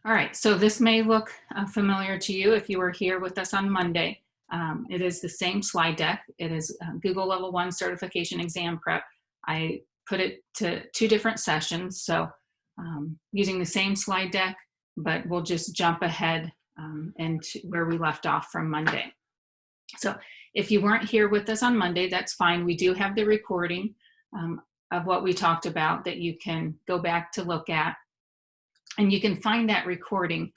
All right, so this may look familiar to you if you were here with us on Monday. It is the same slide deck. It is Google Level 1 Certification Exam Prep. I put it to 2 different sessions, so using the same slide deck, but we'll just jump ahead into where we left off from Monday. So if you weren't here with us on Monday, that's fine. We do have the recording of what we talked about that you can go back to look at. And you can find that recording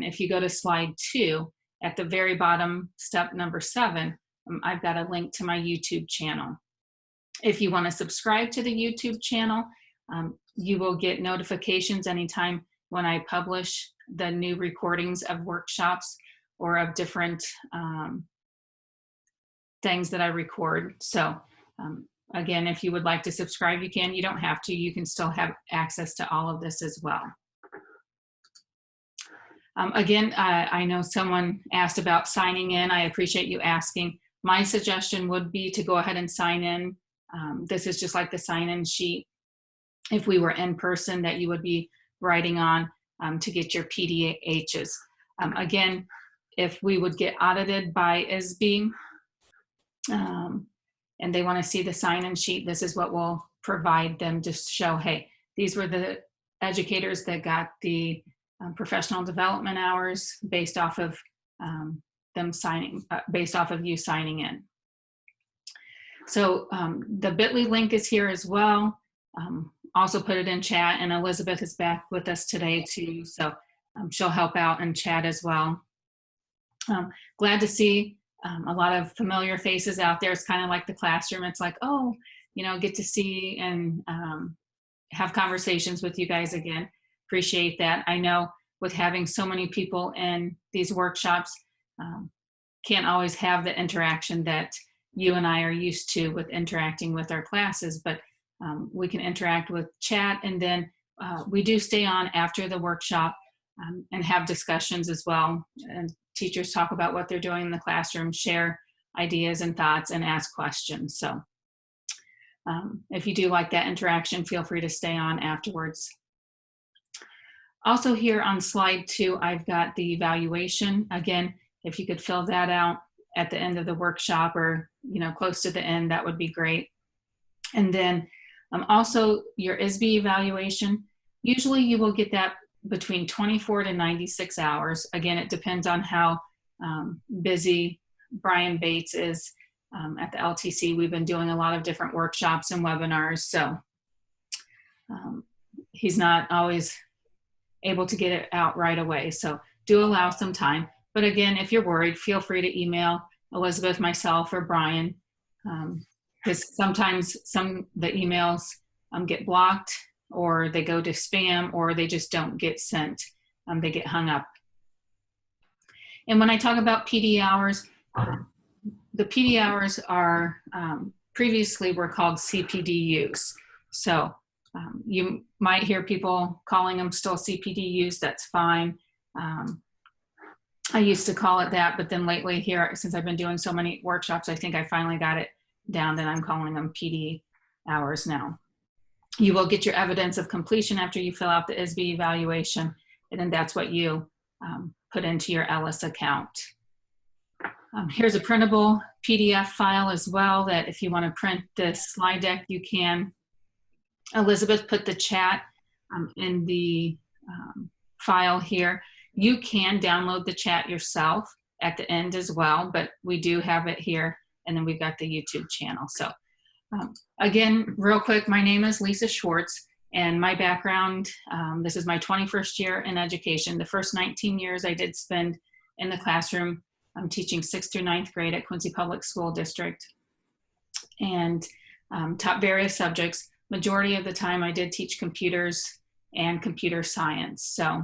if you go to slide 2, at the very bottom, step number 7, I've got a link to my YouTube channel. If you want to subscribe to the YouTube channel, you will get notifications anytime when I publish the new recordings of workshops or of different things that I record. So again, if you would like to subscribe, you can. You don't have to. You can still have access to all of this as well. Again, I know someone asked about signing in. I appreciate you asking. My suggestion would be to go ahead and sign in. This is just like the sign-in sheet if we were in person that you would be writing on to get your PDHs. Again, if we would get audited by Isb, and they want to see the sign-in sheet, this is what we'll provide them to show, hey, these were the educators that got the professional development hours based off of based off of you signing in. So the bit.ly link is here as well. Also put it in chat, and Elizabeth is back with us today too, so she'll help out in chat as well. Glad to see a lot of familiar faces out there. It's kind of like the classroom. It's like, oh, you know, get to see and have conversations with you guys again. Appreciate that. I know with having so many people in these workshops, can't always have the interaction that you and I are used to with interacting with our classes, but we can interact with chat, and then we do stay on after the workshop and have discussions as well. And teachers talk about what they're doing in the classroom, share ideas and thoughts, and ask questions. So if you do like that interaction, feel free to stay on afterwards. Also here on slide 2, I've got the evaluation. Again, if you could fill that out at the end of the workshop or, you know, close to the end, that would be great. And then also your Isb evaluation. Usually you will get that between 24 to 96 hours. Again, it depends on how busy Brian Bates is at the LTC. We've been doing a lot of different workshops and webinars, so he's not always able to get it out right away. So do allow some time. But again, if you're worried, feel free to email Elizabeth, myself, or Brian, because sometimes the emails get blocked, or they go to spam, or they just don't get sent. They get hung up. And when I talk about PD hours, the PD hours are previously were called CPDUs. So you might hear people calling them still CPDUs. That's fine. I used to call it that, but then lately here, since I've been doing so many workshops, I think I finally got it down that I'm calling them PD hours now. You will get your evidence of completion after you fill out the Isb evaluation, and then that's what you put into your Ellis account. Here's a printable PDF file as well, that if you want to print this slide deck, you can. Elizabeth put the chat in the file here. You can download the chat yourself at the end as well, but we do have it here, and then we've got the YouTube channel. So again, real quick, my name is Lisa Schwartz, and my background, this is my 21st year in education. The first 19 years I did spend in the classroom. I'm teaching 6th through 9th grade at Quincy Public School District, and taught various subjects. Majority of the time I did teach computers and computer science. So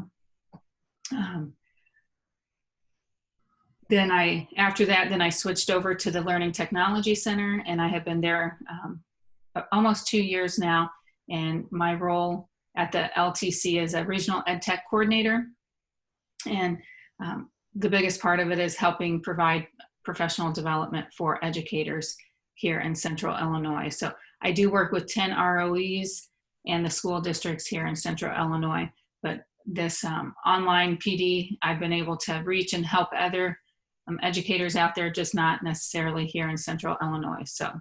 after that, I switched over to the Learning Technology Center, and I have been there almost 2 years now. And my role at the LTC is a regional ed tech coordinator. And the biggest part of it is helping provide professional development for educators here in Central Illinois. So I do work with 10 ROEs and the school districts here in Central Illinois, but this online PD, I've been able to reach and help other educators out there, just not necessarily here in Central Illinois. So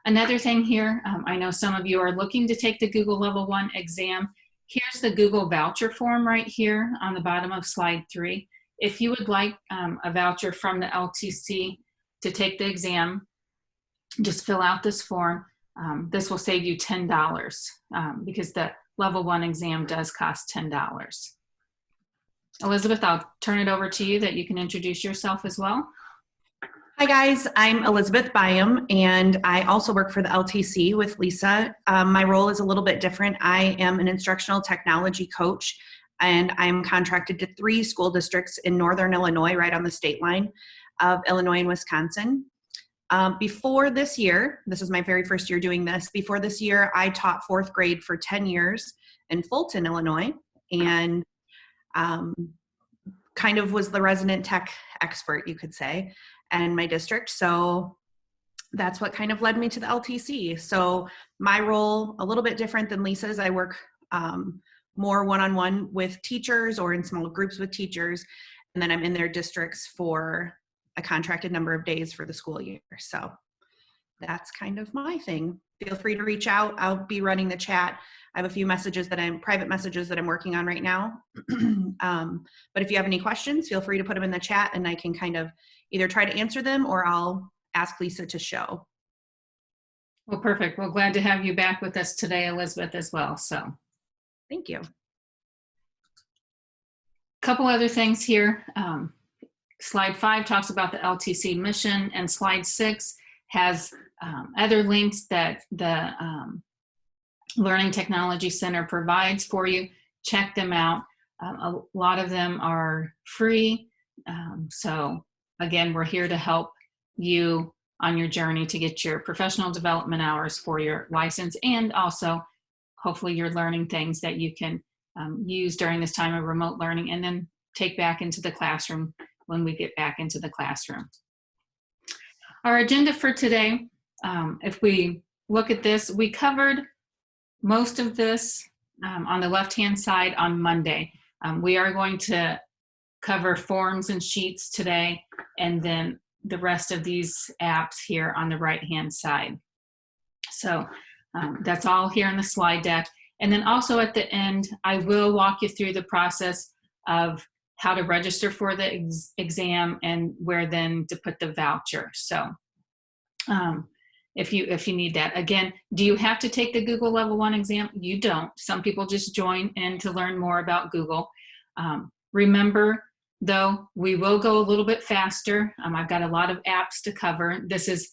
another thing here, I know some of you are looking to take the Google Level 1 exam. Here's the Google voucher form right here on the bottom of slide 3. If you would like a voucher from the LTC to take the exam, just fill out this form. This will save you $10 because the Level 1 exam does cost $10. Elizabeth, I'll turn it over to you that you can introduce yourself as well. Hi guys, I'm Elizabeth Byam, and I also work for the LTC with Lisa. My role is a little bit different. I am an instructional technology coach, and I'm contracted to 3 school districts in Northern Illinois, right on the state line of Illinois and Wisconsin. Before this year, this is my very first year doing this, before this year I taught 4th grade for 10 years in Fulton, Illinois, and kind of was the resident tech expert, you could say, in my district. So that's what kind of led me to the LTC. So my role, a little bit different than Lisa's. I work more one-on-one with teachers or in small groups with teachers, and then I'm in their districts for a contracted number of days for the school year. So that's kind of my thing. Feel free to reach out. I'll be running the chat. I have a few messages private messages that I'm working on right now. But if you have any questions, feel free to put them in the chat and I can kind of either try to answer them or I'll ask Lisa to show. Well, perfect. Well, glad to have you back with us today, Elizabeth, as well. So thank you. Couple other things here. Slide 5 talks about the LTC mission, and slide 6 has other links that the Learning Technology Center provides for you. Check them out. A lot of them are free. So again, we're here to help you on your journey to get your professional development hours for your license, and also hopefully you're learning things that you can use during this time of remote learning and then take back into the classroom when we get back into the classroom. Our agenda for today, if we look at this, we covered most of this on the left-hand side on Monday. We are going to cover forms and sheets today, and then the rest of these apps here on the right-hand side. So that's all here in the slide deck. And then also at the end, I will walk you through the process of how to register for the exam and where then to put the voucher. So if you need that. Again, do you have to take the Google Level 1 exam? You don't. Some people just join in to learn more about Google. Remember, though, we will go a little bit faster. I've got a lot of apps to cover. This is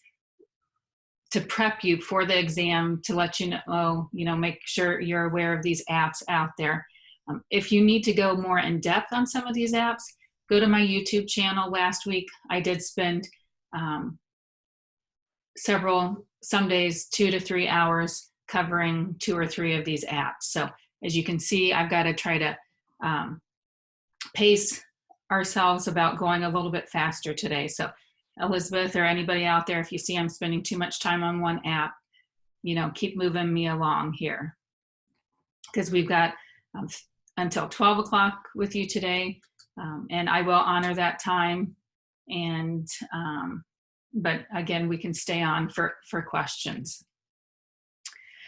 to prep you for the exam, to let you know, make sure you're aware of these apps out there. If you need to go more in depth on some of these apps, go to my YouTube channel. Last week, I did spend some days 2 to 3 hours covering 2 or 3 of these apps. So as you can see, I've got to try to pace ourselves about going a little bit faster today. So Elizabeth or anybody out there, if you see I'm spending too much time on one app, keep moving me along here, because we've got until 12 o'clock with you today, and I will honor that time. And but again, we can stay on for questions.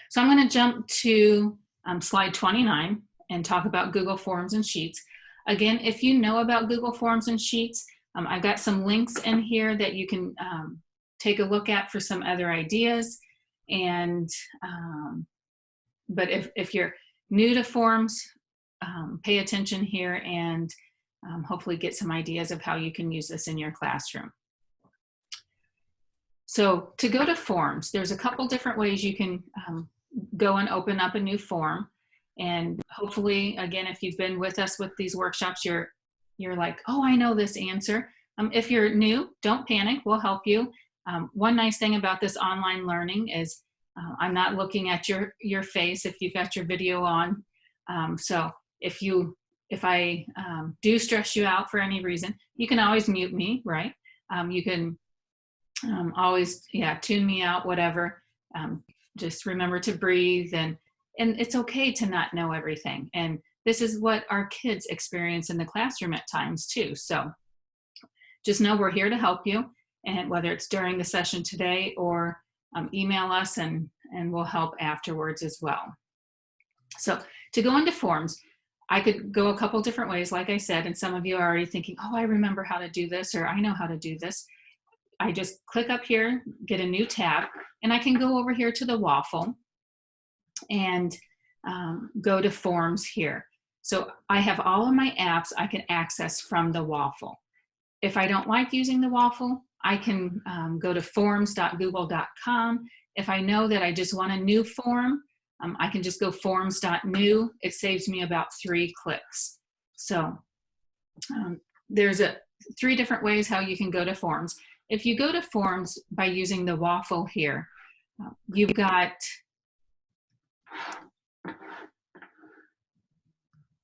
So I'm going to jump to slide 29 and talk about Google Forms and Sheets. Again, if you know about Google Forms and Sheets, I've got some links in here that you can take a look at for some other ideas. And but if you're new to forms, pay attention here and hopefully get some ideas of how you can use this in your classroom. So to go to forms, there's a couple different ways you can go and open up a new form. And hopefully, again, if you've been with us with these workshops, you're like, oh, I know this answer. If you're new, don't panic, we'll help you. One nice thing about this online learning is I'm not looking at your face if you've got your video on. So if I do stress you out for any reason, you can always mute me, right? You can always, tune me out, whatever. Just remember to breathe, and it's okay to not know everything. And this is what our kids experience in the classroom at times too. So just know we're here to help you, and whether it's during the session today or email us and we'll help afterwards as well. So to go into forms, I could go a couple different ways, like I said, and some of you are already thinking, oh, I remember how to do this, or I know how to do this. I just click up here, get a new tab, and I can go over here to the waffle and go to forms here. So I have all of my apps I can access from the waffle. If I don't like using the waffle, I can go to forms.google.com. If I know that I just want a new form, I can just go forms.new. It saves me about 3 clicks. So there's 3 different ways how you can go to forms. If you go to forms by using the waffle here, you've got,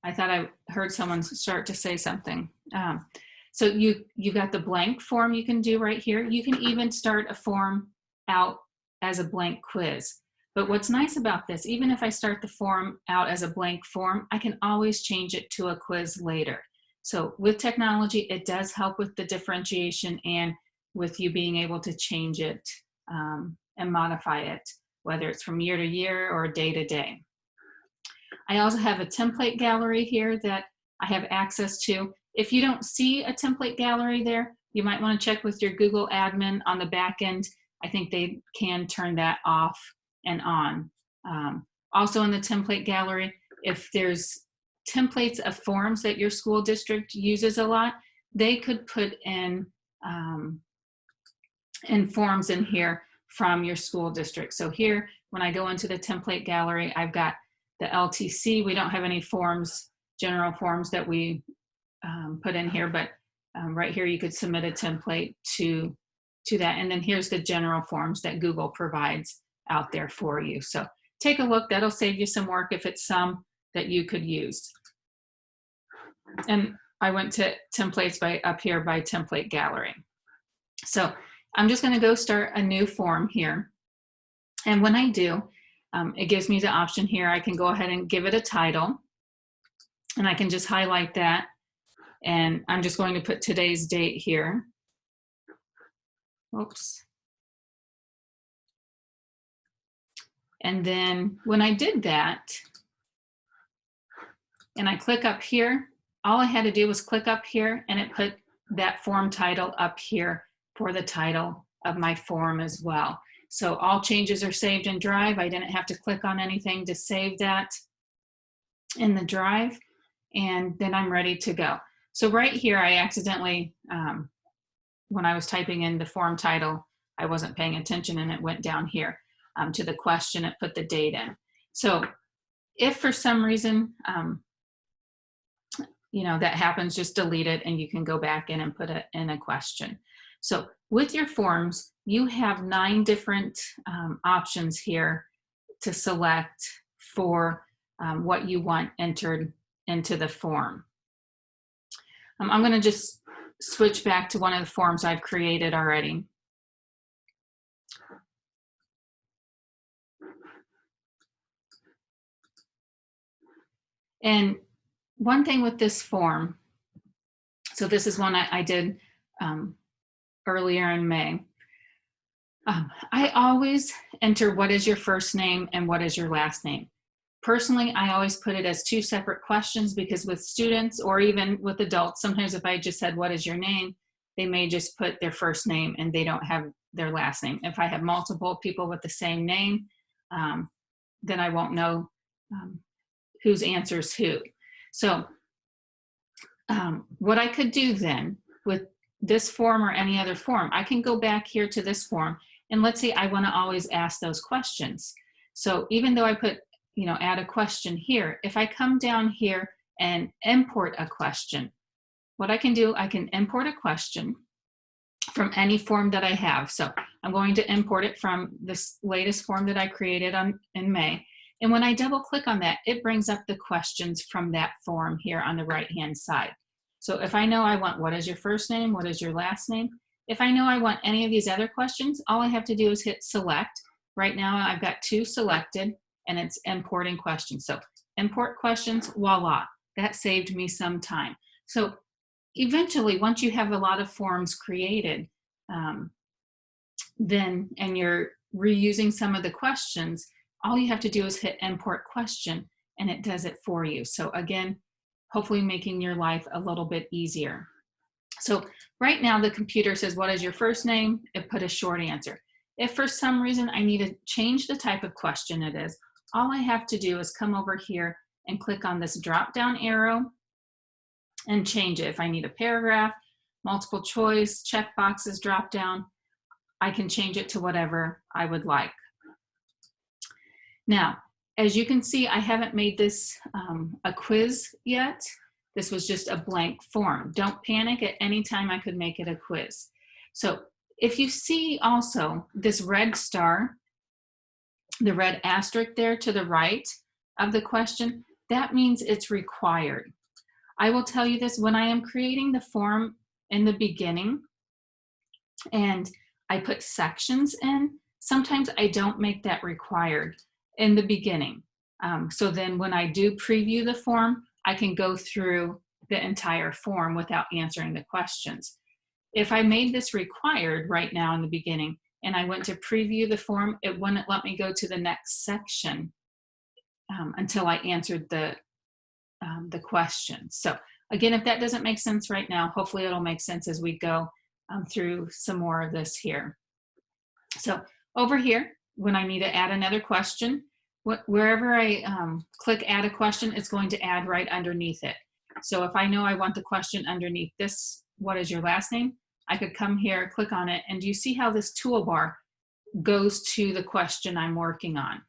I thought I heard someone start to say something. So you got the blank form you can do right here. You can even start a form out as a blank quiz. But what's nice about this, even if I start the form out as a blank form, I can always change it to a quiz later. So with technology, it does help with the differentiation and with you being able to change it and modify it, whether it's from year to year or day to day. I also have a template gallery here that I have access to. If you don't see a template gallery there, you might want to check with your Google admin on the back end. I think they can turn that off and on. Also in the template gallery, if there's templates of forms that your school district uses a lot, they could put in forms in here from your school district. So here, when I go into the template gallery, I've got the LTC. We don't have any forms, general forms that we put in here, but right here you could submit a template to that. And then here's the general forms that Google provides out there for you. So take a look. That'll save you some work if it's some that you could use. And I went to templates by up here by template gallery. So I'm just going to go start a new form here. And when I do, it gives me the option here. I can go ahead and give it a title, and I can just highlight that. And I'm just going to put today's date here. Oops. And then when I did that, and I click up here, all I had to do was click up here, and it put that form title up here for the title of my form as well. So all changes are saved in Drive. I didn't have to click on anything to save that in the Drive, and then I'm ready to go. So right here, I accidentally, when I was typing in the form title, I wasn't paying attention, and it went down here to the question. It put the date in. So if for some reason, you know, that happens, just delete it, and you can go back in and put it in a question. So with your forms, you have 9 different options here to select for what you want entered into the form. I'm going to just switch back to one of the forms I've created already. And one thing with this form, so this is one I did earlier in May. I always enter what is your first name and what is your last name. Personally, I always put it as 2 separate questions, because with students or even with adults, sometimes if I just said, what is your name, they may just put their first name and they don't have their last name. If I have multiple people with the same name, then I won't know whose answers who. So what I could do then with this form or any other form, I can go back here to this form, and let's say I want to always ask those questions. So even though I put, you know, add a question here, if I come down here and import a question, what I can do, I can import a question from any form that I have. So I'm going to import it from this latest form that I created in May. And when I double click on that, it brings up the questions from that form here on the right-hand side. So if I know I want, what is your first name? What is your last name? If I know I want any of these other questions, all I have to do is hit select. Right now I've got 2 selected, and it's importing questions. So import questions, voila, that saved me some time. So eventually, once you have a lot of forms created, and you're reusing some of the questions, all you have to do is hit import question and it does it for you. So again, hopefully making your life a little bit easier. So right now the computer says, what is your first name? It put a short answer. If for some reason I need to change the type of question it is, all I have to do is come over here and click on this drop down arrow and change it. If I need a paragraph, multiple choice, check boxes, drop down, I can change it to whatever I would like. Now, as you can see, I haven't made this a quiz yet. This was just a blank form. Don't panic, at any time I could make it a quiz. So if you see also this red star, the red asterisk there to the right of the question, that means it's required. I will tell you this, when I am creating the form in the beginning and I put sections in, sometimes I don't make that required in the beginning. So then when I do preview the form, I can go through the entire form without answering the questions. If I made this required right now in the beginning and I went to preview the form, it wouldn't let me go to the next section until I answered the questions. So again, if that doesn't make sense right now, hopefully it'll make sense as we go through some more of this here. So over here, when I need to add another question, wherever I click add a question, it's going to add right underneath it. So if I know I want the question underneath this, what is your last name? I could come here, click on it, and do you see how this toolbar goes to the question I'm working on?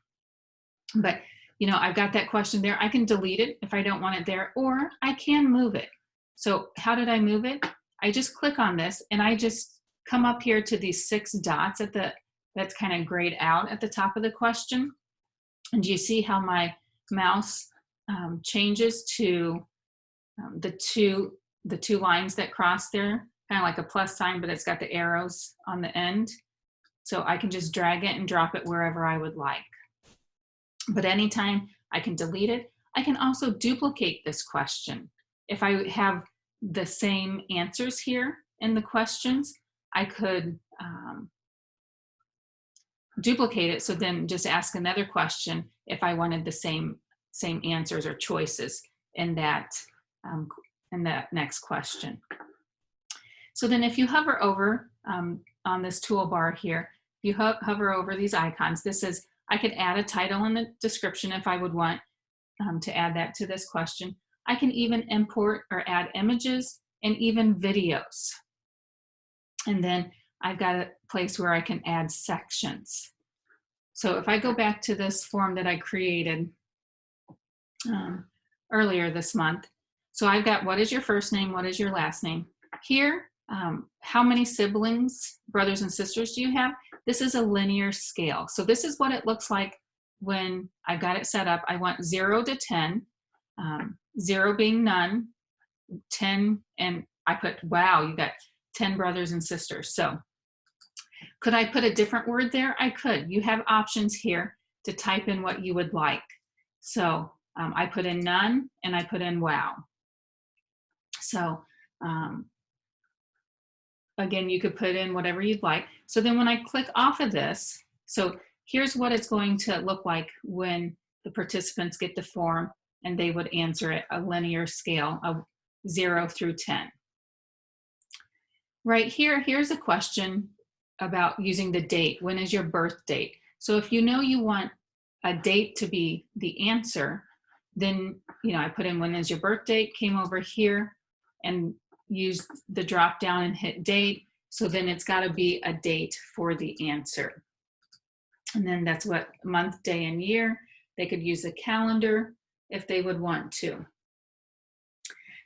But you know, I've got that question there. I can delete it if I don't want it there, or I can move it. So how did I move it? I just click on this and I just come up here to these 6 dots at that's kind of grayed out at the top of the question. And do you see how my mouse changes to the two lines that cross there, kind of like a plus sign, but it's got the arrows on the end. So I can just drag it and drop it wherever I would like. But anytime I can delete it, I can also duplicate this question. If I have the same answers here in the questions, I could duplicate it, so then just ask another question if I wanted the same answers or choices in that next question. So then if you hover over on this toolbar here, if you hover over these icons, this is, I could add a title and the description if I would want to add that to this question. I can even import or add images and even videos. And then I've got a place where I can add sections. So if I go back to this form that I created earlier this month, so I've got what is your first name, what is your last name. Here, how many siblings, brothers and sisters do you have? This is a linear scale. So this is what it looks like when I've got it set up. I want 0 to 10, 0 being none, 10, and I put, wow, you got 10 brothers and sisters. So could I put a different word there? I could. You have options here to type in what you would like. So I put in none and I put in wow. So again, you could put in whatever you'd like. So then when I click off of this, so here's what it's going to look like when the participants get the form and they would answer it, a linear scale of 0 through 10. Right here, here's a question about using the date. When is your birth date? So if you know you want a date to be the answer, then, you know, I put in when is your birth date, came over here and used the drop down and hit date. So then it's got to be a date for the answer. And then that's what month, day, and year. They could use a calendar if they would want to.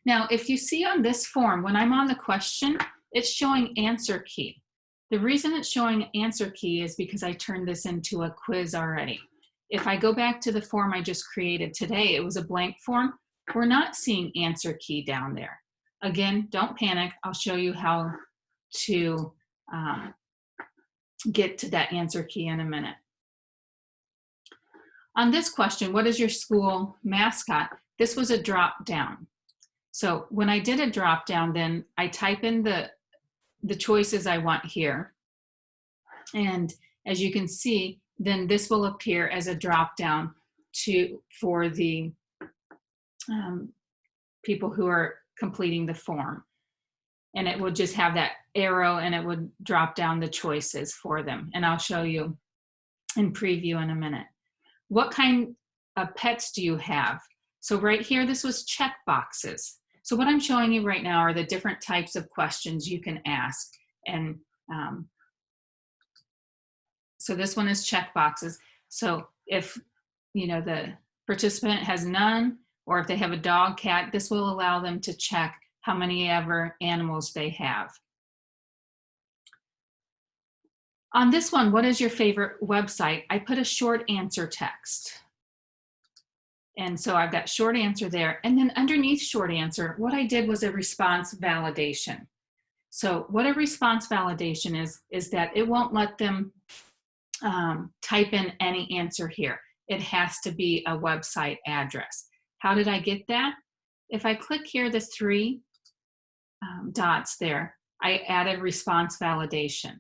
Now, if you see on this form, when I'm on the question, it's showing answer key. The reason it's showing answer key is because I turned this into a quiz already. If I go back to the form I just created today, it was a blank form. We're not seeing answer key down there. Again, don't panic. I'll show you how to get to that answer key in a minute. On this question, what is your school mascot? This was a drop down. So when I did a drop down, then I type in the choices I want here. And as you can see, then this will appear as a drop down for the people who are completing the form. And it would just have that arrow and it would drop down the choices for them. And I'll show you in preview in a minute. What kind of pets do you have? So right here, this was check boxes. So what I'm showing you right now are the different types of questions you can ask. And so this one is check boxes. So if the participant has none, or if they have a dog, cat, this will allow them to check how many ever animals they have. On this one, what is your favorite website? I put a short answer text. And so I've got short answer there. And then underneath short answer, what I did was a response validation. So what a response validation is that it won't let them type in any answer here. It has to be a website address. How did I get that? If I click here, the three dots there, I added response validation.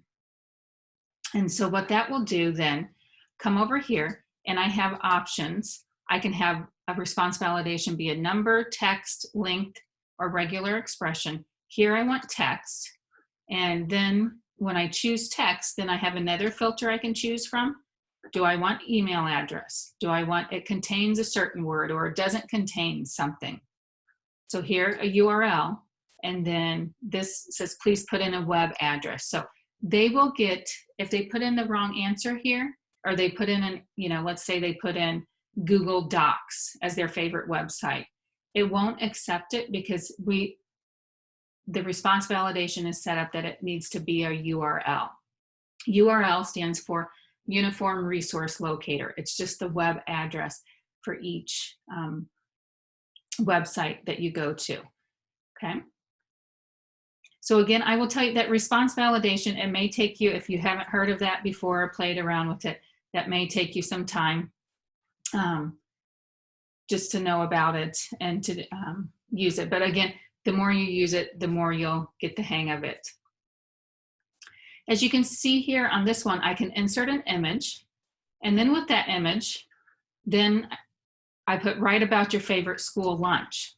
And so what that will do then, come over here and I have options. I can have a response validation be a number, text, linked, or regular expression. Here I want text. And then when I choose text, then I have another filter I can choose from. Do I want email address? Do I want it contains a certain word or it doesn't contain something? So here, a URL, and then this says, please put in a web address. So they will get, if they put in the wrong answer here, or they put in an, let's say they put in Google Docs as their favorite website, it won't accept it because the response validation is set up that it needs to be a URL. URL stands for Uniform Resource Locator. It's just the web address for each website that you go to, okay? So again, I will tell you that response validation, it may take you, if you haven't heard of that before or played around with it, that may take you some time just to know about it and to use it. But again, the more you use it, the more you'll get the hang of it. As you can see here on this one, I can insert an image. And then with that image, then I put write about your favorite school lunch.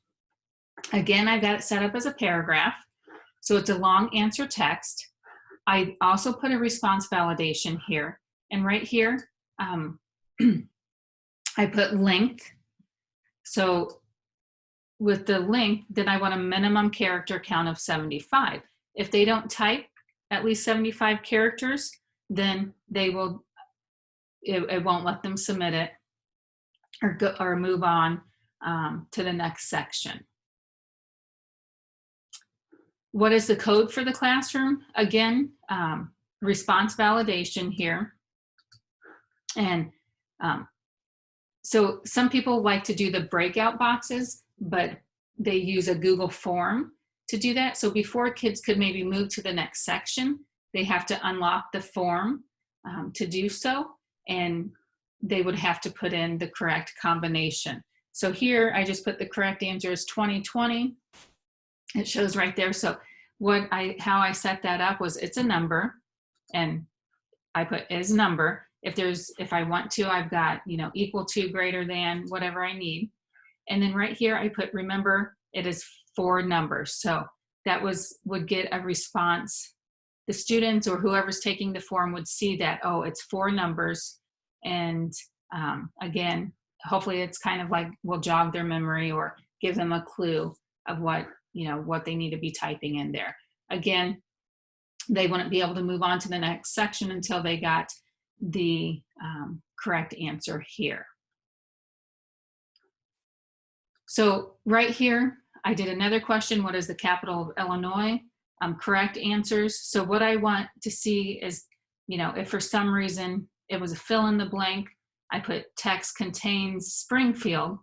Again, I've got it set up as a paragraph. So it's a long answer text. I also put a response validation here. And right here, I put link. So with the link, then I want a minimum character count of 75. If they don't type at least 75 characters, then it won't let them submit it or move on to the next section. What is the code for the classroom? Again, response validation here. And so some people like to do the breakout boxes, but they use a Google form to do that. So before kids could maybe move to the next section, they have to unlock the form to do so, and they would have to put in the correct combination. So here I just put the correct answer is 2020. It shows right there. So how I set that up was it's a number, and I put is number. If I want to, I've got equal to, greater than, whatever I need. And then right here I put remember it is 4 numbers. So that would get a response. The students or whoever's taking the form would see that, oh, it's 4 numbers. And again, hopefully it's kind of like will jog their memory or give them a clue of what they need to be typing in there. Again, they wouldn't be able to move on to the next section until they got the correct answer here. So right here, I did another question. What is the capital of Illinois? Correct answers. So what I want to see is, if for some reason it was a fill in the blank, I put text contains Springfield,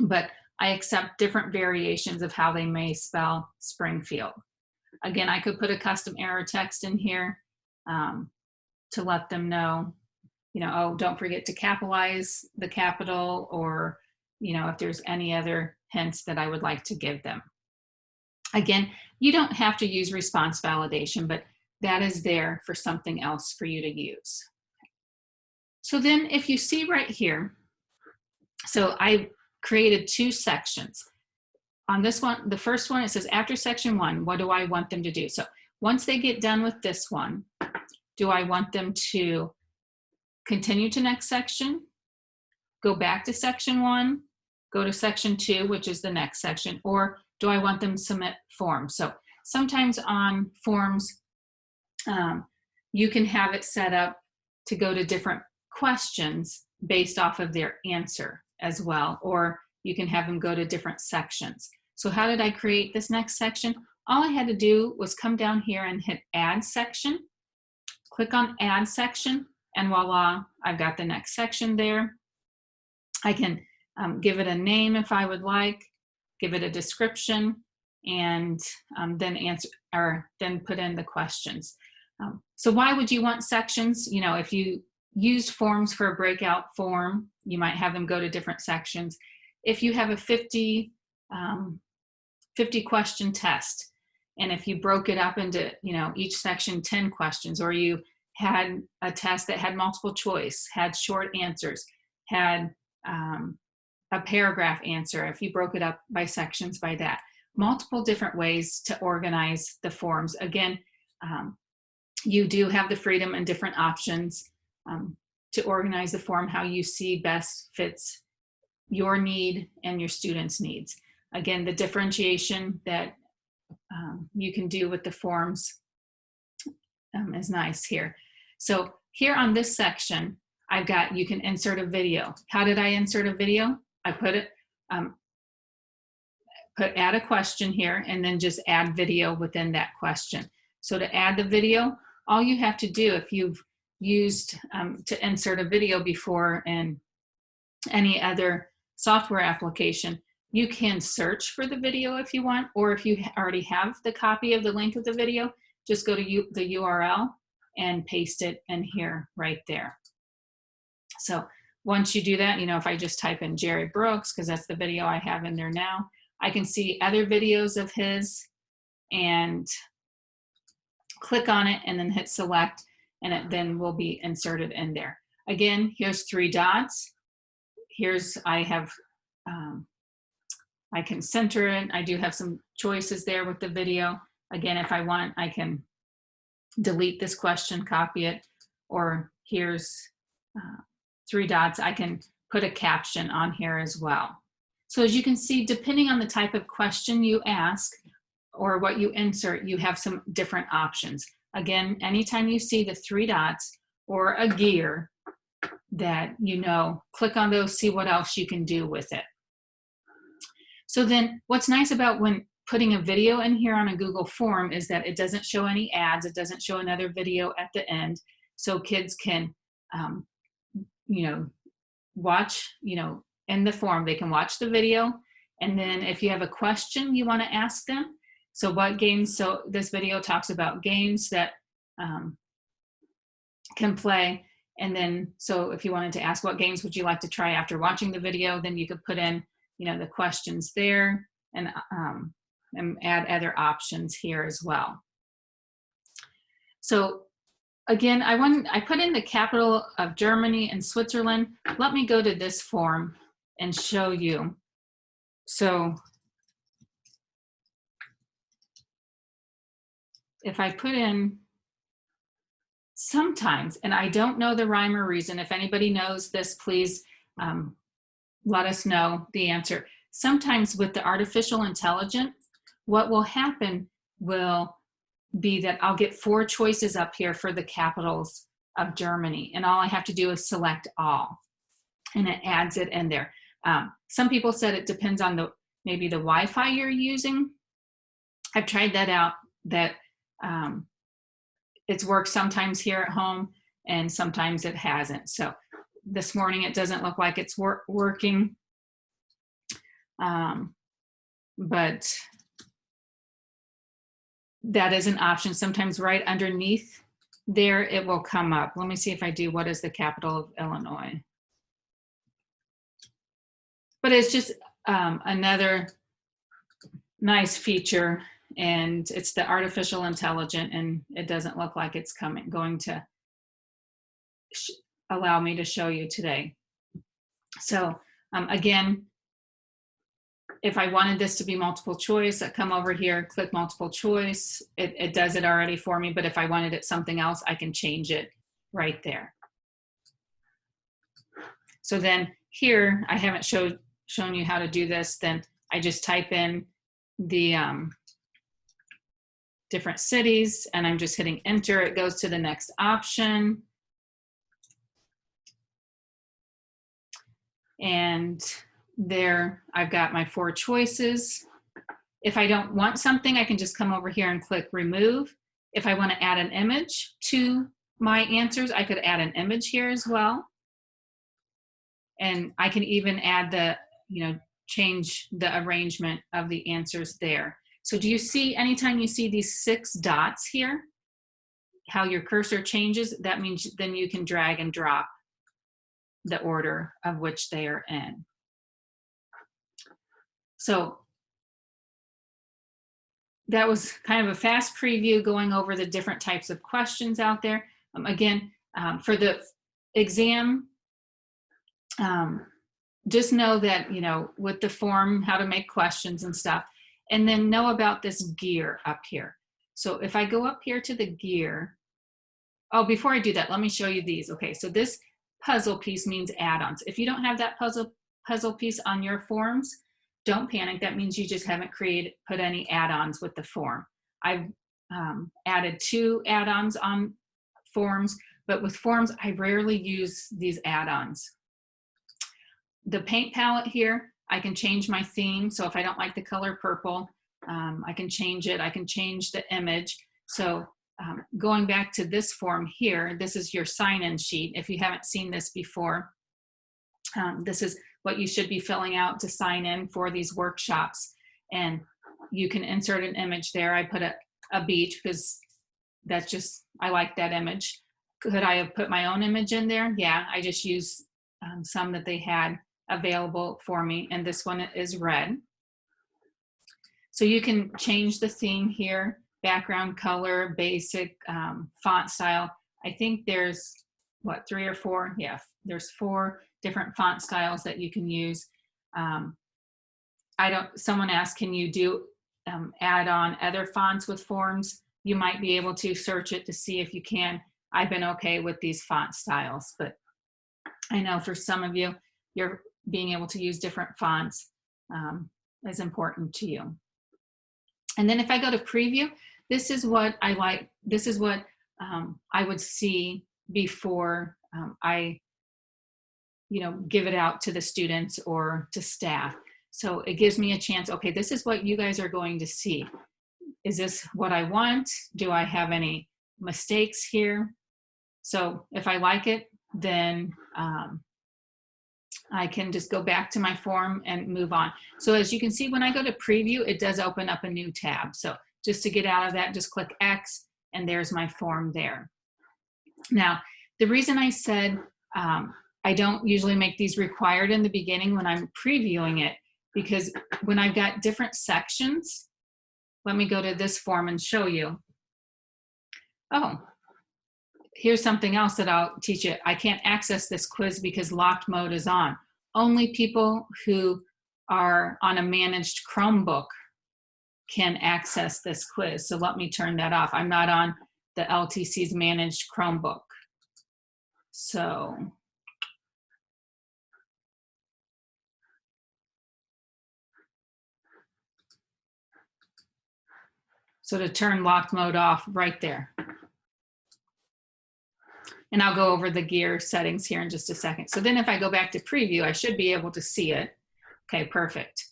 but I accept different variations of how they may spell Springfield. Again, I could put a custom error text in here to let them know oh, don't forget to capitalize the capital, or, if there's any other hints that I would like to give them. Again, you don't have to use response validation, but that is there for something else for you to use. So then if you see right here, so I created 2 sections. On this one, the first one, it says after section 1, what do I want them to do? So once they get done with this one, do I want them to continue to next section, go back to section 1, go to section 2, which is the next section, or do I want them to submit forms? So sometimes on forms, you can have it set up to go to different questions based off of their answer as well, or you can have them go to different sections. So how did I create this next section? All I had to do was come down here and hit Add Section, click on Add Section, and voila, I've got the next section there. I can give it a name if I would like, give it a description, and then put in the questions. So why would you want sections? If you used forms for a breakout form, you might have them go to different sections. If you have a 50 question test, and if you broke it up into, each section 10 questions, or you had a test that had multiple choice, had short answers, had a paragraph answer, if you broke it up by sections by that. Multiple different ways to organize the forms. Again, you do have the freedom and different options to organize the form how you see best fits your need and your students' needs. Again, the differentiation that you can do with the forms is nice here. So here on this section, I've got, you can insert a video. How did I insert a video? I put it, add a question here, and then just add video within that question. So to add the video, all you have to do, if you've used to insert a video before in any other software application, you can search for the video if you want, or if you already have the copy of the link of the video, just go to the URL and paste it in here right there. So once you do that, if I just type in Jerry Brooks, because that's the video I have in there now, I can see other videos of his and click on it and then hit select, and it then will be inserted in there. Again, here's 3 dots. Here's, I can center it. I do have some choices there with the video. Again, if I want, I can delete this question, copy it, or here's 3 dots. I can put a caption on here as well. So as you can see, depending on the type of question you ask or what you insert, you have some different options. Again, anytime you see the 3 dots or a gear that click on those, see what else you can do with it. So then what's nice about when putting a video in here on a Google form is that it doesn't show any ads. It doesn't show another video at the end. So kids can, watch, in the form, they can watch the video. And then if you have a question you want to ask them, so what games, so this video talks about games that can play. And then, so if you wanted to ask what games would you like to try after watching the video, then you could put in, the questions there and add other options here as well. So again, I put in the capital of Germany and Switzerland. Let me go to this form and show you. So if I put in sometimes, and I don't know the rhyme or reason, if anybody knows this, please let us know the answer. Sometimes with the artificial intelligence, what will happen will be that I'll get 4 choices up here for the capitals of Germany, and all I have to do is select all, and it adds it in there. Some people said it depends on maybe the Wi-Fi you're using. I've tried that out, that it's worked sometimes here at home and sometimes it hasn't. So this morning it doesn't look like it's working, but that is an option. Sometimes right underneath there it will come up. Let me see if I do what is the capital of Illinois. But it's just another nice feature, and it's the artificial intelligence, and it doesn't look like it's going to allow me to show you today. So again, if I wanted this to be multiple choice, I come over here, click multiple choice. It does it already for me, but if I wanted it something else, I can change it right there. So then here, I haven't shown you how to do this. Then I just type in the different cities, and I'm just hitting enter. It goes to the next option. And there I've got my 4 choices. If I don't want something, I can just come over here and click remove. If I want to add an image to my answers, I could add an image here as well. And I can even add the, change the arrangement of the answers there. So do you see, anytime you see these 6 dots here, how your cursor changes, that means then you can drag and drop the order of which they are in. So that was kind of a fast preview going over the different types of questions out there. Again, for the exam, just know that, with the form, how to make questions and stuff, and then know about this gear up here. So if I go up here to the gear, oh, before I do that, let me show you these. Okay, so this puzzle piece means add-ons. If you don't have that puzzle piece on your forms, don't panic. That means you just haven't put any add-ons with the form. I've added 2 add-ons on forms, but with forms, I rarely use these add-ons. The paint palette here, I can change my theme. So if I don't like the color purple, I can change it. I can change the image. So going back to this form here, this is your sign-in sheet. If you haven't seen this before, this is what you should be filling out to sign in for these workshops. And you can insert an image there. I put a beach because that's just, I like that image. Could I have put my own image in there? Yeah, I just used some that they had available for me, and this one is red. So you can change the theme here, background color, basic, font style. I think there's, what, 3 or 4? Yeah, there's 4 different font styles that you can use. Someone asked, can you do add on other fonts with forms? You might be able to search it to see if you can. I've been okay with these font styles, but I know for some of you, you're being able to use different fonts is important to you. And then if I go to preview, this is what I like. This is what I would see before I, give it out to the students or to staff. So it gives me a chance, okay, this is what you guys are going to see. Is this what I want? Do I have any mistakes here? So if I like it, then I can just go back to my form and move on. So as you can see, when I go to preview, it does open up a new tab. So just to get out of that, just click X, and there's my form there. Now, the reason I said I don't usually make these required in the beginning when I'm previewing it, because when I've got different sections, let me go to this form and show you. Oh, here's something else that I'll teach you. I can't access this quiz because locked mode is on. Only people who are on a managed Chromebook can access this quiz. So let me turn that off. I'm not on the LTC's managed Chromebook. So to turn locked mode off, right there. And I'll go over the gear settings here in just a second. So then if I go back to preview, I should be able to see it. Okay, perfect.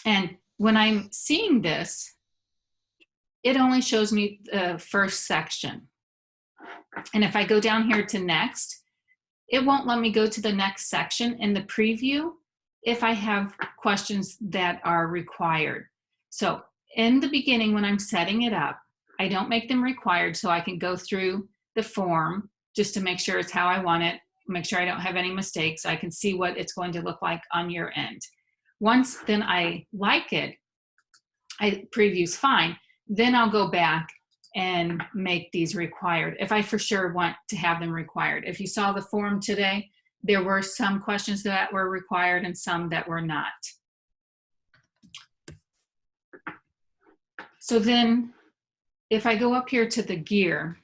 And when I'm seeing this, it only shows me the first section. And if I go down here to next, it won't let me go to the next section in the preview if I have questions that are required. So in the beginning, when I'm setting it up, I don't make them required, so I can go through the form just to make sure it's how I want it, make sure I don't have any mistakes. I can see what it's going to look like on your end. Once then I like it, preview's fine, then I'll go back and make these required if I for sure want to have them required. If you saw the form today, there were some questions that were required and some that were not. So then if I go up here to the gear,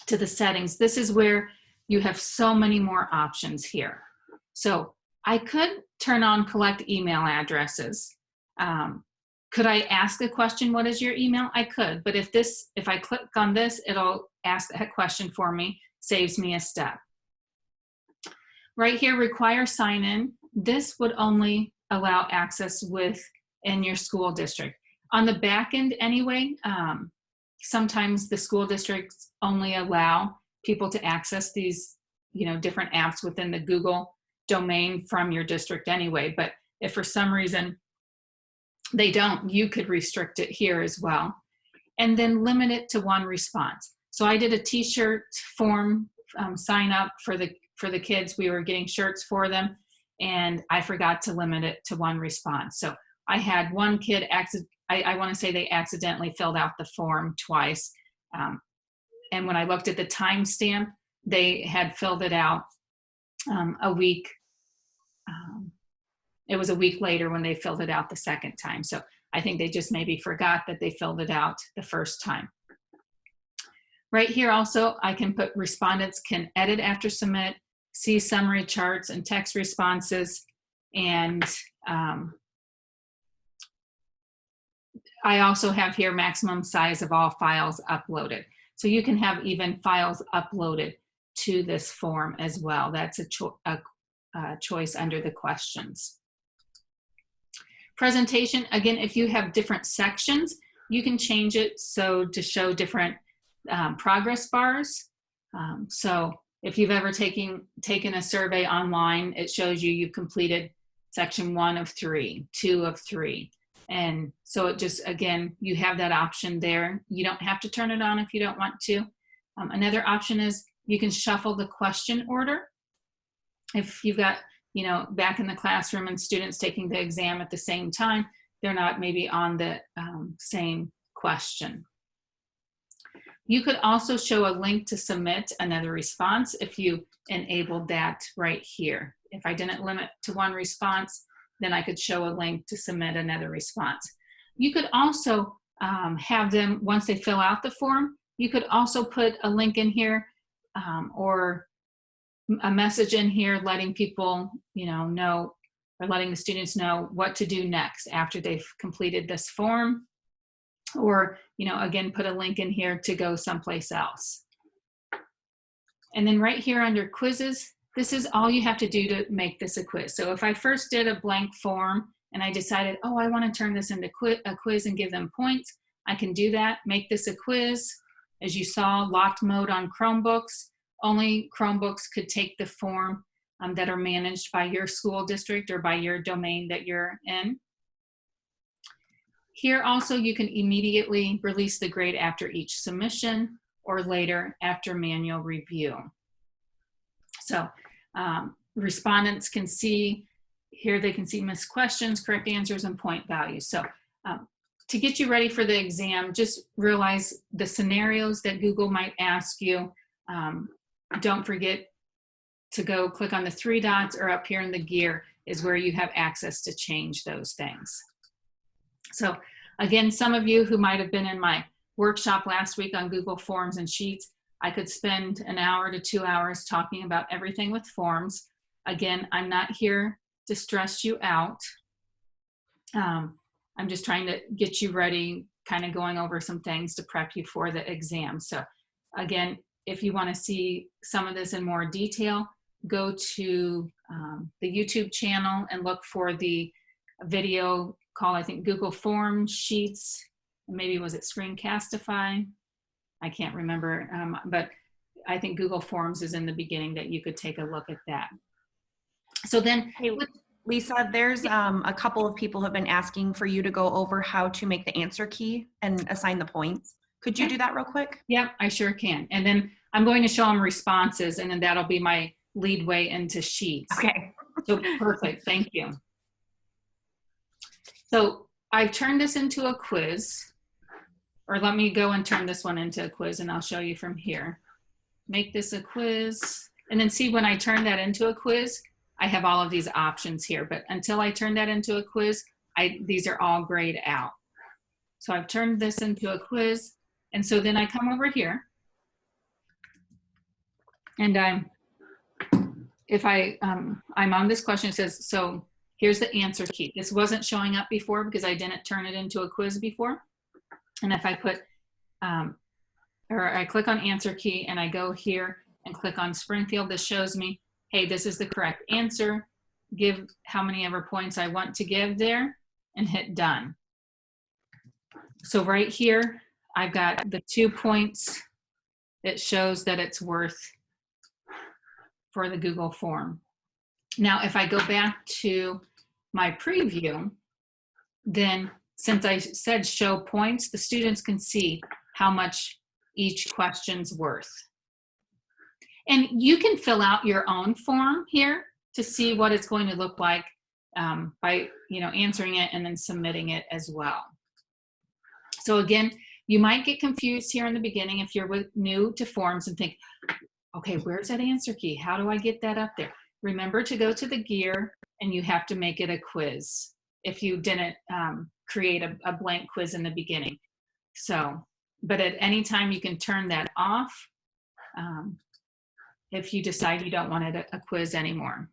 to the settings, this is where you have so many more options here. So I could turn on collect email addresses. Could I ask a question, what is your email? I could, but if I click on this, it'll ask that question for me, saves me a step. Right here, require sign-in. This would only allow access within your school district. On the back end anyway, sometimes the school districts only allow people to access these, different apps within the Google domain from your district anyway. But if for some reason they don't, you could restrict it here as well. And then limit it to one response. So I did a t-shirt form sign up for the kids. We were getting shirts for them, and I forgot to limit it to one response. So I had one kid, I want to say they accidentally filled out the form twice. And when I looked at the timestamp, they had filled it out a week. It was a week later when they filled it out the second time. So I think they just maybe forgot that they filled it out the first time. Right here also, I can put respondents can edit after submit, see summary charts and text responses, and I also have here maximum size of all files uploaded. So you can have even files uploaded to this form as well. That's a choice under the questions. Presentation, again, if you have different sections, you can change it so to show different progress bars. So if you've ever taken a survey online, it shows you've completed section 1 of 3, 2 of 3. And so it just, again, you have that option there. You don't have to turn it on if you don't want to. Another option is you can shuffle the question order. If you've got, back in the classroom and students taking the exam at the same time, they're not maybe on the same question. You could also show a link to submit another response if you enabled that right here. If I didn't limit to one response, then I could show a link to submit another response. You could also have them, once they fill out the form, you could also put a link in here or a message in here letting people, know, or letting the students know what to do next after they've completed this form. Or, again, put a link in here to go someplace else. And then right here under quizzes, this is all you have to do to make this a quiz. So if I first did a blank form and I decided, oh, I want to turn this into a quiz and give them points, I can do that, make this a quiz. As you saw, locked mode on Chromebooks. Only Chromebooks could take the form that are managed by your school district or by your domain that you're in. Here also, you can immediately release the grade after each submission or later after manual review. So respondents can see, here they can see missed questions, correct answers, and point values. So to get you ready for the exam, just realize the scenarios that Google might ask you. Don't forget to go click on the 3 dots, or up here in the gear is where you have access to change those things. So again, some of you who might have been in my workshop last week on Google Forms and Sheets, I could spend an hour to 2 hours talking about everything with forms. Again, I'm not here to stress you out. I'm just trying to get you ready, kind of going over some things to prep you for the exam. So again, if you want to see some of this in more detail, go to the YouTube channel and look for the video called, I think, Google Forms, Sheets, maybe was it Screencastify? I can't remember, but I think Google Forms is in the beginning that you could take a look at that. So then, hey, Lisa, there's a couple of people have been asking for you to go over how to make the answer key and assign the points. Could you do that real quick? Yeah, I sure can. And then I'm going to show them responses, and then that'll be my lead way into sheets. Okay. So perfect, thank you. So I've turned this into a quiz, or let me go and turn this one into a quiz, and I'll show you from here. Make this a quiz, and then see when I turn that into a quiz, I have all of these options here, but until I turn that into a quiz, these are all grayed out. So I've turned this into a quiz, and so then I come over here, and I'm on this question. It says, so here's the answer key. This wasn't showing up before because I didn't turn it into a quiz before. And if I put, or I click on answer key and I go here and click on Springfield, this shows me, hey, this is the correct answer. Give how many ever points I want to give there and hit done. So right here, I've got the 2 points. It shows that it's worth for the Google form. Now, if I go back to my preview, then since I said show points, the students can see how much each question's worth. And you can fill out your own form here to see what it's going to look like by answering it and then submitting it as well. So again, you might get confused here in the beginning if you're new to forms and think, okay, where's that answer key? How do I get that up there? Remember to go to the gear, and you have to make it a quiz if you didn't create a blank quiz in the beginning. So, but at any time you can turn that off if you decide you don't want it a quiz anymore.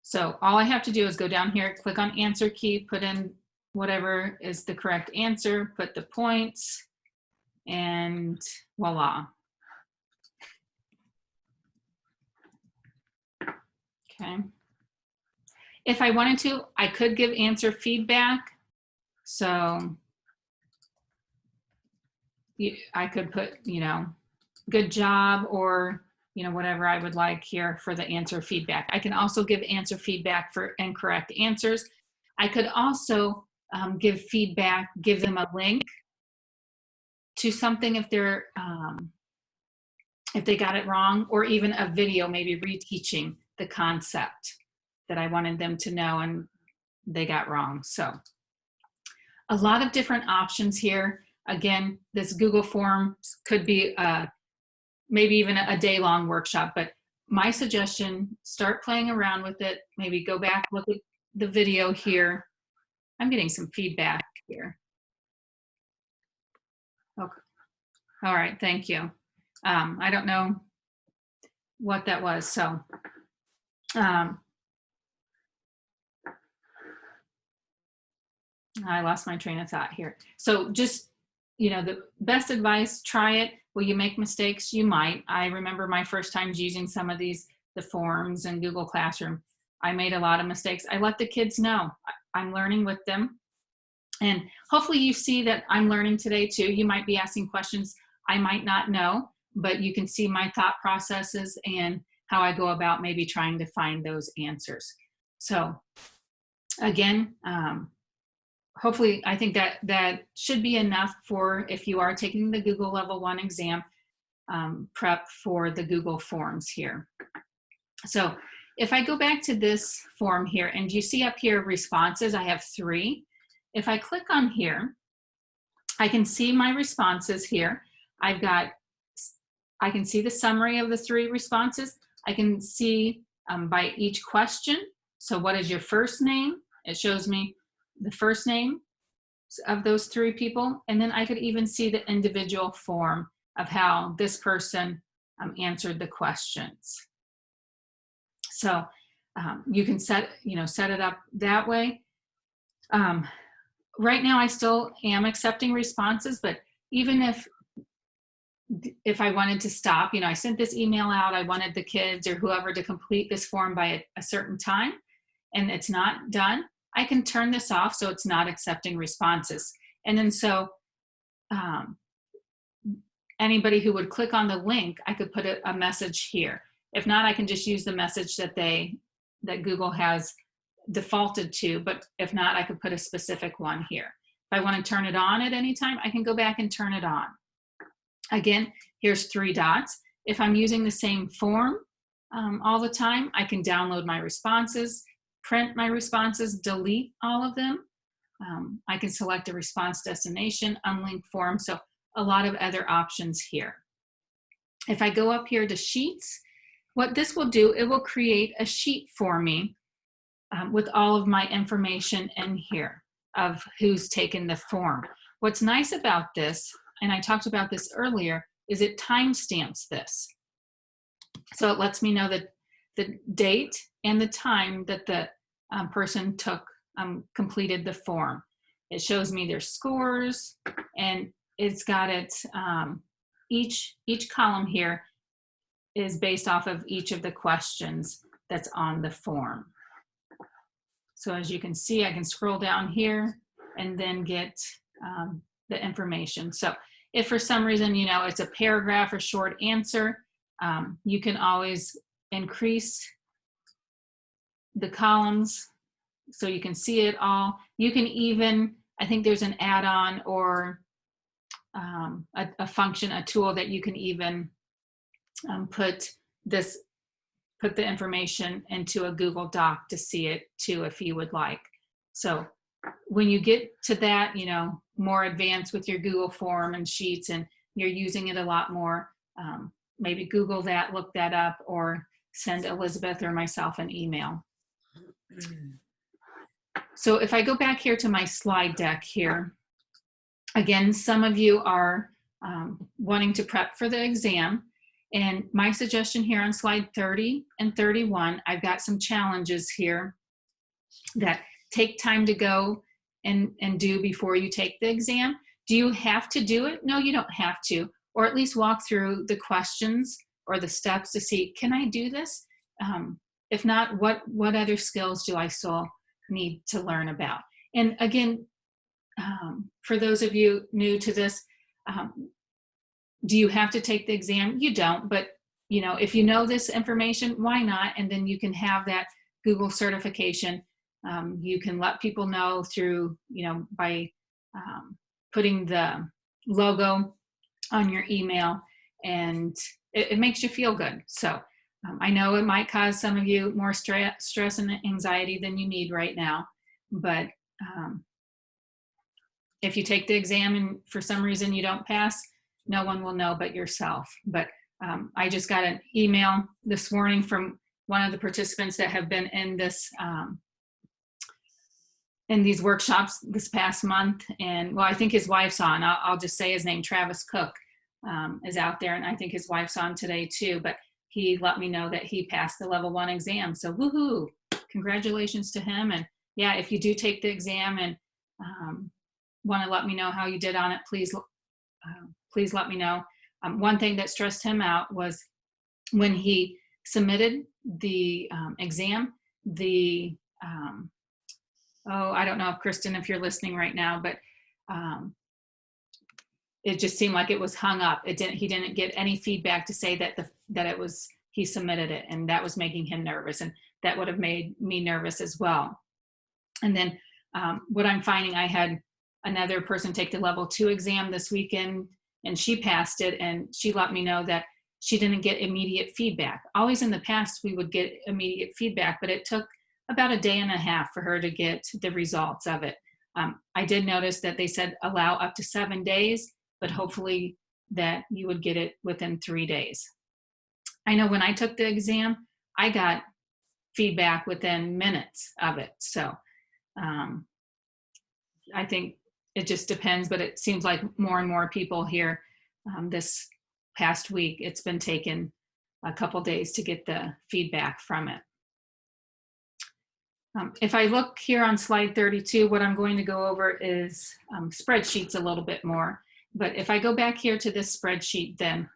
So all I have to do is go down here, click on answer key, put in whatever is the correct answer, put the points, and voila. Okay. If I wanted to, I could give answer feedback. So I could put, good job, or, whatever I would like here for the answer feedback. I can also give answer feedback for incorrect answers. I could also give feedback, give them a link to something if they got it wrong, or even a video, maybe reteaching the concept that I wanted them to know and they got wrong. So a lot of different options here. Again, this Google Forms could be maybe even a day-long workshop, but my suggestion, start playing around with it. Maybe go back, look at the video here. I'm getting some feedback here. Okay. All right, thank you. I don't know what that was, so. I lost my train of thought here. So just, the best advice, try it. Will you make mistakes? You might. I remember my first times using some of the forms in Google Classroom. I made a lot of mistakes. I let the kids know. I'm learning with them. And hopefully you see that I'm learning today too. You might be asking questions I might not know, but you can see my thought processes and how I go about maybe trying to find those answers. So again, hopefully, I think that should be enough for if you are taking the Google Level 1 exam, prep for the Google Forms here. So if I go back to this form here, and you see up here responses, I have 3. If I click on here, I can see my responses here. I can see the summary of the 3 responses. I can see by each question. So what is your first name? It shows me the first name of those 3 people. And then I could even see the individual form of how this person answered the questions. So you can set it up that way. Right now I still am accepting responses, but even if I wanted to stop, I sent this email out, I wanted the kids or whoever to complete this form by a certain time, and it's not done, I can turn this off so it's not accepting responses. And then so anybody who would click on the link, I could put a message here. If not, I can just use the message that Google has defaulted to, but if not, I could put a specific one here. If I want to turn it on at any time, I can go back and turn it on. Again, here's 3 dots. If I'm using the same form all the time, I can download my responses, print my responses, delete all of them. I can select a response destination, unlink form, so a lot of other options here. If I go up here to Sheets, what this will do, it will create a sheet for me with all of my information in here of who's taken the form. What's nice about this, and I talked about this earlier, is it timestamps this. So it lets me know that the date and the time that the person completed the form. It shows me their scores, and it's got it, each column here is based off of each of the questions that's on the form. So as you can see, I can scroll down here and then get the information. So if for some reason, you know, it's a paragraph or short answer, you can always increase the columns so you can see it all. You can even, I think there's an add-on or a function, a tool that you can even put the information into a Google Doc to see it too, if you would like. So when you get to that, you know, more advanced with your Google form and Sheets, and you're using it a lot more, maybe Google that, look that up, or send Elizabeth or myself an email. So if I go back here to my slide deck here, again, some of you are wanting to prep for the exam. And my suggestion here on slide 30 and 31, I've got some challenges here that take time to go and do before you take the exam. Do you have to do it? No, you don't have to. Or at least walk through the questions or the steps to see, can I do this? If not, what other skills do I still need to learn about? And again, for those of you new to this, do you have to take the exam? You don't, but you know, if you know this information, why not? And then you can have that Google certification. You can let people know through, you know, by putting the logo on your email, and it makes you feel good. So I know it might cause some of you more stress and anxiety than you need right now, but if you take the exam and for some reason you don't pass, no one will know but yourself. But I just got an email this morning from one of the participants that have been in this in these workshops this past month, and well, I think his wife's on. I'll just say his name, Travis Cook, is out there, and I think his wife's on today too. But he let me know that he passed the level 1 exam. So woohoo! Congratulations to him. And yeah, if you do take the exam and want to let me know how you did on it, please let me know. One thing that stressed him out was when he submitted the exam, I don't know if Kristen, if you're listening right now, but it just seemed like it was hung up. He didn't get any feedback to say that he submitted it, and that was making him nervous, and that would have made me nervous as well. And then what I'm finding, I had another person take the level 2 exam this weekend, and she passed it, and she let me know that she didn't get immediate feedback. Always in the past, we would get immediate feedback, but it took about a day and a half for her to get the results of it. I did notice that they said allow up to 7 days, but hopefully that you would get it within 3 days. I know when I took the exam, I got feedback within minutes of it. So I think it just depends, but it seems like more and more people here this past week, it's been taken a couple days to get the feedback from it. If I look here on slide 32, what I'm going to go over is spreadsheets a little bit more. But if I go back here to this spreadsheet, then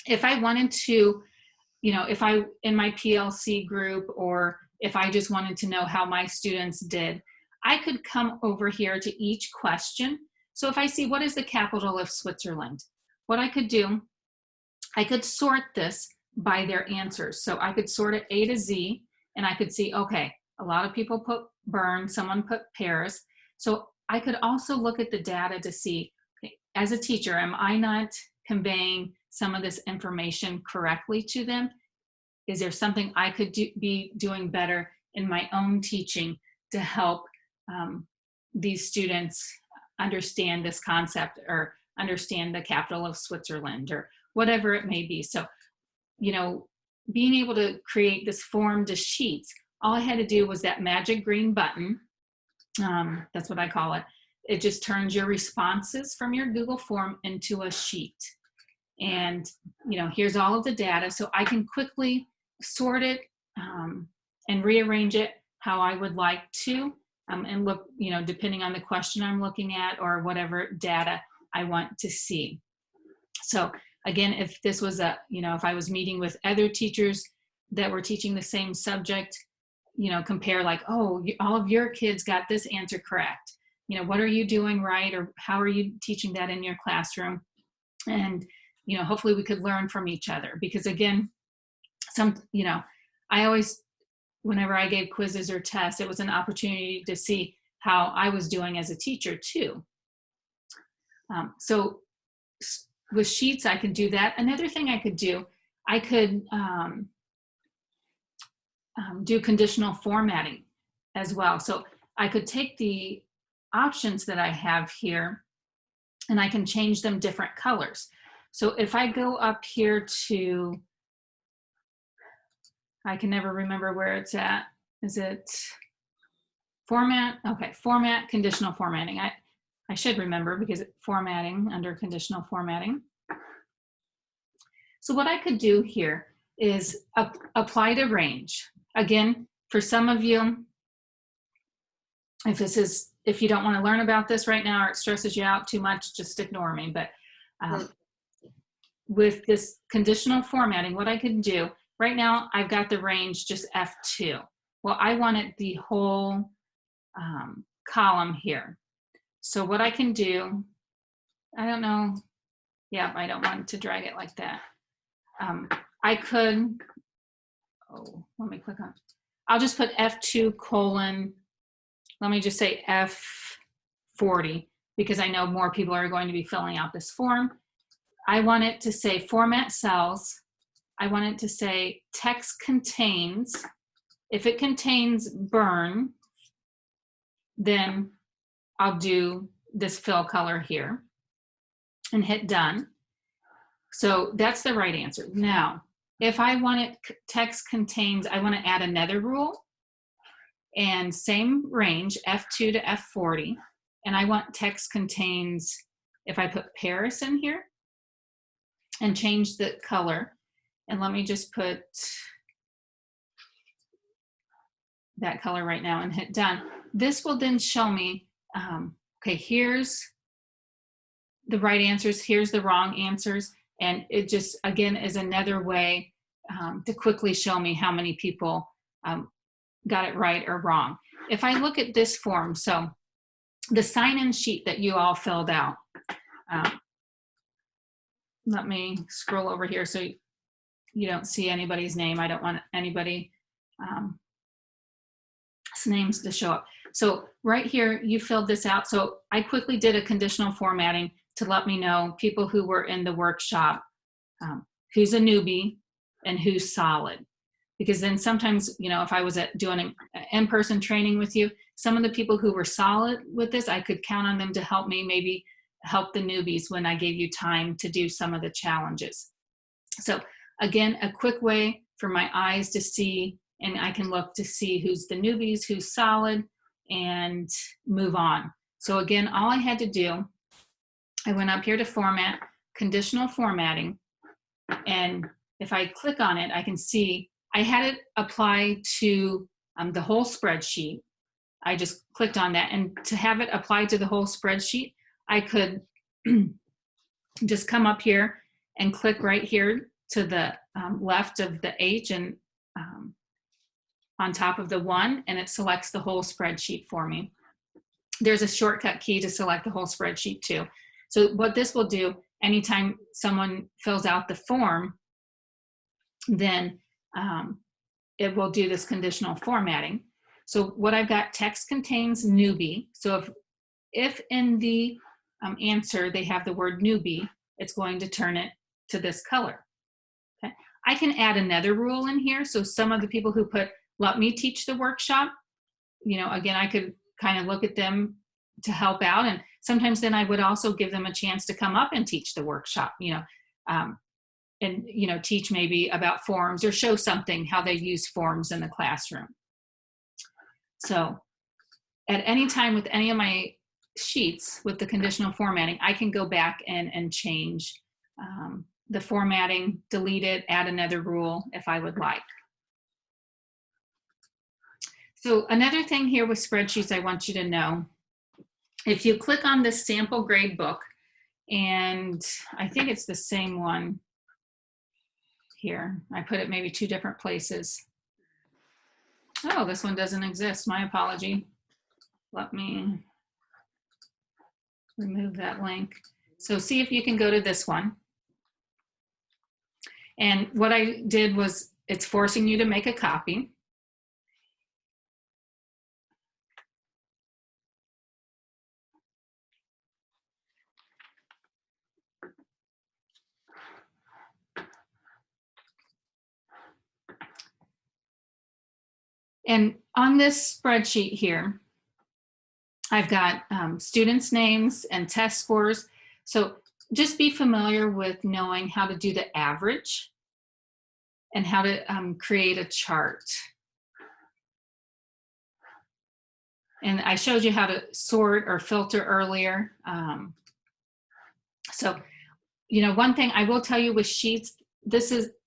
if I wanted to, you know, if I in my PLC group, or if I just wanted to know how my students did, I could come over here to each question. So if I see what is the capital of Switzerland, what I could do, I could sort this by their answers. So I could sort it A to Z, and I could see, okay, a lot of people put Bern, someone put Paris. So I could also look at the data to see, okay, as a teacher, am I not conveying some of this information correctly to them? Is there something I could be doing better in my own teaching to help these students understand this concept or understand the capital of Switzerland or whatever it may be? So, being able to create this form to sheets, all I had to do was that magic green button. That's what I call it. It just turns your responses from your Google form into a sheet. And, here's all of the data. So I can quickly sort it and rearrange it how I would like to, and look, depending on the question I'm looking at or whatever data I want to see. So again, if this was if I was meeting with other teachers that were teaching the same subject, compare like, oh, all of your kids got this answer correct. What are you doing right? Or how are you teaching that in your classroom? And, hopefully we could learn from each other, because again, I always, whenever I gave quizzes or tests, it was an opportunity to see how I was doing as a teacher too. So with sheets, I could do that. Another thing I could do, I could do conditional formatting as well. So I could take the options that I have here and I can change them different colors. So if I go up here to, I can never remember where it's at. Is it format? Okay, format, conditional formatting. I should remember because it's formatting under conditional formatting. So what I could do here is apply to range. Again, for some of you, if you don't want to learn about this right now or it stresses you out too much, just ignore me. But with this conditional formatting, what I can do, right now I've got the range just F2. Well, I wanted the whole column here. So what I can do, I don't know, yeah, I don't want to drag it like that. I could, let me click on, I'll just put F2 colon, let me just say F40, because I know more people are going to be filling out this form. I want it to say format cells. I want it to say text contains. If it contains burn, then I'll do this fill color here and hit done. So that's the right answer. Now, if I want it text contains, I want to add another rule and same range, F2 to F40. And I want text contains, if I put Paris in here and change the color, and let me just put that color right now and hit done. This will then show me, okay, here's the right answers, here's the wrong answers. And it just, again, is another way to quickly show me how many people got it right or wrong. If I look at this form, so the sign-in sheet that you all filled out, let me scroll over here so you don't see anybody's name. I don't want anybody's names to show up. So right here, you filled this out. So I quickly did a conditional formatting to let me know people who were in the workshop, who's a newbie and who's solid. Because then sometimes, if I was doing an in-person training with you, some of the people who were solid with this, I could count on them to help me maybe help the newbies when I gave you time to do some of the challenges. So again, a quick way for my eyes to see, and I can look to see who's the newbies, who's solid, and move on. So again, all I had to do, I went up here to format, conditional formatting, and if I click on it, I can see I had it apply to the whole spreadsheet. I just clicked on that, and to have it apply to the whole spreadsheet, I could just come up here and click right here to the left of the H and on top of the 1, and it selects the whole spreadsheet for me. There's a shortcut key to select the whole spreadsheet too. So what this will do, anytime someone fills out the form, then it will do this conditional formatting. So what I've got, text contains newbie. So if in the answer they have the word newbie, it's going to turn it to this color. Okay. I can add another rule in here. So some of the people who put, let me teach the workshop, you know, again, I could kind of look at them to help out. And sometimes then I would also give them a chance to come up and teach the workshop, you know, and, you know, teach maybe about forms or show something, how they use forms in the classroom. So at any time with any of my sheets with the conditional formatting, I can go back and change the formatting, delete it, add another rule if I would like. So another thing here with spreadsheets I want you to know, if you click on this sample grade book, and I think it's the same one here. I put it maybe 2 different places. Oh, this one doesn't exist. My apology. Let me remove that link. So see if you can go to this one. And what I did was, it's forcing you to make a copy. And on this spreadsheet here, I've got students' names and test scores. So just be familiar with knowing how to do the average and how to create a chart. And I showed you how to sort or filter earlier. So, you know, one thing I will tell you with Sheets,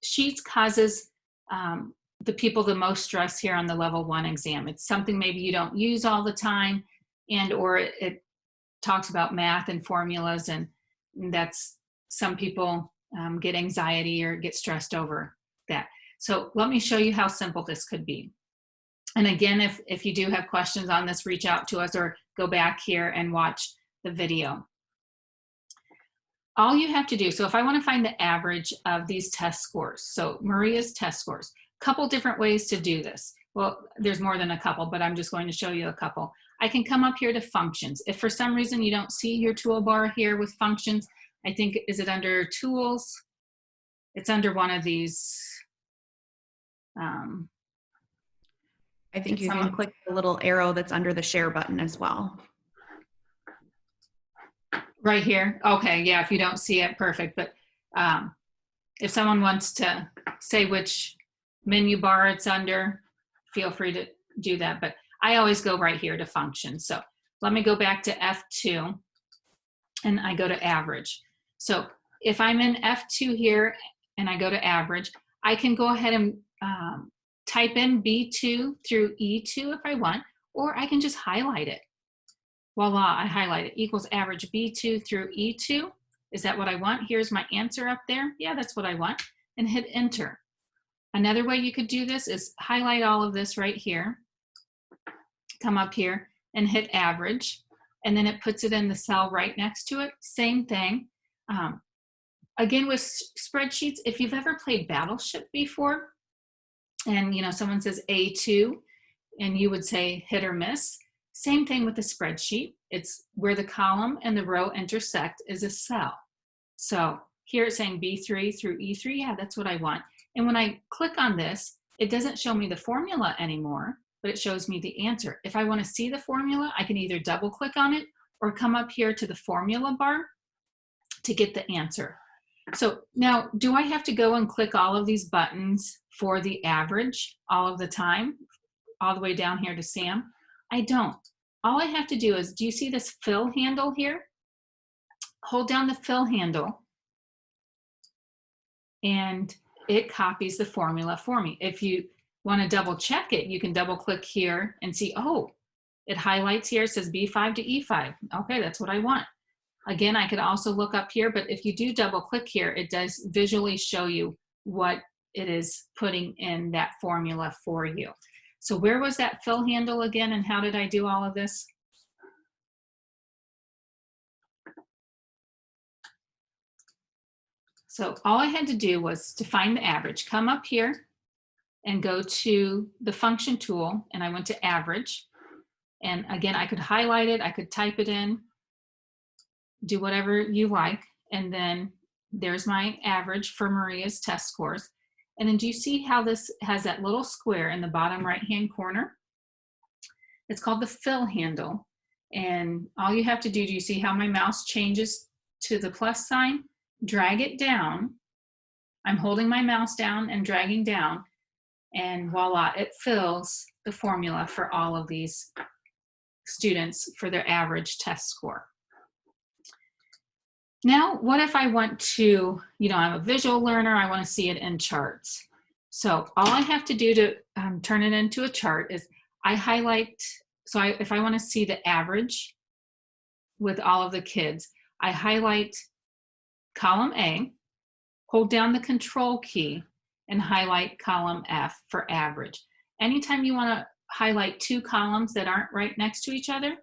Sheets causes the people the most stress here on the level 1 exam. It's something maybe you don't use all the time, and or it talks about math and formulas, and that's, some people get anxiety or get stressed over that. So let me show you how simple this could be. And again, if you do have questions on this, reach out to us or go back here and watch the video. All you have to do, so if I want to find the average of these test scores, so Maria's test scores, couple different ways to do this. Well, there's more than a couple, but I'm just going to show you a couple. I can come up here to functions. If for some reason you don't see your toolbar here with functions, I think, is it under tools? It's under one of these. I think you can click the little arrow that's under the share button as well. Right here. Okay, yeah, if you don't see it, perfect. But if someone wants to say which menu bar it's under, feel free to do that. But I always go right here to functions. So let me go back to F2 and I go to average. So if I'm in F2 here and I go to average, I can go ahead and type in B2 through E2 if I want, or I can just highlight it. Voila, I highlight it, equals average B2 through E2. Is that what I want? Here's my answer up there. Yeah, that's what I want. And hit enter. Another way you could do this is highlight all of this right here. Come up here and hit average. And then it puts it in the cell right next to it. Same thing. Again, with spreadsheets, if you've ever played Battleship before, and you know someone says A2, and you would say hit or miss, same thing with the spreadsheet. It's where the column and the row intersect is a cell. So here it's saying B3 through E3. Yeah, that's what I want. And when I click on this, it doesn't show me the formula anymore, but it shows me the answer. If I want to see the formula, I can either double click on it or come up here to the formula bar to get the answer. So now, do I have to go and click all of these buttons for the average all of the time, all the way down here to Sam? I don't. All I have to do is, do you see this fill handle here? Hold down the fill handle and it copies the formula for me. If you want to double check it, you can double click here and see, oh, it highlights here, it says B5 to E5. Okay, that's what I want. Again, I could also look up here, but if you do double click here, it does visually show you what it is putting in that formula for you. So where was that fill handle again, and how did I do all of this? So all I had to do was to find the average, come up here and go to the function tool, and I went to average. And again, I could highlight it, I could type it in, do whatever you like. And then there's my average for Maria's test scores. And then do you see how this has that little square in the bottom right-hand corner? It's called the fill handle. And all you have to do you see how my mouse changes to the plus sign? Drag it down. I'm holding my mouse down and dragging down, and voila, it fills the formula for all of these students for their average test score. Now, what if I want to, I'm a visual learner, I want to see it in charts. So all I have to do to turn it into a chart is I highlight, if I want to see the average with all of the kids, I highlight column A, hold down the control key, and highlight column F for average. Anytime you want to highlight two columns that aren't right next to each other,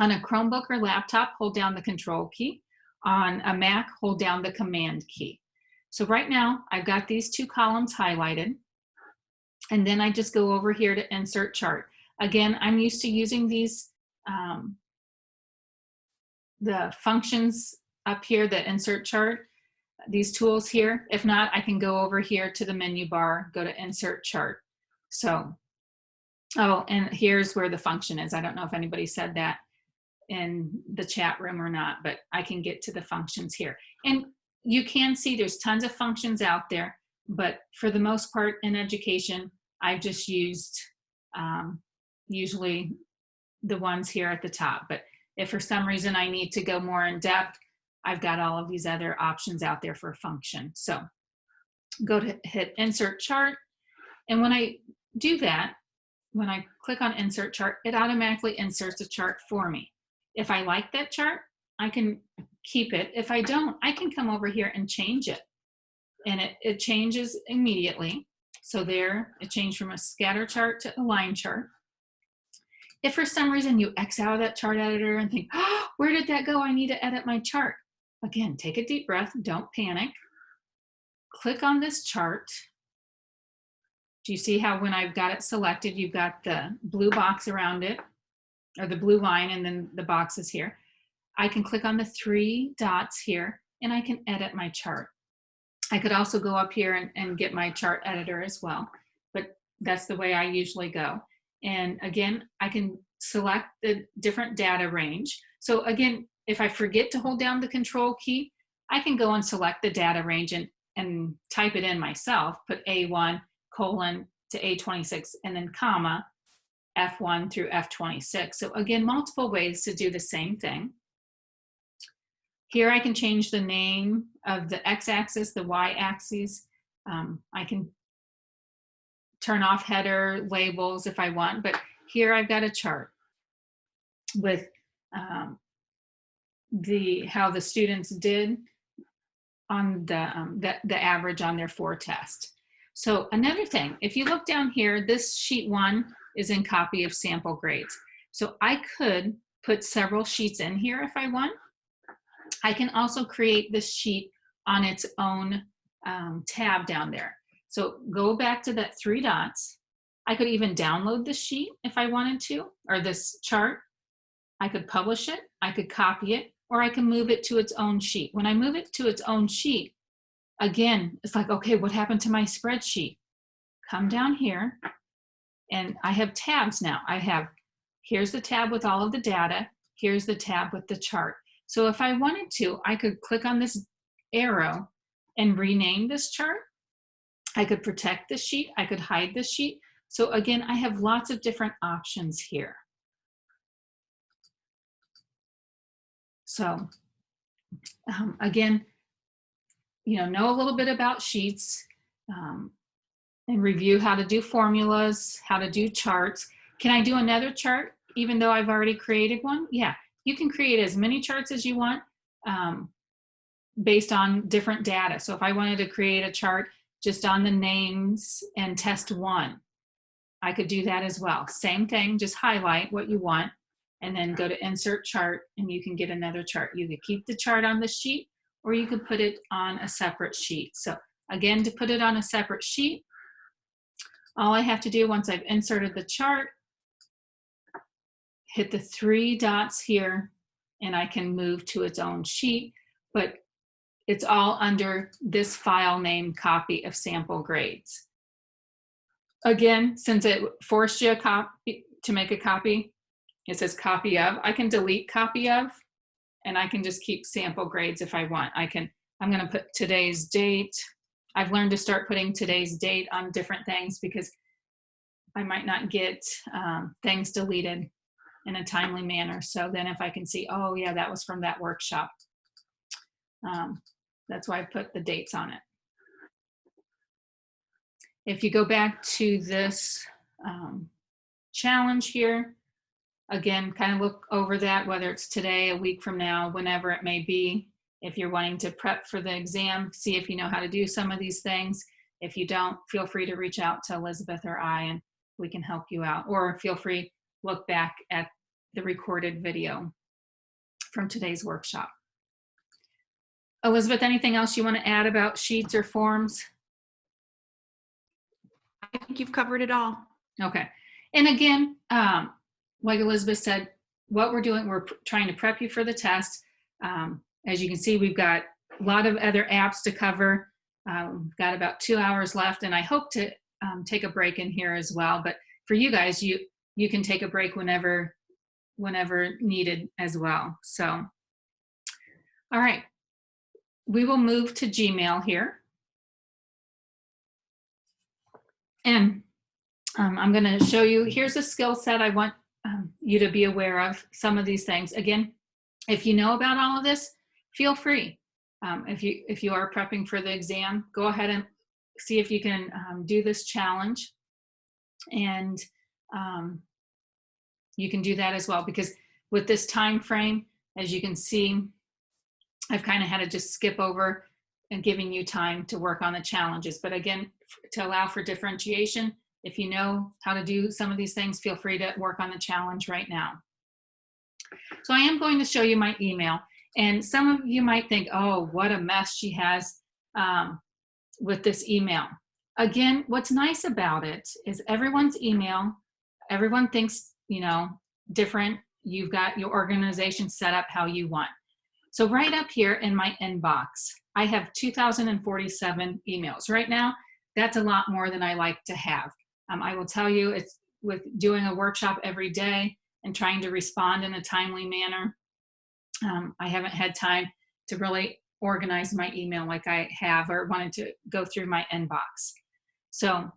on a Chromebook or laptop, hold down the control key. On a Mac, hold down the command key. So right now, I've got these two columns highlighted, and then I just go over here to insert chart. Again, I'm used to using these, the functions up here that insert chart, these tools here. If not, I can go over here to the menu bar, go to insert chart. So, oh, and here's where the function is. I don't know if anybody said that in the chat room or not, but I can get to the functions here. And you can see there's tons of functions out there, but for the most part in education, I've just used usually the ones here at the top. But if for some reason I need to go more in depth, I've got all of these other options out there for a function. So go to hit insert chart. And when I do that, when I click on insert chart, it automatically inserts a chart for me. If I like that chart, I can keep it. If I don't, I can come over here and change it. And it changes immediately. So there, it changed from a scatter chart to a line chart. If for some reason you X out of that chart editor and think, oh, where did that go? I need to edit my chart. Again, take a deep breath, don't panic. Click on this chart. Do you see how when I've got it selected, you've got the blue box around it, or the blue line, and then the boxes here? I can click on the three dots here, and I can edit my chart. I could also go up here and get my chart editor as well, but that's the way I usually go. And again, I can select the different data range. So again, if I forget to hold down the control key, I can go and select the data range and type it in myself, put A1 colon to A26 and then comma F1 through F26. So again, multiple ways to do the same thing. Here I can change the name of the x-axis, the y-axis. I can turn off header labels if I want, but here I've got a chart with how the students did on the average on their 4 tests. So another thing, if you look down here, this sheet 1 is in copy of sample grades. So I could put several sheets in here if I want. I can also create this sheet on its own tab down there. So go back to that 3 dots. I could even download this sheet if I wanted to, or this chart. I could publish it, I could copy it, or I can move it to its own sheet. When I move it to its own sheet, again, it's like, okay, what happened to my spreadsheet? Come down here, and I have tabs now. Here's the tab with all of the data, here's the tab with the chart. So if I wanted to, I could click on this arrow and rename this chart. I could protect this sheet, I could hide this sheet. So again, I have lots of different options here. So again, know a little bit about sheets and review how to do formulas, how to do charts. Can I do another chart even though I've already created one? Yeah, you can create as many charts as you want based on different data. So if I wanted to create a chart just on the names and test 1, I could do that as well. Same thing, just highlight what you want and then go to insert chart and you can get another chart. You could keep the chart on the sheet or you could put it on a separate sheet. So again, to put it on a separate sheet, all I have to do once I've inserted the chart hit the 3 dots here, and I can move to its own sheet, but it's all under this file name copy of sample grades. Again, since it forced you to make a copy, it says copy of. I can delete copy of, and I can just keep sample grades if I want. I'm going to put today's date. I've learned to start putting today's date on different things because I might not get things deleted in a timely manner. So then if I can see, oh yeah, that was from that workshop. That's why I put the dates on it. If you go back to this challenge here, again, kind of look over that, whether it's today, a week from now, whenever it may be. If you're wanting to prep for the exam, see if you know how to do some of these things. If you don't, feel free to reach out to Elizabeth or I, and we can help you out. Or feel free to look back at the recorded video from today's workshop. Elizabeth, anything else you want to add about sheets or forms? I think you've covered it all. Okay. And again, like Elizabeth said, what we're doing, we're trying to prep you for the test. As you can see, we've got a lot of other apps to cover. We've got about 2 hours left, and I hope to take a break in here as well. But for you guys, you can take a break whenever needed as well. So, all right, we will move to Gmail here. And I'm going to show you, here's a skill set I want you to be aware of, some of these things. Again, if you know about all of this, feel free. If you are prepping for the exam, go ahead and see if you can do this challenge. And you can do that as well, because with this time frame, as you can see, I've kind of had to just skip over and giving you time to work on the challenges. But again, to allow for differentiation, if you know how to do some of these things, feel free to work on the challenge right now. So I am going to show you my email. And some of you might think, oh, what a mess she has with this email. Again, what's nice about it is everyone's email, everyone thinks, different. You've got your organization set up how you want. So right up here in my inbox, I have 2,047 emails. Right now, that's a lot more than I like to have. I will tell you, it's with doing a workshop every day and trying to respond in a timely manner, I haven't had time to really organize my email like I have or wanted to go through my inbox. So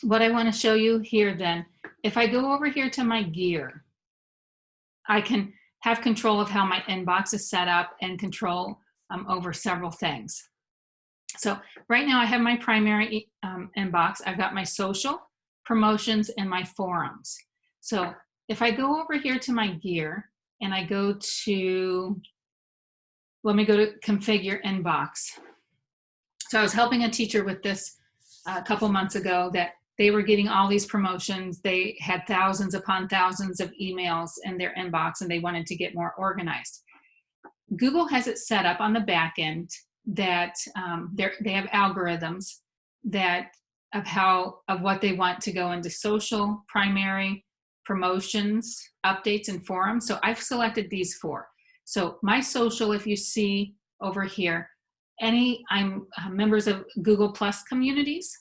what I want to show you here then, if I go over here to my gear, I can have control of how my inbox is set up and control over several things. So right now I have my primary inbox. I've got my social, promotions, and my forums. So if I go over here to my gear and I go to, let me go to configure inbox. So I was helping a teacher with this a couple months ago that they were getting all these promotions. They had thousands upon thousands of emails in their inbox and they wanted to get more organized. Google has it set up on the back end that they have algorithms that of what they want to go into social, primary, promotions, updates, and forums. So I've selected these 4. So my social, if you see over here, I'm members of Google Plus communities.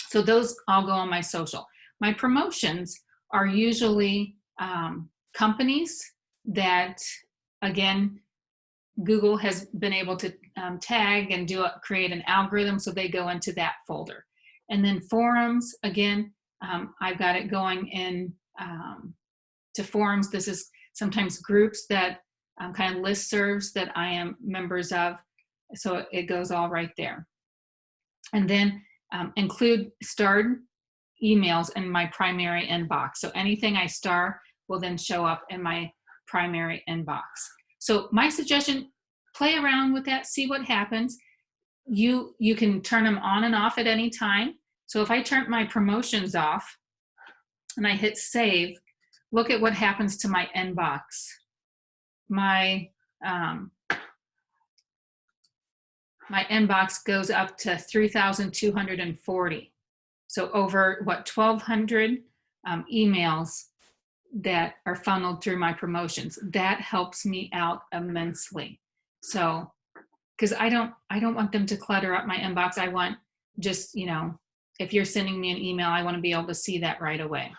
So those all go on my social. My promotions are usually companies that, again, Google has been able to tag and create an algorithm, so they go into that folder. And then forums, again, I've got it going in to forums. This is sometimes groups that kind of listservs that I am members of, so it goes all right there. And then include starred emails in my primary inbox. So anything I star will then show up in my primary inbox. So my suggestion, play around with that, see what happens. You can turn them on and off at any time. So if I turn my promotions off and I hit save, look at what happens to my inbox. My inbox goes up to 3,240. So over 1,200 emails that are funneled through my promotions. That helps me out immensely. So, because I don't want them to clutter up my inbox. I want just, you know, if you're sending me an email, I want to be able to see that right away.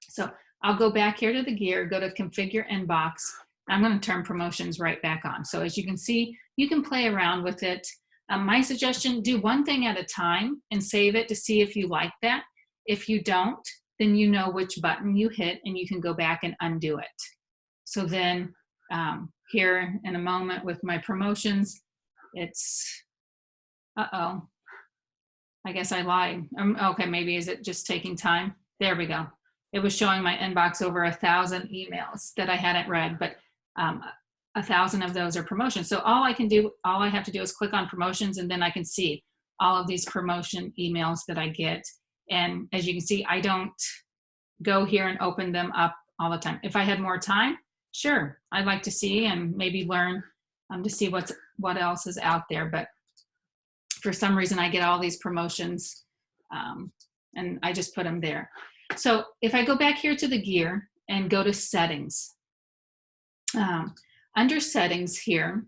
So I'll go back here to the gear, go to configure inbox. I'm going to turn promotions right back on. So as you can see, you can play around with it. My suggestion, do one thing at a time and save it to see if you like that. If you don't, then you know which button you hit and you can go back and undo it. So then here in a moment with my promotions, it's, uh-oh, I guess I lied. Okay, maybe is it just taking time? There we go. It was showing my inbox over 1,000 emails that I hadn't read, but 1,000 of those are promotions. So all I have to do is click on promotions, and then I can see all of these promotion emails that I get. And as you can see, I don't go here and open them up all the time. If I had more time, sure, I'd like to see and maybe learn to see what else is out there. But for some reason, I get all these promotions, and I just put them there. So if I go back here to the gear and go to settings, under settings here,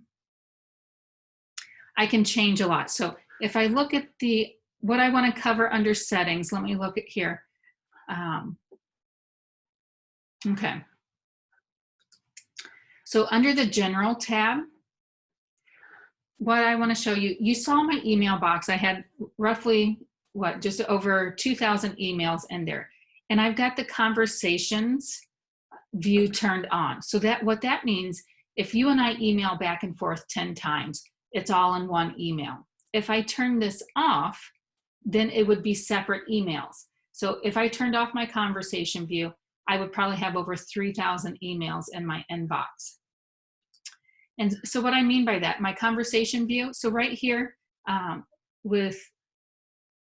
I can change a lot. So if I look at what I want to cover under settings, let me look at here. Okay. So under the general tab, what I want to show you, you saw my email box. I had roughly, just over 2,000 emails in there. And I've got the conversations view turned on. So what that means, if you and I email back and forth 10 times, it's all in one email. If I turn this off, then it would be separate emails. So if I turned off my conversation view, I would probably have over 3,000 emails in my inbox. And so what I mean by that, my conversation view, so right here with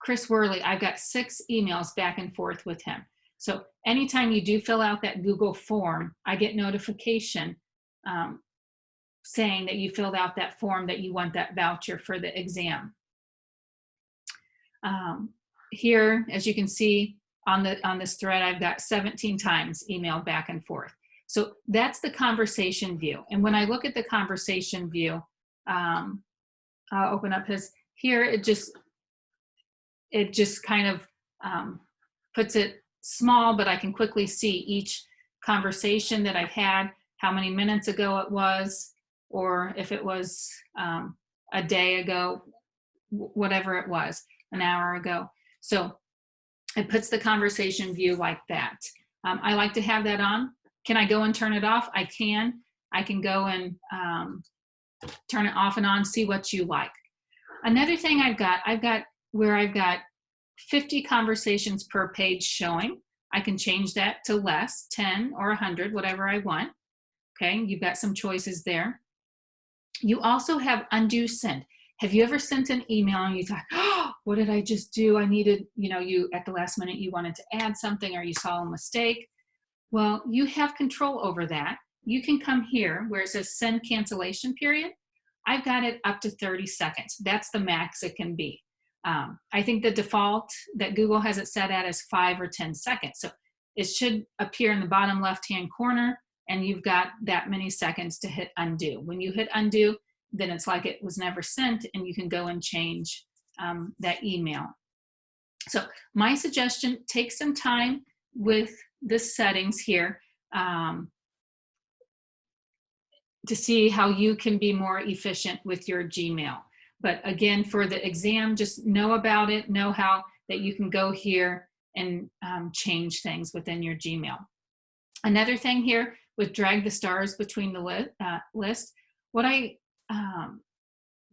Chris Worley, I've got 6 emails back and forth with him. So anytime you do fill out that Google form, I get notification saying that you filled out that form, that you want that voucher for the exam. Here, as you can see on this thread, I've got 17 times emailed back and forth. So that's the conversation view. And when I look at the conversation view, I'll open up his, here it just kind of puts it small, but I can quickly see each conversation that I've had, how many minutes ago it was, or if it was a day ago, whatever it was, an hour ago. So it puts the conversation view like that. I like to have that on. Can I go and turn it off? I can. I can go and turn it off and on, see what you like. Another thing I've got 50 conversations per page showing. I can change that to less, 10 or 100, whatever I want. Okay, you've got some choices there. You also have undo send. Have you ever sent an email and you thought, oh, what did I just do? I needed, you at the last minute you wanted to add something or you saw a mistake. Well, you have control over that. You can come here where it says send cancellation period. I've got it up to 30 seconds. That's the max it can be. I think the default that Google has it set at is 5 or 10 seconds. So it should appear in the bottom left-hand corner, and you've got that many seconds to hit undo. When you hit undo, then it's like it was never sent, and you can go and change that email. So my suggestion, take some time with the settings here to see how you can be more efficient with your Gmail. But again, for the exam, just know about it, know how that you can go here and change things within your Gmail. Another thing here with drag the stars between the list, what I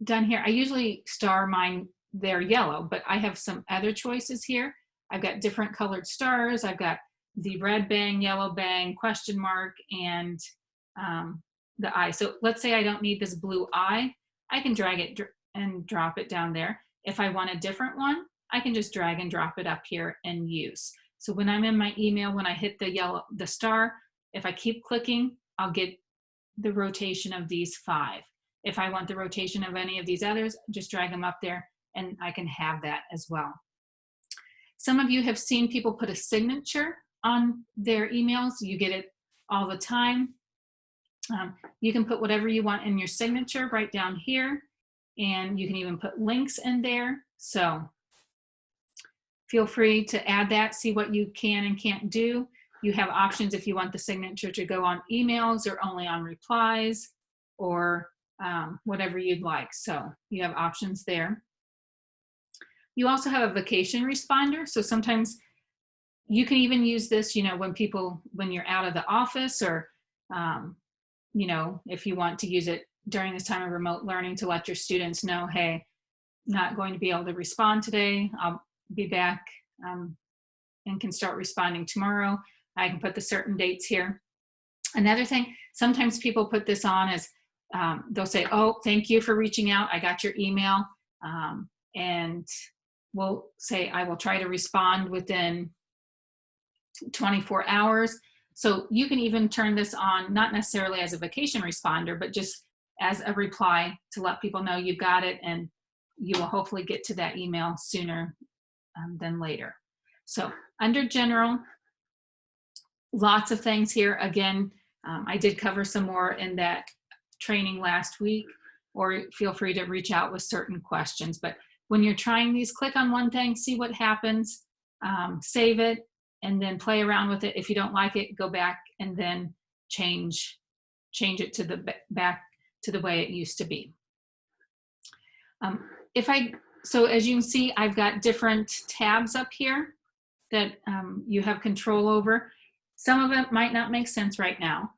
done here, I usually star mine, they're yellow, but I have some other choices here. I've got different colored stars. I've got the red bang, yellow bang, question mark, and the eye. So let's say I don't need this blue eye. I can drag it and drop it down there. If I want a different one, I can just drag and drop it up here and use. So when I'm in my email, when I hit the star, if I keep clicking, I'll get the rotation of these 5. If I want the rotation of any of these others, just drag them up there and I can have that as well. Some of you have seen people put a signature on their emails. You get it all the time. You can put whatever you want in your signature right down here, and you can even put links in there. So feel free to add that, see what you can and can't do. You have options if you want the signature to go on emails or only on replies, or whatever you'd like. So you have options there. You also have a vacation responder. So sometimes you can even use this, when you're out of the office, or, if you want to use it during this time of remote learning to let your students know, hey, not going to be able to respond today. I'll be back and can start responding tomorrow. I can put the certain dates here. Another thing, sometimes people put this on as, they'll say, oh, thank you for reaching out. I got your email. And we'll say, I will try to respond within 24 hours. So you can even turn this on, not necessarily as a vacation responder, but just as a reply to let people know you've got it, and you will hopefully get to that email sooner than later. So under general, lots of things here. Again, I did cover some more in that training last week, or feel free to reach out with certain questions. But when you're trying these, click on one thing, see what happens, save it, and then play around with it. If you don't like it, go back and then change it to the back to the way it used to be. So as you can see, I've got different tabs up here that you have control over. Some of it might not make sense right now,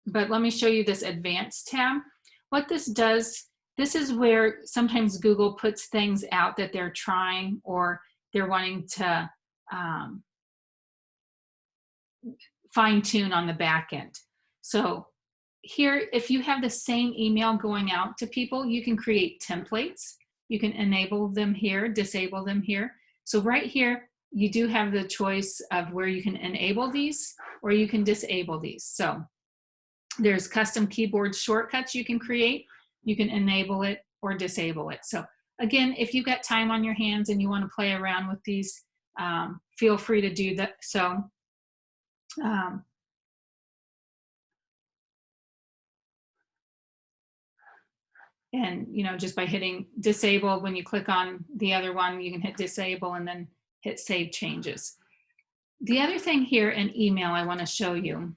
but let me show you this advanced tab. What this does, this is where sometimes Google puts things out that they're trying, or they're wanting to fine tune on the back end. So here, if you have the same email going out to people, you can create templates. You can enable them here, disable them here. So right here, you do have the choice of where you can enable these or you can disable these. So there's custom keyboard shortcuts you can create. You can enable it or disable it. So again, if you've got time on your hands and you want to play around with these, feel free to do that. So and just by hitting disable, when you click on the other one, you can hit disable and then hit save changes. The other thing here in email I want to show you,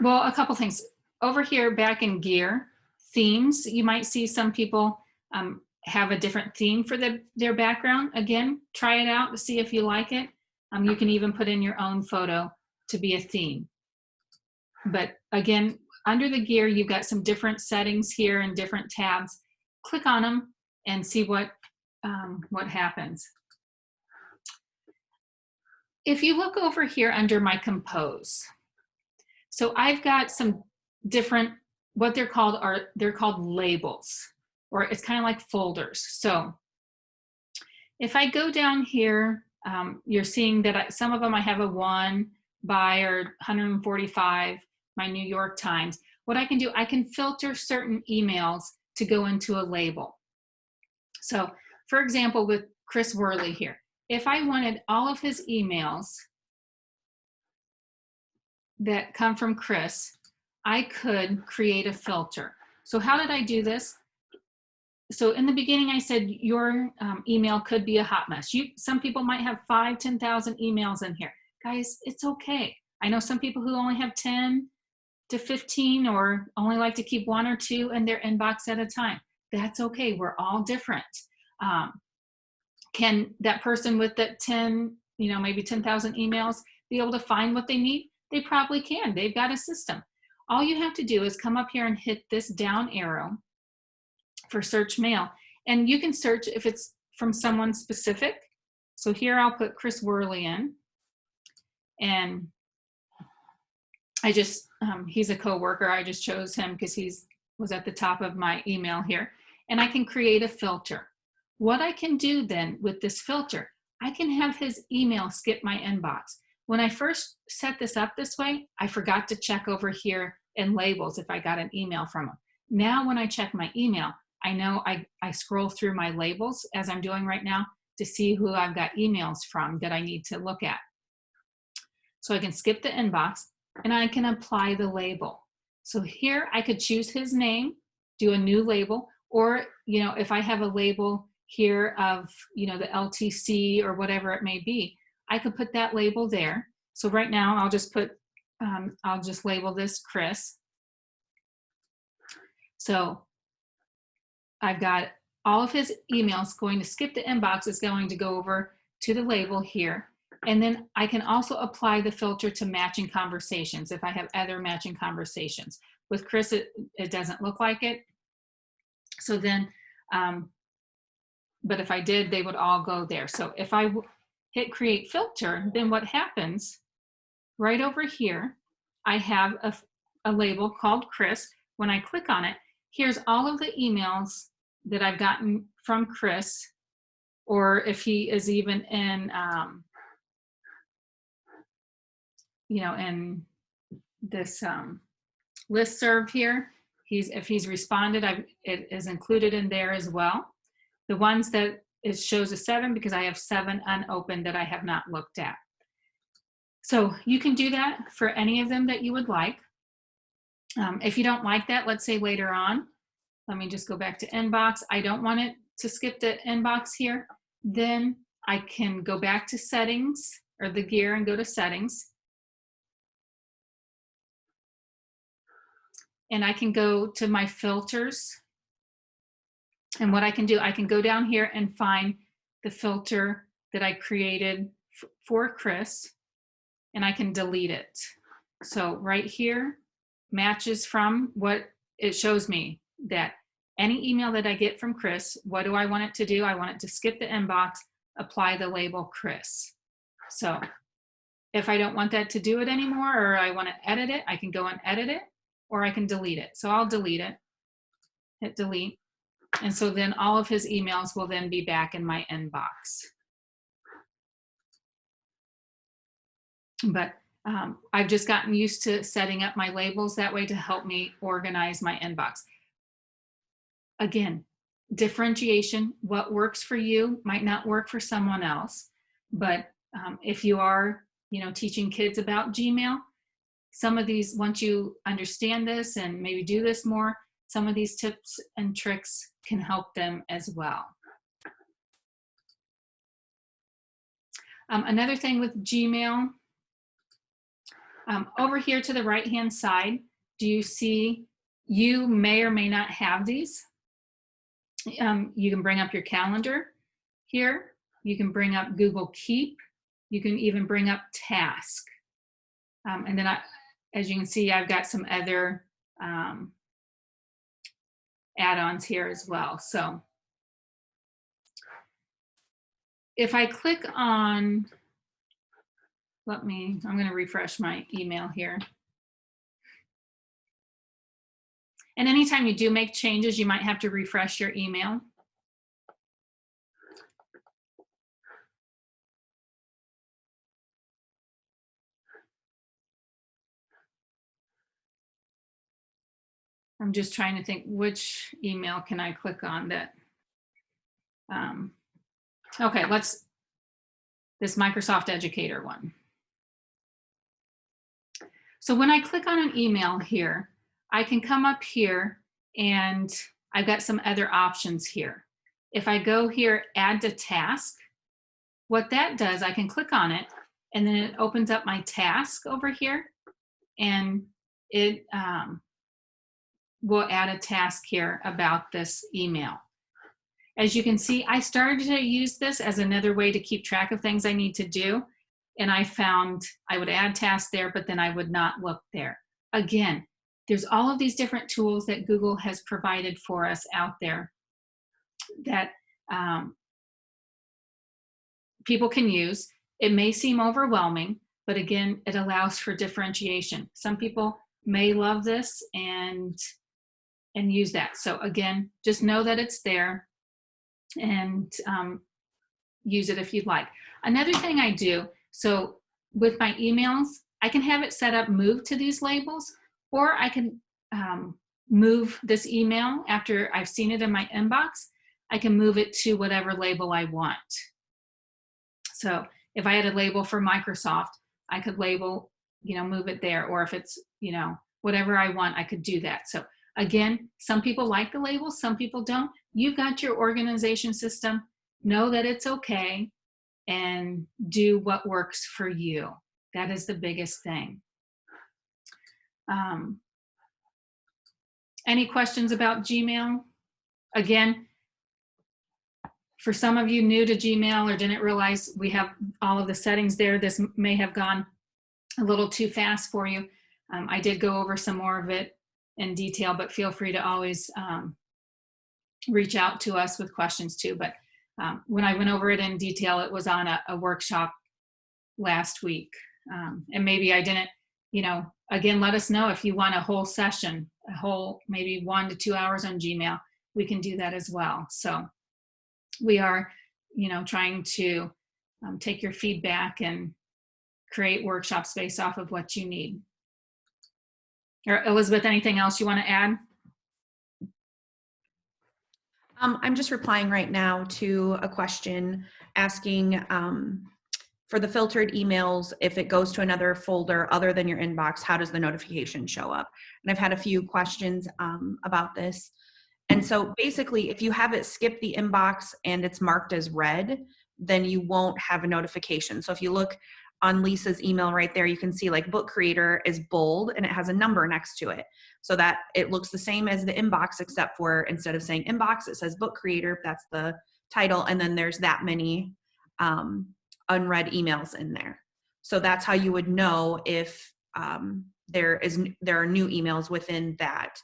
well, a couple things. Over here back in gear, themes, you might see some people have a different theme for their background. Again, try it out to see if you like it. You can even put in your own photo to be a theme. But again, under the gear, you've got some different settings here and different tabs. Click on them and see what happens. If you look over here under my compose, so I've got some different, what they're called labels, or it's kind of like folders. So if I go down here, you're seeing that some of them I have a 1 by or 145, my New York Times. What I can do, I can filter certain emails to go into a label. So for example, with Chris Worley here, if I wanted all of his emails that come from Chris, I could create a filter. So how did I do this? So in the beginning, I said your email could be a hot mess. Some people might have 5,000, 10,000 emails in here. Guys, it's okay. I know some people who only have 10 to 15 or only like to keep 1 or 2 in their inbox at a time. That's okay. We're all different. Can that person with that 10, maybe 10,000 emails be able to find what they need? They probably can. They've got a system. All you have to do is come up here and hit this down arrow for search mail. And you can search if it's from someone specific. So here I'll put Chris Worley in. And I just, he's a coworker. I just chose him because he was at the top of my email here. And I can create a filter. What I can do then with this filter, I can have his email skip my inbox. When I first set this up this way, I forgot to check over here in labels if I got an email from them. Now when I check my email, I know I scroll through my labels as I'm doing right now to see who I've got emails from that I need to look at. So I can skip the inbox and I can apply the label. So here I could choose his name, do a new label, or if I have a label here of the LTC or whatever it may be, I could put that label there. So right now I'll just put I'll just label this Chris. So I've got all of his emails going to skip the inbox, is going to go over to the label here. And then I can also apply the filter to matching conversations if I have other matching conversations. With Chris, it doesn't look like it. So then, but if I did, they would all go there. So if I hit create filter, then what happens right over here, I have a label called Chris. When I click on it, here's all of the emails that I've gotten from Chris, or if he is even in, in this listserv here, if he's responded, it is included in there as well. The ones that it shows a 7 because I have 7 unopened that I have not looked at. So you can do that for any of them that you would like. If you don't like that, let's say later on, let me just go back to inbox. I don't want it to skip the inbox here. Then I can go back to settings, or the gear, and go to settings. And I can go to my filters. And what I can do, I can go down here and find the filter that I created for Chris, and I can delete it. So right here, matches from what it shows me, that any email that I get from Chris, what do I want it to do? I want it to skip the inbox, apply the label Chris. So if I don't want that to do it anymore, or I want to edit it, I can go and edit it, or I can delete it. So I'll delete it, hit delete. And so then all of his emails will then be back in my inbox. But I've just gotten used to setting up my labels that way to help me organize my inbox. Again, differentiation, what works for you might not work for someone else. But if you are, teaching kids about Gmail, some of these, once you understand this and maybe do this more, some of these tips and tricks can help them as well. Another thing with Gmail, over here to the right-hand side, do you see, you may or may not have these. You can bring up your calendar here. You can bring up Google Keep. You can even bring up Task. And then as you can see, I've got some other add-ons here as well. So if I click on, I'm going to refresh my email here. And anytime you do make changes, you might have to refresh your email. I'm just trying to think which email can I click on that. Okay, this Microsoft Educator one. So when I click on an email here, I can come up here and I've got some other options here. If I go here, add to task, what that does, I can click on it and then it opens up my task over here, and it will add a task here about this email. As you can see, I started to use this as another way to keep track of things I need to do. And I found I would add tasks there, but then I would not look there. Again, there's all of these different tools that Google has provided for us out there that people can use. It may seem overwhelming, but again, it allows for differentiation. Some people may love this and use that. So again, just know that it's there and use it if you'd like. Another thing I do, so with my emails, I can have it set up, move to these labels, or I can move this email after I've seen it in my inbox. I can move it to whatever label I want. So if I had a label for Microsoft, I could label, move it there. Or if it's, whatever I want, I could do that. So again, some people like the labels, some people don't. You've got your organization system. Know that it's okay and do what works for you. That is the biggest thing. Any questions about Gmail? Again, for some of you new to Gmail or didn't realize we have all of the settings there, this may have gone a little too fast for you. I did go over some more of it in detail, but feel free to always reach out to us with questions too. But when I went over it in detail, it was on a workshop last week. And maybe I didn't, again, let us know if you want a whole session, a whole maybe 1 to 2 hours on Gmail. We can do that as well. So we are, trying to take your feedback and create workshops based off of what you need. Or Elizabeth, anything else you want to add? I'm just replying right now to a question asking for the filtered emails, if it goes to another folder other than your inbox, how does the notification show up? And I've had a few questions about this. And so basically, if you have it skip the inbox and it's marked as red, then you won't have a notification. So if you look on Lisa's email right there, you can see like book creator is bold and it has a number next to it. So that it looks the same as the inbox, except for instead of saying inbox, it says book creator. That's the title. And then there's that many unread emails in there. So that's how you would know if there are new emails within that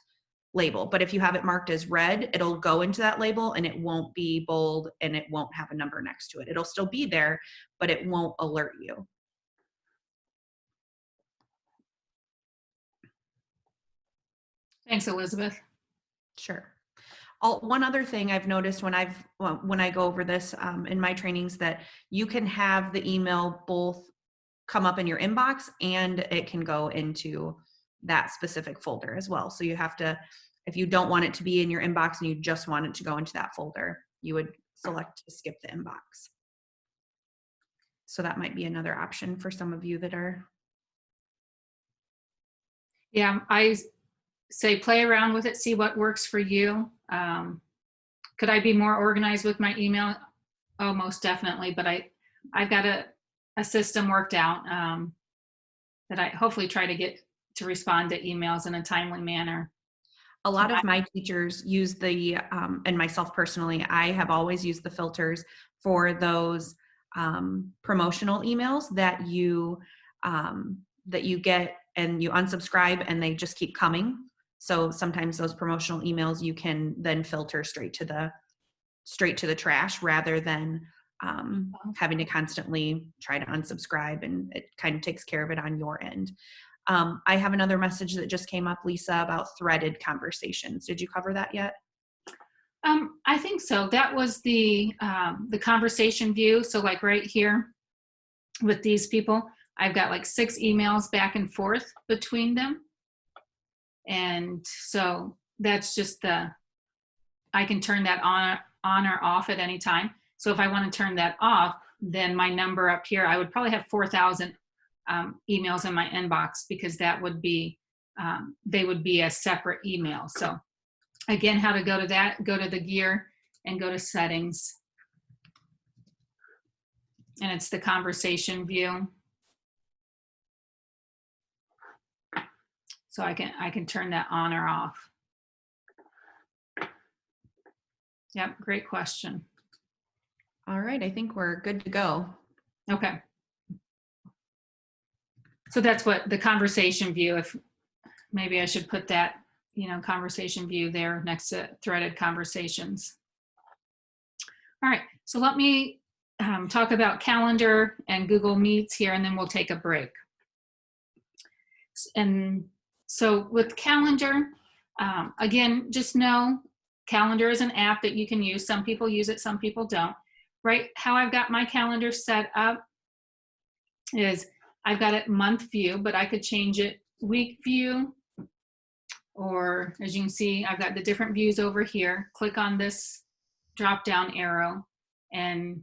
label. But if you have it marked as red, it'll go into that label and it won't be bold and it won't have a number next to it. It'll still be there, but it won't alert you. Thanks, Elizabeth. Sure. One other thing I've noticed when I go over this in my trainings, that you can have the email both come up in your inbox and it can go into that specific folder as well. So you have to, if you don't want it to be in your inbox and you just want it to go into that folder, you would select to skip the inbox. So that might be another option for some of you that are. Yeah, I say play around with it, see what works for you. Could I be more organized with my email? Oh, most definitely. But I've got a system worked out that I hopefully try to get to respond to emails in a timely manner. A lot of my teachers use the, and myself personally, I have always used the filters for those promotional emails that you get and you unsubscribe and they just keep coming. So sometimes those promotional emails you can then filter straight to the trash, rather than having to constantly try to unsubscribe, and it kind of takes care of it on your end. I have another message that just came up, Lisa, about threaded conversations. Did you cover that yet? I think so. That was the conversation view. So like right here with these people, I've got like 6 emails back and forth between them. And so that's just I can turn that on or off at any time. So if I want to turn that off, then my number up here, I would probably have 4,000 emails in my inbox, because that would be, they would be a separate email. So again, how to go to that, go to the gear and go to settings. And it's the conversation view. So I can turn that on or off. Yep, great question. All right, I think we're good to go. Okay. So that's what the conversation view, if maybe I should put that, conversation view there next to threaded conversations. All right, so let me talk about calendar and Google Meets here, and then we'll take a break. And so with calendar, again, just know calendar is an app that you can use. Some people use it, some people don't. Right, how I've got my calendar set up is I've got it month view, but I could change it week view, or as you can see, I've got the different views over here. Click on this drop down arrow and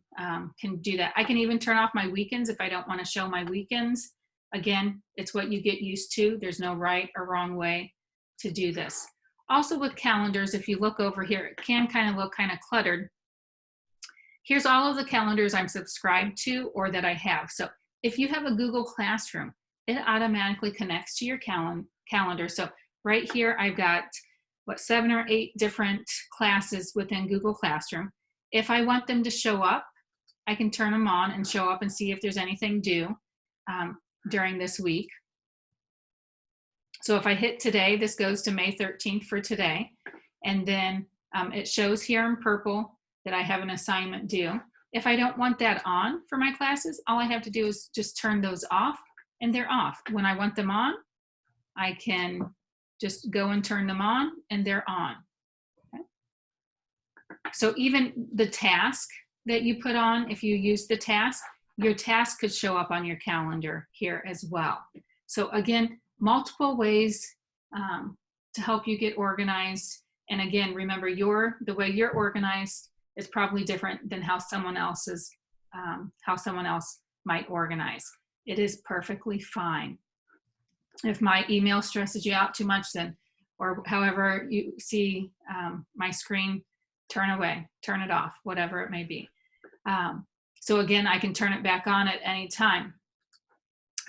can do that. I can even turn off my weekends if I don't want to show my weekends. Again, it's what you get used to. There's no right or wrong way to do this. Also with calendars, if you look over here, it can kind of look kind of cluttered. Here's all of the calendars I'm subscribed to or that I have. So if you have a Google Classroom, it automatically connects to your calendar. So right here, I've got, 7 or 8 different classes within Google Classroom. If I want them to show up, I can turn them on and show up and see if there's anything due during this week. So if I hit today, this goes to May 13th for today. And then it shows here in purple that I have an assignment due. If I don't want that on for my classes, all I have to do is just turn those off and they're off. When I want them on, I can just go and turn them on and they're on. Okay. So even the task that you put on, if you use the task, your task could show up on your calendar here as well. So again, multiple ways to help you get organized. And again, remember the way you're organized is probably different than how someone else might organize. It is perfectly fine. If my email stresses you out too much, then, or however you see my screen, turn away, turn it off, whatever it may be. So again, I can turn it back on at any time.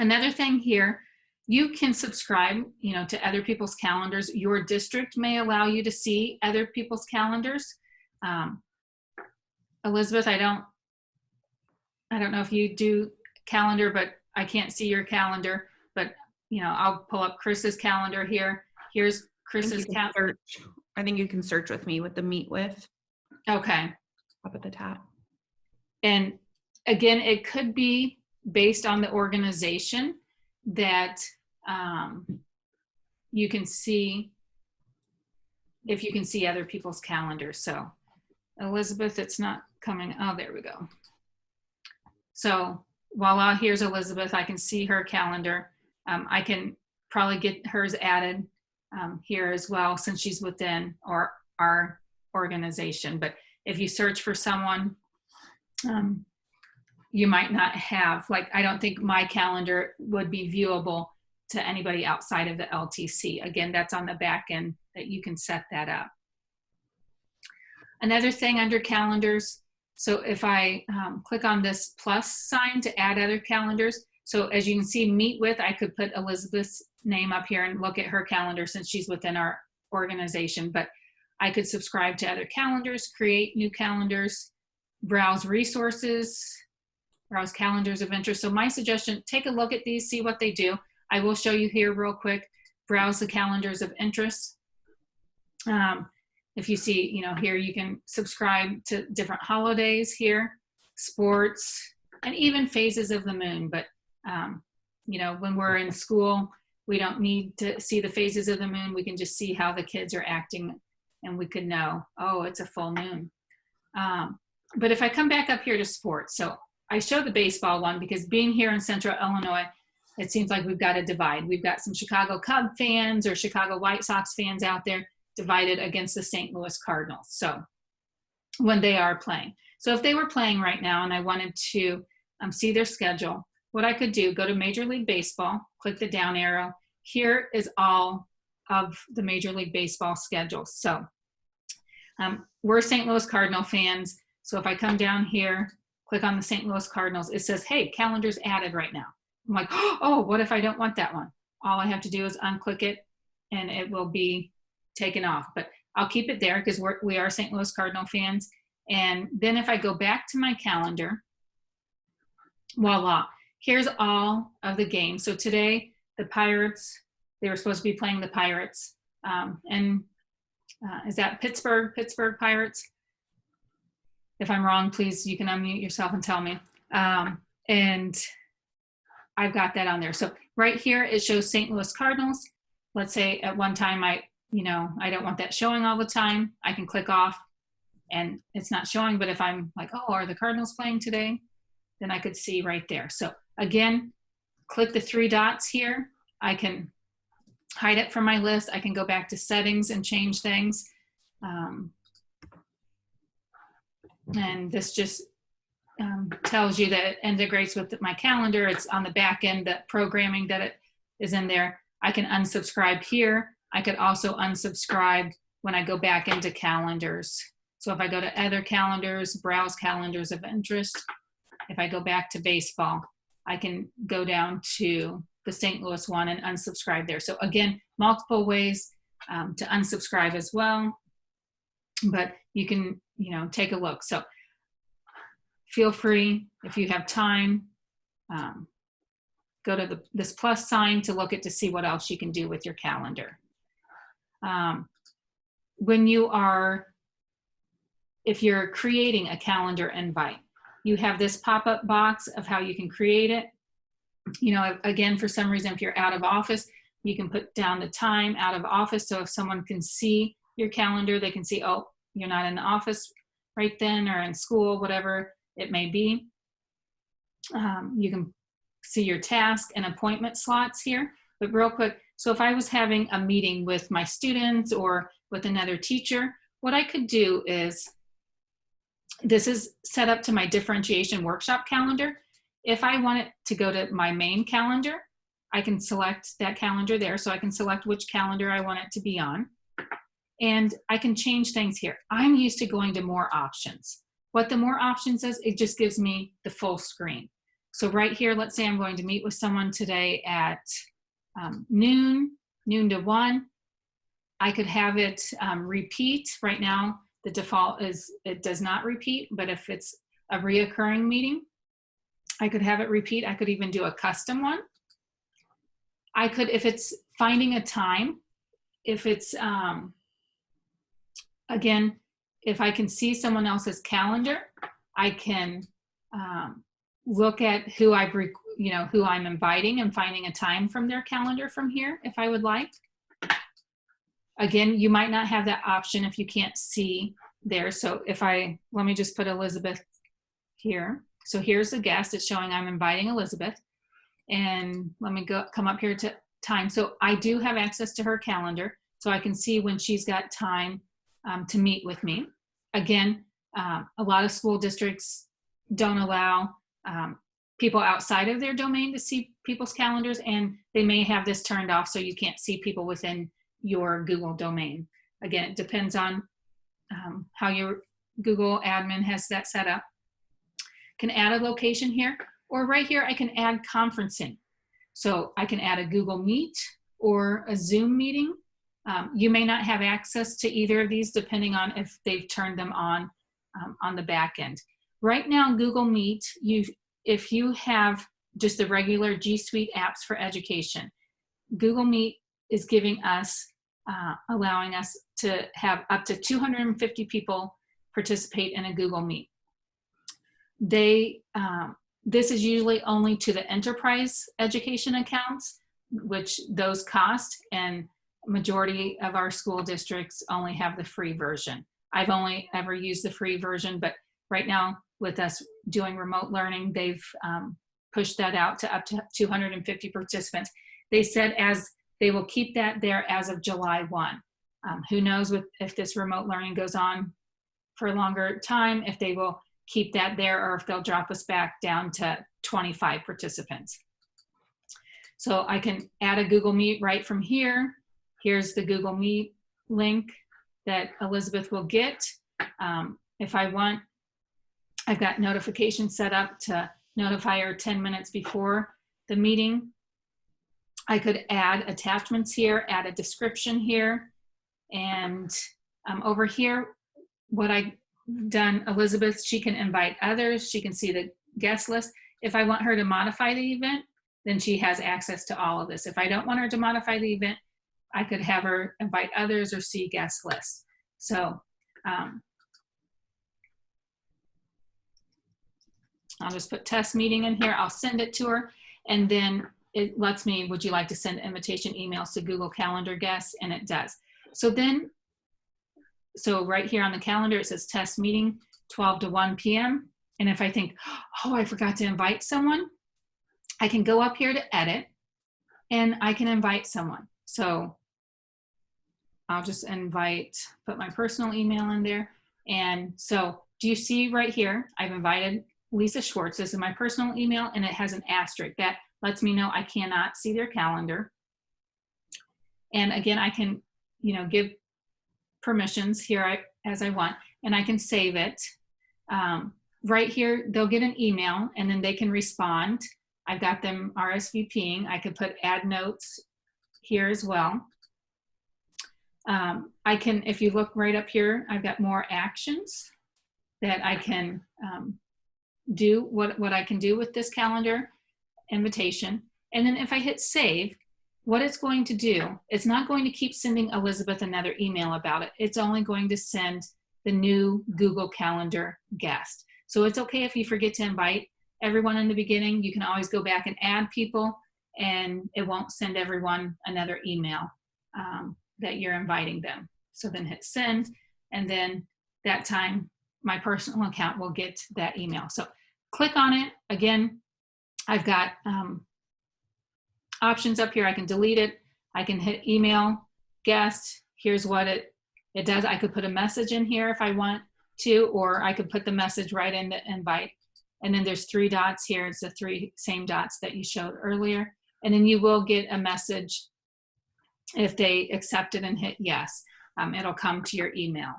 Another thing here, you can subscribe, to other people's calendars. Your district may allow you to see other people's calendars. Elizabeth, I don't know if you do calendar, but I can't see your calendar. But I'll pull up Chris's calendar here. Here's Chris's calendar. I think you can search with me with the meet with. Okay. Up at the top. And again, it could be based on the organization that you can see, if you can see other people's calendars. So Elizabeth, it's not coming. Oh, there we go. So voila, here's Elizabeth. I can see her calendar. I can probably get hers added here as well, since she's within our organization. But if you search for someone, you might not have, I don't think my calendar would be viewable to anybody outside of the LTC. Again, that's on the back end that you can set that up. Another thing under calendars, so if I click on this plus sign to add other calendars, so as you can see, meet with, I could put Elizabeth's name up here and look at her calendar since she's within our organization, but I could subscribe to other calendars, create new calendars, browse resources, browse calendars of interest. So my suggestion, take a look at these, see what they do. I will show you here real quick, browse the calendars of interest. If you see, here you can subscribe to different holidays here, sports, and even phases of the moon. But, when we're in school, we don't need to see the phases of the moon. We can just see how the kids are acting and we could know, oh, it's a full moon. But if I come back up here to sports, so I show the baseball one because being here in Central Illinois, it seems like we've got a divide. We've got some Chicago Cub fans or Chicago White Sox fans out there divided against the St. Louis Cardinals. So when they are playing. So if they were playing right now and I wanted to see their schedule, what I could do, go to Major League Baseball, click the down arrow. Here is all of the Major League Baseball schedules. So we're St. Louis Cardinal fans. So if I come down here, click on the St. Louis Cardinals, it says, hey, calendar's added right now. I'm like, oh, what if I don't want that one? All I have to do is unclick it and it will be taken off. But I'll keep it there because we are St. Louis Cardinal fans. And then if I go back to my calendar, voila, here's all of the games. So today, the Pirates, they were supposed to be playing the Pirates. Is that Pittsburgh Pirates? If I'm wrong, please, you can unmute yourself and tell me. And I've got that on there. So right here, it shows St. Louis Cardinals. Let's say at one time I don't want that showing all the time. I can click off and it's not showing. But if I'm like, oh, are the Cardinals playing today? Then I could see right there. So again, click the three dots here. I can hide it from my list. I can go back to settings and change things. And this just tells you that it integrates with my calendar. It's on the back end, that programming that it is in there. I can unsubscribe here. I could also unsubscribe when I go back into calendars. So if I go to other calendars, browse calendars of interest, if I go back to baseball, I can go down to the St. Louis one and unsubscribe there. So again, multiple ways to unsubscribe as well, but you can, take a look. So feel free, if you have time, go to this plus sign to look at to see what else you can do with your calendar. If you're creating a calendar invite, you have this pop-up box of how you can create it. Again, for some reason, if you're out of office, you can put down the time out of office. So if someone can see your calendar, they can see, oh, you're not in the office right then, or in school, whatever it may be. You can see your task and appointment slots here. But real quick, so if I was having a meeting with my students or with another teacher, what I could do is, this is set up to my differentiation workshop calendar. If I want it to go to my main calendar, I can select that calendar there. So I can select which calendar I want it to be on. And I can change things here. I'm used to going to more options. What the more options is, it just gives me the full screen. So right here, let's say I'm going to meet with someone today at noon to 1. I could have it repeat. Right now, the default is it does not repeat, but if it's a reoccurring meeting, I could have it repeat. I could even do a custom one. I could, if it's finding a time, if it's, again, if I can see someone else's calendar, I can look at who who I'm inviting and finding a time from their calendar from here, if I would like. Again, you might not have that option if you can't see there. So let me just put Elizabeth here. So here's the guest. It's showing I'm inviting Elizabeth. And let me come up here to time. So I do have access to her calendar. So I can see when she's got time to meet with me. Again, a lot of school districts don't allow people outside of their domain to see people's calendars, and they may have this turned off so you can't see people within your Google domain. Again, it depends on how your Google admin has that set up. Can add a location here, or right here I can add conferencing. So I can add a Google Meet or a Zoom meeting. You may not have access to either of these depending on if they've turned them on the back end. Right now, Google Meet, if you have just the regular G Suite apps for education, Google Meet is giving us, allowing us to have up to 250 people participate in a Google Meet. This is usually only to the enterprise education accounts, which those cost, and majority of our school districts only have the free version. I've only ever used the free version, but right now with us doing remote learning, they've pushed that out to up to 250 participants. They said they will keep that there as of July 1. Who knows if this remote learning goes on for a longer time, if they will keep that there or if they'll drop us back down to 25 participants. So I can add a Google Meet right from here. Here's the Google Meet link that Elizabeth will get. If I want, I've got notifications set up to notify her 10 minutes before the meeting. I could add attachments here, add a description here, and over here, what I've done, Elizabeth, she can invite others, she can see the guest list. If I want her to modify the event, then she has access to all of this. If I don't want her to modify the event, I could have her invite others or see guest lists. So I'll just put test meeting in here. I'll send it to her, and then it lets me, would you like to send invitation emails to Google Calendar guests? And it does. So right here on the calendar, it says test meeting 12 to 1 p.m. And if I think, oh, I forgot to invite someone, I can go up here to edit, and I can invite someone. So I'll just put my personal email in there. And so do you see right here, I've invited Lisa Schwartz. This is my personal email, and it has an asterisk. That lets me know I cannot see their calendar. And again, I can, give permissions here as I want, and I can save it. Right here, they'll get an email, and then they can respond. I've got them RSVPing. I could put add notes here as well. I can, if you look right up here, I've got more actions that I can do, what I can do with this calendar invitation. And then if I hit save, what it's going to do, it's not going to keep sending Elizabeth another email about it. It's only going to send the new Google Calendar guest. So it's okay if you forget to invite everyone in the beginning. You can always go back and add people, and it won't send everyone another email that you're inviting them. So then hit send, and then that time my personal account will get that email. So click on it. Again, I've got options up here. I can delete it. I can hit email guest. Here's what it does. I could put a message in here if I want to, or I could put the message right in the invite. And then there's 3 dots here. It's the 3 same dots that you showed earlier. And then you will get a message if they accept it and hit yes. It'll come to your email.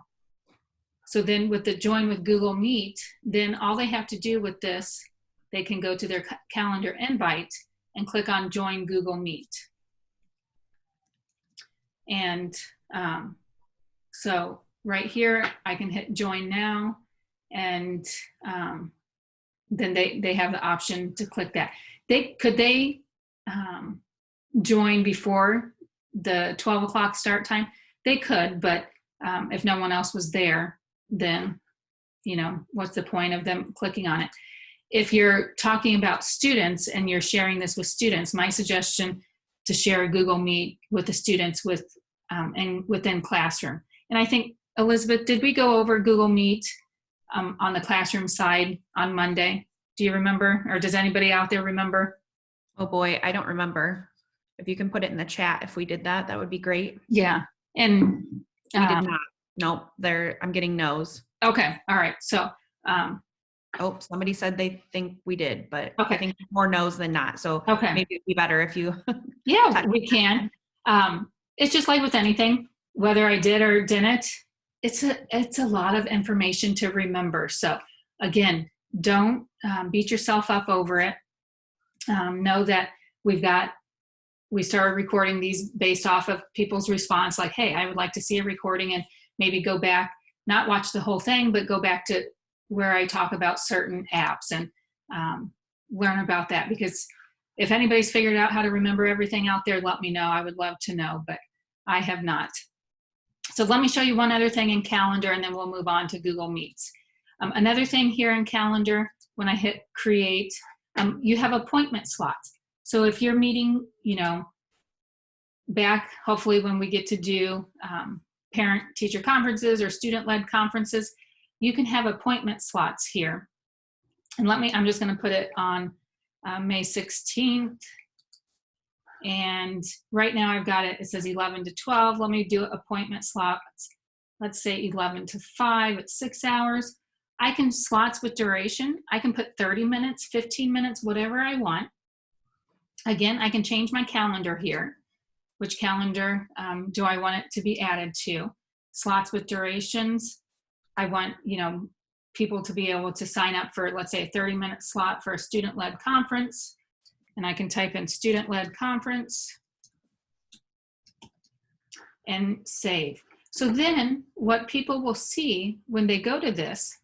So then with the join with Google Meet, then all they have to do with this, they can go to their calendar invite and click on join Google Meet. And so right here, I can hit join now, and then they have the option to click that. Could they join before the 12 o'clock start time? They could, but if no one else was there, then what's the point of them clicking on it? If you're talking about students and you're sharing this with students, my suggestion to share a Google Meet with the students and within Classroom. And I think, Elizabeth, did we go over Google Meet on the Classroom side on Monday? Do you remember, or does anybody out there remember? Oh boy, I don't remember. If you can put it in the chat, if we did that, that would be great. Yeah, and we did not. Nope, I'm getting no's. Okay, all right. So, oh, somebody said they think we did, but okay. I think more no's than not. So okay. Maybe it'd be better if you. Yeah, we can. It's just like with anything, whether I did or didn't. It's a lot of information to remember. So again, don't beat yourself up over it. Know that we started recording these based off of people's response, like, hey, I would like to see a recording, and maybe go back, not watch the whole thing, but go back to where I talk about certain apps and learn about that. Because if anybody's figured out how to remember everything out there, let me know. I would love to know, but I have not. So let me show you one other thing in Calendar, and then we'll move on to Google Meets. Another thing here in Calendar, when I hit create, you have appointment slots. So if you're meeting, back, hopefully when we get to do parent-teacher conferences or student-led conferences, you can have appointment slots here. And I'm just going to put it on May 16th. And right now I've got it says 11 to 12. Let me do appointment slots. Let's say 11 to 5 at 6 hours. I can slots with duration. I can put 30 minutes, 15 minutes, whatever I want. Again, I can change my calendar here. Which calendar do I want it to be added to? Slots with durations. I want, people to be able to sign up for, let's say, a 30-minute slot for a student-led conference. And I can type in student-led conference and save. So then what people will see when they go to this,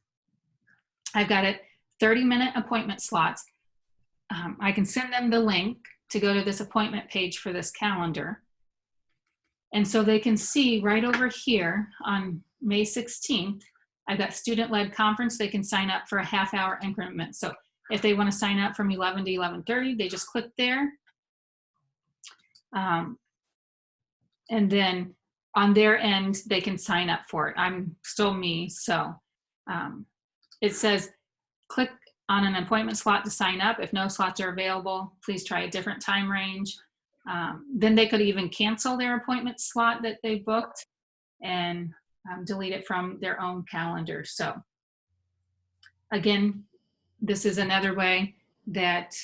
I've got it 30-minute appointment slots. I can send them the link to go to this appointment page for this calendar. And so they can see right over here on May 16th, I've got student-led conference. They can sign up for a half-hour increment. So if they want to sign up from 11 to 11:30, they just click there. And then on their end, they can sign up for it. I'm still me, so it says click on an appointment slot to sign up. If no slots are available, please try a different time range. Then they could even cancel their appointment slot that they booked and delete it from their own calendar. So again, this is another way that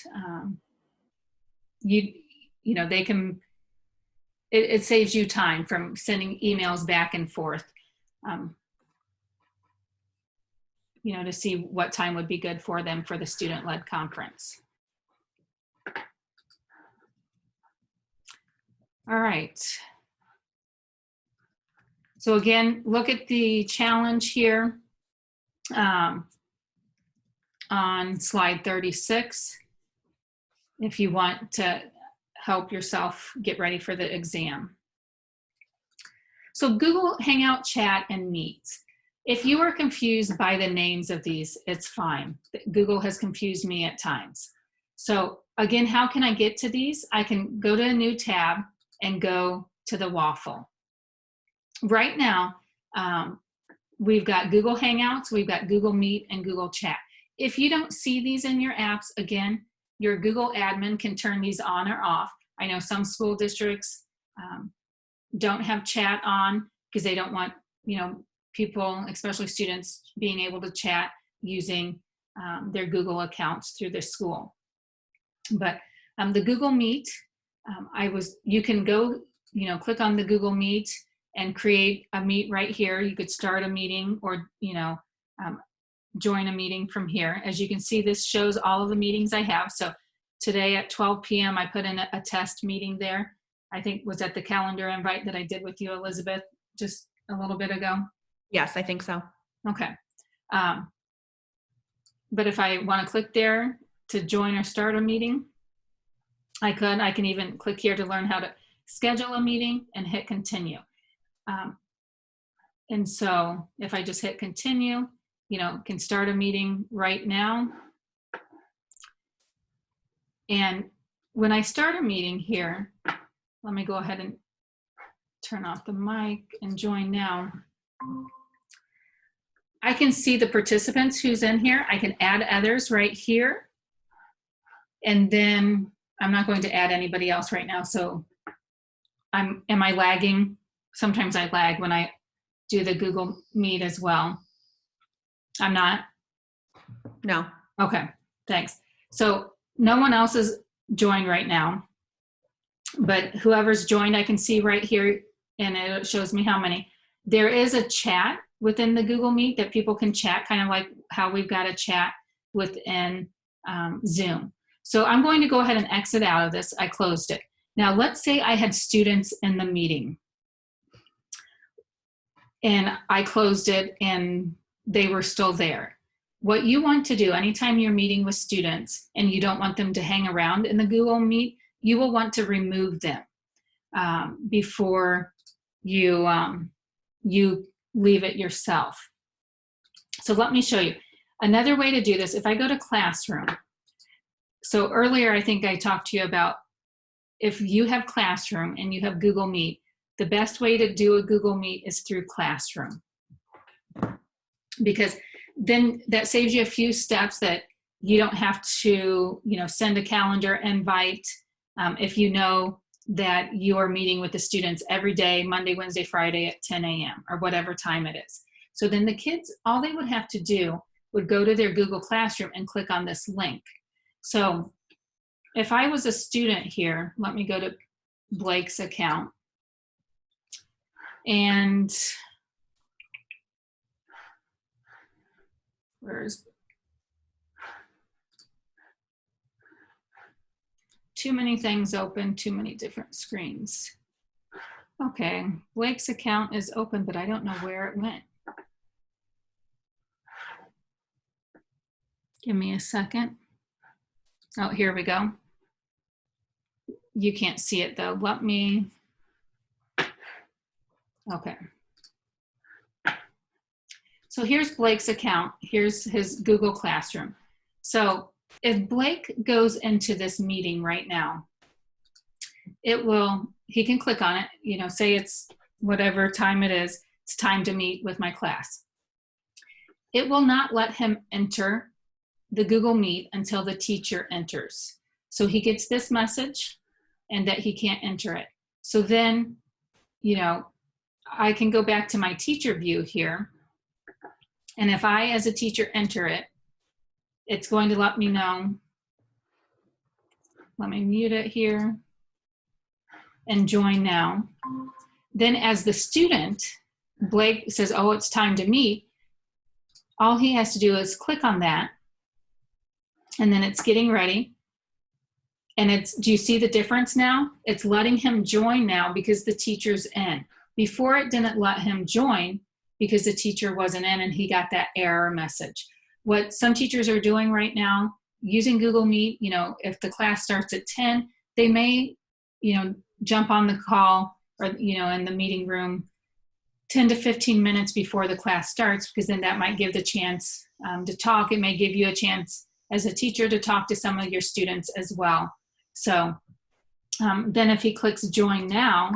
they can, it saves you time from sending emails back and forth, to see what time would be good for them for the student-led conference. All right. So again, look at the challenge here on slide 36 if you want to help yourself get ready for the exam. So Google Hangout, Chat, and Meet. If you are confused by the names of these, it's fine. Google has confused me at times. So again, how can I get to these? I can go to a new tab and go to the waffle. Right now, we've got Google Hangouts, we've got Google Meet, and Google Chat. If you don't see these in your apps, again, your Google admin can turn these on or off. I know some school districts don't have chat on because they don't want, people, especially students, being able to chat using their Google accounts through their school. But the Google Meet, you can go, click on the Google Meet and create a meet right here. You could start a meeting or, join a meeting from here. As you can see, this shows all of the meetings I have. So today at 12 p.m., I put in a test meeting there. I think was at the calendar invite that I did with you, Elizabeth, just a little bit ago. Yes, I think so. Okay. But if I want to click there to join or start a meeting, I can even click here to learn how to schedule a meeting and hit continue. And so if I just hit continue, can start a meeting right now. And when I start a meeting here, let me go ahead and turn off the mic and join now. I can see the participants who's in here. I can add others right here. And then I'm not going to add anybody else right now. So am I lagging? Sometimes I lag when I do the Google Meet as well. I'm not? No. Okay, thanks. So no one else is joined right now, but whoever's joined, I can see right here, and it shows me how many. There is a chat within the Google Meet that people can chat, kind of like how we've got a chat within Zoom. So I'm going to go ahead and exit out of this. I closed it. Now let's say I had students in the meeting and I closed it and they were still there. What you want to do anytime you're meeting with students and you don't want them to hang around in the Google Meet, you will want to remove them before you leave it yourself. So let me show you. Another way to do this, if I go to Classroom. So earlier I think I talked to you about if you have Classroom and you have Google Meet, the best way to do a Google Meet is through Classroom. Because then that saves you a few steps that you don't have to, send a calendar invite if you know that you are meeting with the students every day, Monday, Wednesday, Friday at 10 a.m. or whatever time it is. So then the kids, all they would have to do would go to their Google Classroom and click on this link. So if I was a student here, let me go to Blake's account. And where's too many things open, too many different screens. Okay, Blake's account is open, but I don't know where it went. Give me a second. Oh, here we go. You can't see it though. Let me, okay. So here's Blake's account. Here's his Google Classroom. So if Blake goes into this meeting right now, he can click on it, say it's whatever time it is, it's time to meet with my class. It will not let him enter the Google Meet until the teacher enters. So he gets this message and that he can't enter it. So then, you know, I can go back to my teacher view here. And if I, as a teacher, enter it, it's going to let me know. Let me mute it here and join now. Then as the student, Blake says, oh, it's time to meet. All he has to do is click on that. And then it's getting ready. And it's, do you see the difference now? It's letting him join now because the teacher's in. Before it didn't let him join because the teacher wasn't in and he got that error message. What some teachers are doing right now, using Google Meet, you know, if the class starts at 10, they may, you know, jump on the call or, you know, in the meeting room 10 to 15 minutes before the class starts, because then that might give the chance to talk. It may give you a chance as a teacher to talk to some of your students as well. So then if he clicks join now,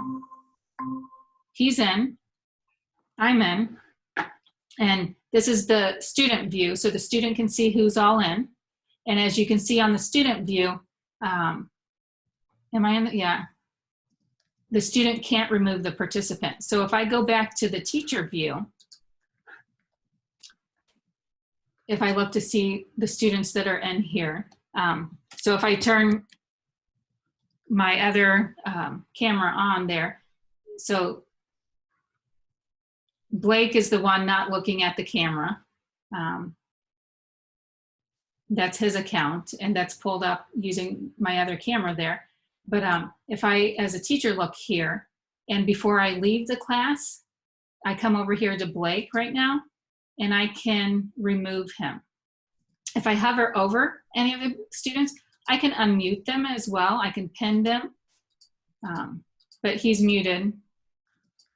he's in, I'm in, and this is the student view. So the student can see who's all in. And as you can see on the student view, am I in the, yeah. The student can't remove the participant. So if I go back to the teacher view, if I look to see the students that are in here, so if I turn my other camera on there, so Blake is the one not looking at the camera. That's his account, and that's pulled up using my other camera there. But if I, as a teacher, look here, and before I leave the class, I come over here to Blake right now, and I can remove him. If I hover over any of the students, I can unmute them as well. I can pin them, but he's muted.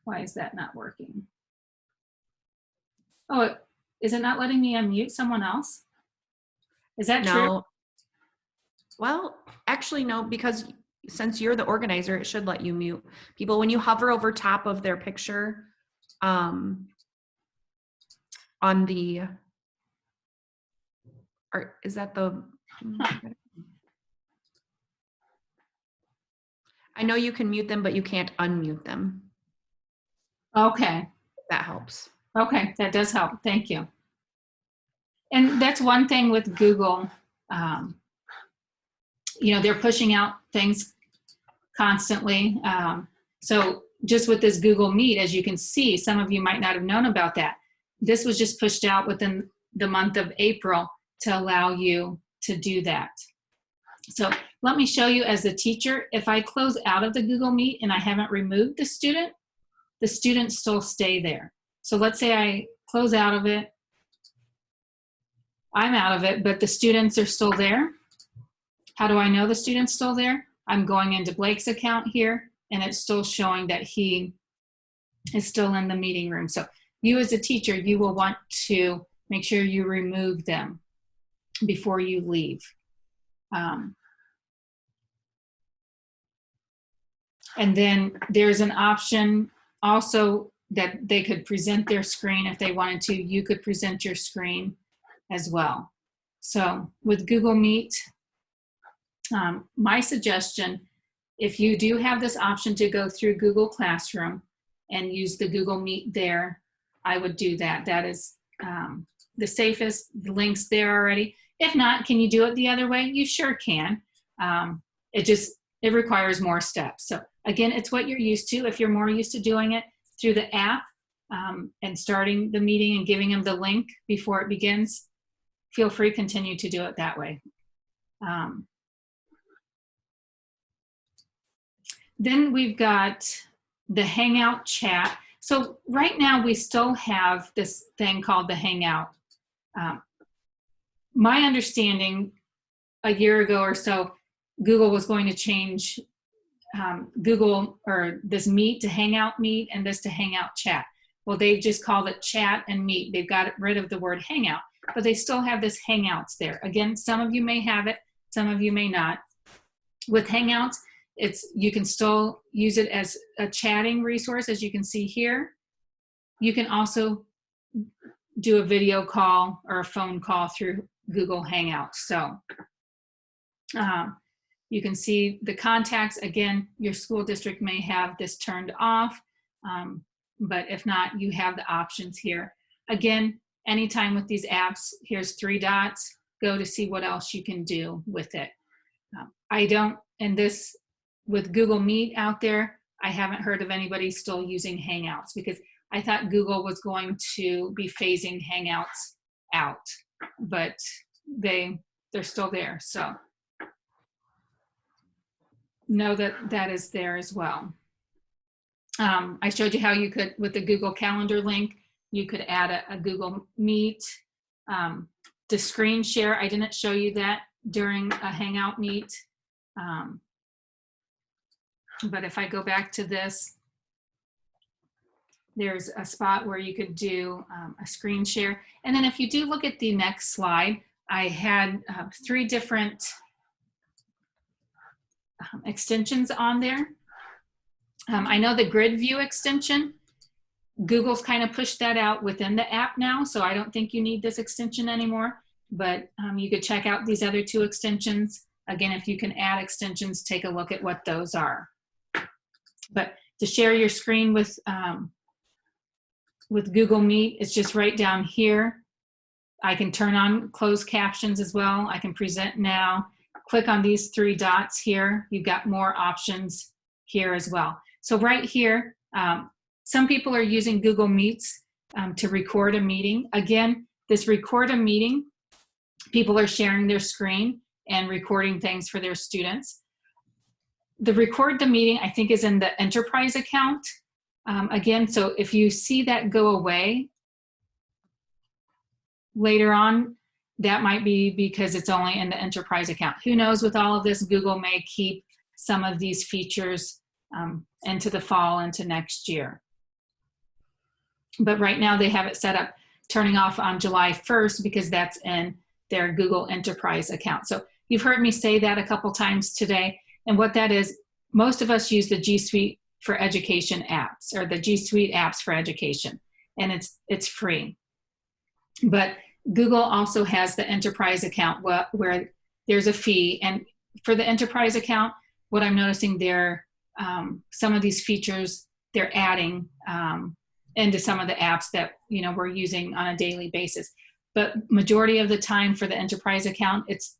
Why is that not working? Oh, is it not letting me unmute someone else? Is that true? Well, actually, no, because since you're the organizer, it should let you mute people. When you hover over top of their picture on the, or is that the, I know you can mute them, but you can't unmute them. Okay. If that helps. Okay, that does help. Thank you. And that's one thing with Google. You know, they're pushing out things constantly. So just with this Google Meet, as you can see, some of you might not have known about that. This was just pushed out within the month of April to allow you to do that. So let me show you as a teacher, if I close out of the Google Meet and I haven't removed the students still stay there. So let's say I close out of it, I'm out of it, but the students are still there. How do I know the student's still there? I'm going into Blake's account here, and it's still showing that he is still in the meeting room. So you as a teacher, you will want to make sure you remove them before you leave. And then there's an option also that they could present their screen if they wanted to. You could present your screen as well. So with Google Meet, my suggestion, if you do have this option to go through Google Classroom and use the Google Meet there, I would do that. That is the safest. The link's there already. If not, can you do it the other way? You sure can. It requires more steps. So again, it's what you're used to. If you're more used to doing it through the app and starting the meeting and giving them the link before it begins, feel free to continue to do it that way. Then we've got the Hangout chat. So right now we still have this thing called the Hangout. My understanding a year ago or so, Google was going to change Google or this Meet to Hangout Meet and this to Hangout chat. Well, they've just called it chat and meet. They've got rid of the word Hangout, but they still have this Hangouts there. Again, some of you may have it, some of you may not. With Hangouts, you can still use it as a chatting resource, as you can see here. You can also do a video call or a phone call through Google Hangouts. So you can see the contacts. Again, your school district may have this turned off, but if not, you have the options here. Again, anytime with these apps, here's 3 dots, go to see what else you can do with it. I don't, and this, with Google Meet out there, I haven't heard of anybody still using Hangouts, because I thought Google was going to be phasing Hangouts out, but they're still there. So know that that is there as well. I showed you how you could, with the Google Calendar link, you could add a Google Meet. The screen share, I didn't show you that during a Hangout Meet. But if I go back to this, there's a spot where you could do a screen share. And then if you do look at the next slide, I had 3 different extensions on there. I know the grid view extension, Google's kind of pushed that out within the app now, so I don't think you need this extension anymore, but you could check out these other 2 extensions. Again, if you can add extensions, take a look at what those are. But to share your screen with Google Meet, it's just right down here. I can turn on closed captions as well. I can present now. Click on these 3 dots here. You've got more options here as well. So right here, some people are using Google Meets to record a meeting. Again, this record a meeting, people are sharing their screen and recording things for their students. The record the meeting, I think, is in the enterprise account. Again, so if you see that go away later on, that might be because it's only in the enterprise account. Who knows, with all of this, Google may keep some of these features into the fall, into next year. But right now they have it set up turning off on July 1st because that's in their Google Enterprise account. So you've heard me say that a couple times today. And what that is, most of us use the G Suite for Education apps, or the G Suite apps for education, and it's free. But Google also has the enterprise account where there's a fee. And for the enterprise account, what I'm noticing there, some of these features they're adding into some of the apps that we're using on a daily basis. But majority of the time for the enterprise account, it's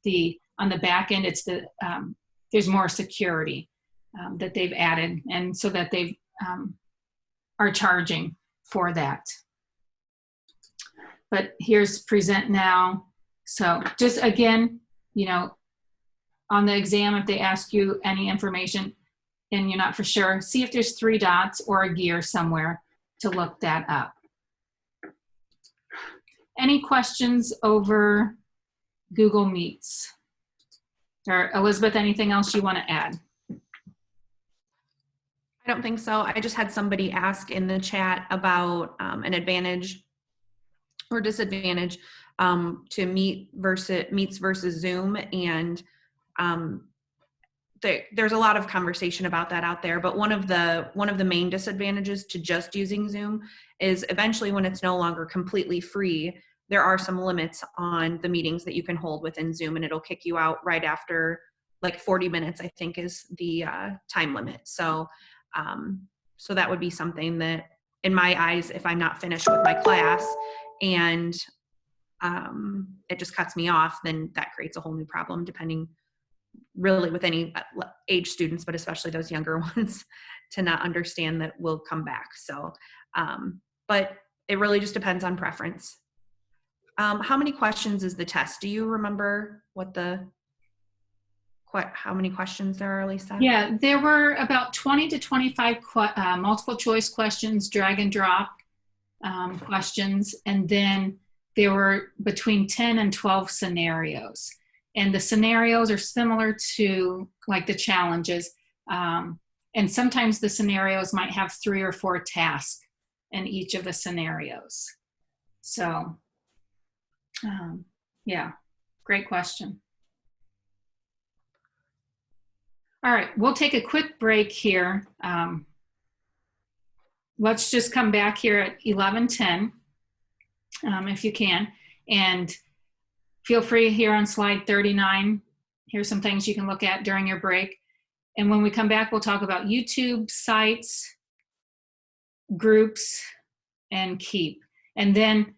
on the back end, it's there's more security that they've added, and so that they are charging for that. But here's present now. So just again, on the exam, if they ask you any information and you're not for sure, see if there's 3 dots or a gear somewhere to look that up. Any questions over Google Meets? Or Elizabeth, anything else you want to add? I don't think so. I just had somebody ask in the chat about an advantage or disadvantage to Meets versus Zoom, and there's a lot of conversation about that out there. But one of the main disadvantages to just using Zoom is eventually, when it's no longer completely free, there are some limits on the meetings that you can hold within Zoom, and it'll kick you out right after, like 40 minutes, I think is the time limit. So so that would be something that, in my eyes, if I'm not finished with my class and it just cuts me off, then that creates a whole new problem, depending really with any age students, but especially those younger ones, to not understand that we'll come back. So, but it really just depends on preference. How many questions is the test? Do you remember how many questions there are, Lisa? Yeah, there were about 20 to 25 multiple choice questions, drag and drop questions, and then there were between 10 and 12 scenarios. And the scenarios are similar to like the challenges. And sometimes the scenarios might have 3 or 4 tasks in each of the scenarios. So, yeah, great question. All right, we'll take a quick break here. Let's just come back here at 11:10, if you can. And feel free here on slide 39. Here's some things you can look at during your break. And when we come back, we'll talk about YouTube, sites, groups, and keep. And then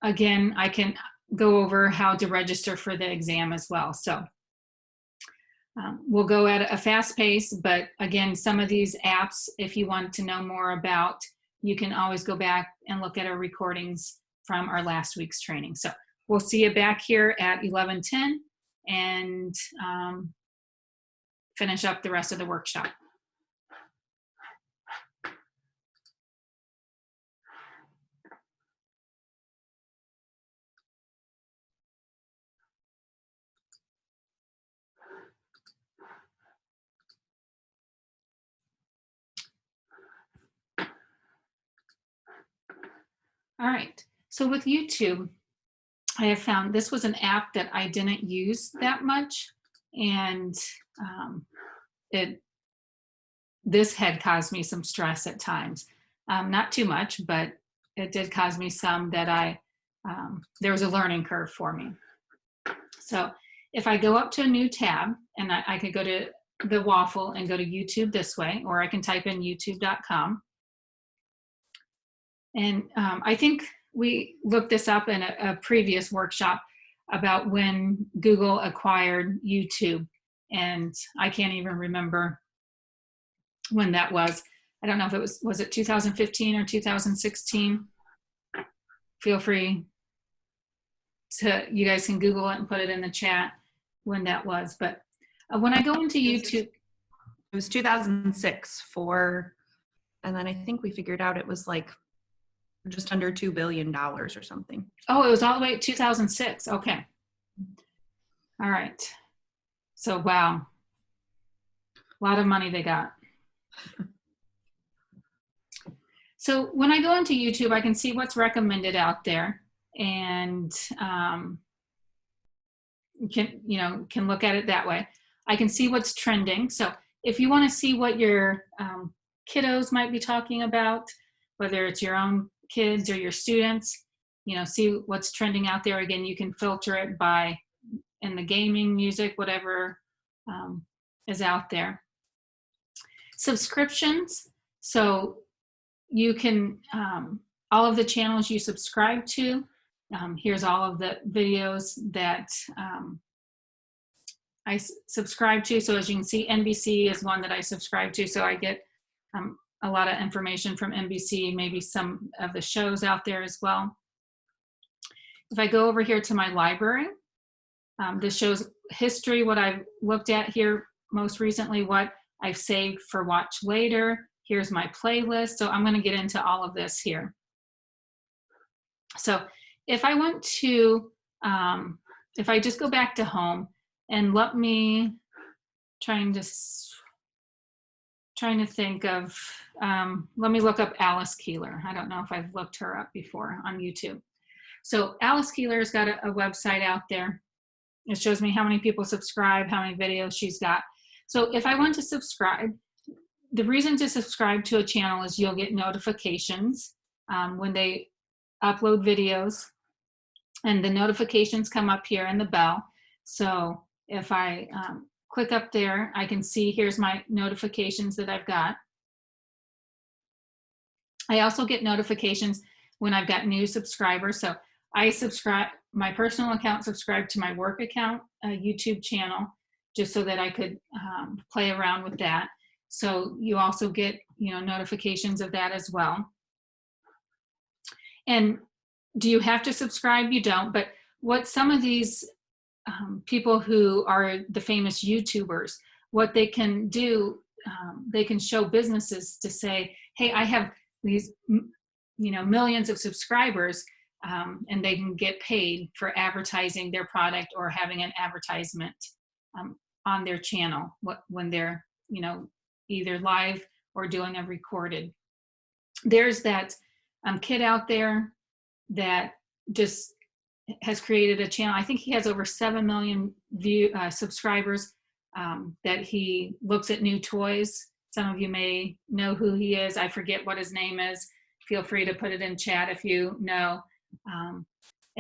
again, I can go over how to register for the exam as well. So we'll go at a fast pace, but again, some of these apps, if you want to know more about, you can always go back and look at our recordings from our last week's training. So we'll see you back here at 11:10 and finish up the rest of the workshop. All right, so with YouTube, I have found this was an app that I didn't use that much, and this had caused me some stress at times. Not too much, but it did cause me some that there was a learning curve for me. So if I go up to a new tab, and I could go to the waffle and go to YouTube this way, or I can type in youtube.com. And I think we looked this up in a previous workshop about when Google acquired YouTube. And I can't even remember when that was. I don't know if it was it 2015 or 2016? Feel free to, you guys can Google it and put it in the chat when that was. But when I go into YouTube. It was 2006 and then I think we figured out it was like just under $2 billion or something. Oh, it was all the way at 2006. Okay. All right. So, wow. A lot of money they got. So when I go into YouTube, I can see what's recommended out there, and can look at it that way. I can see what's trending. So if you want to see what your kiddos might be talking about, whether it's your own kids or your students, see what's trending out there. Again, you can filter it by in the gaming, music, whatever is out there. Subscriptions. So you can, all of the channels you subscribe to, here's all of the videos that I subscribe to. So as you can see, NBC is one that I subscribe to. So I get a lot of information from NBC, maybe some of the shows out there as well. If I go over here to my library, this shows history, what I've looked at here most recently, what I've saved for watch later. Here's my playlist. So I'm going to get into all of this here. So if I want to, if I just go back to home and let me trying to think of, let me look up Alice Keeler. I don't know if I've looked her up before on YouTube. So Alice Keeler's got a website out there. It shows me how many people subscribe, how many videos she's got. So if I want to subscribe, the reason to subscribe to a channel is you'll get notifications when they upload videos, and the notifications come up here in the bell. So if I click up there, I can see here's my notifications that I've got. I also get notifications when I've got new subscribers. So I subscribe, my personal account subscribed to my work account, YouTube channel, just so that I could play around with that. So you also get, notifications of that as well. And do you have to subscribe? You don't, but what some of these people who are the famous YouTubers, what they can do, they can show businesses to say, hey, I have these, millions of subscribers, and they can get paid for advertising their product or having an advertisement on their channel when they're, either live or doing a recorded. There's that kid out there that just has created a channel. I think he has over 7 million subscribers, that he looks at new toys. Some of you may know who he is. I forget what his name is. Feel free to put it in chat if you know.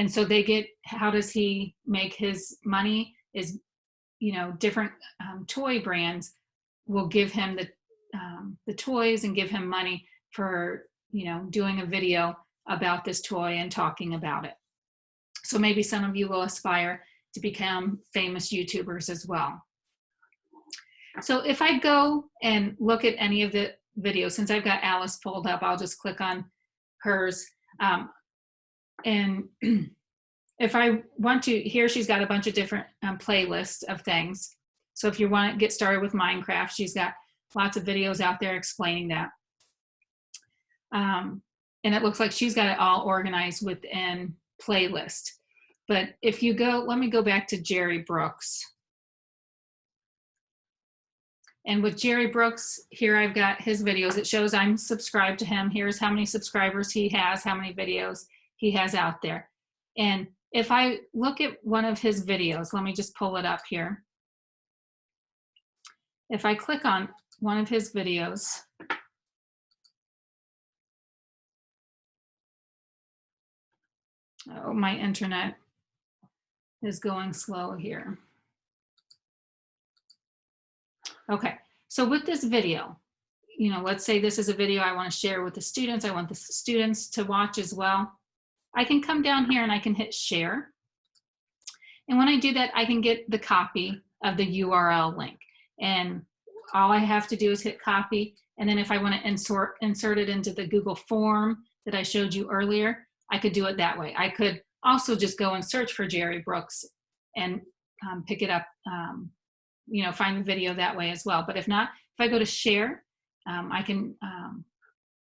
And so they get, how does he make his money is, you know, different toy brands will give him the toys and give him money for, you know, doing a video about this toy and talking about it. So maybe some of you will aspire to become famous YouTubers as well. So if I go and look at any of the videos, since I've got Alice pulled up, I'll just click on hers. And if I want to, here she's got a bunch of different playlists of things. So if you want to get started with Minecraft, she's got lots of videos out there explaining that. And it looks like she's got it all organized within playlist. But if you go, let me go back to Jerry Brooks. And with Jerry Brooks, here I've got his videos. It shows I'm subscribed to him. Here's how many subscribers he has, how many videos he has out there. And if I look at one of his videos, let me just pull it up here. If I click on one of his videos, oh, my internet is going slow here. Okay, so with this video, you know, let's say this is a video I want to share with the students. I want the students to watch as well. I can come down here and I can hit share. And when I do that, I can get the copy of the URL link. And all I have to do is hit copy. And then if I want to insert it into the Google form that I showed you earlier, I could do it that way. I could also just go and search for Jerry Brooks and pick it up, you know, find the video that way as well. But if not, if I go to share, I can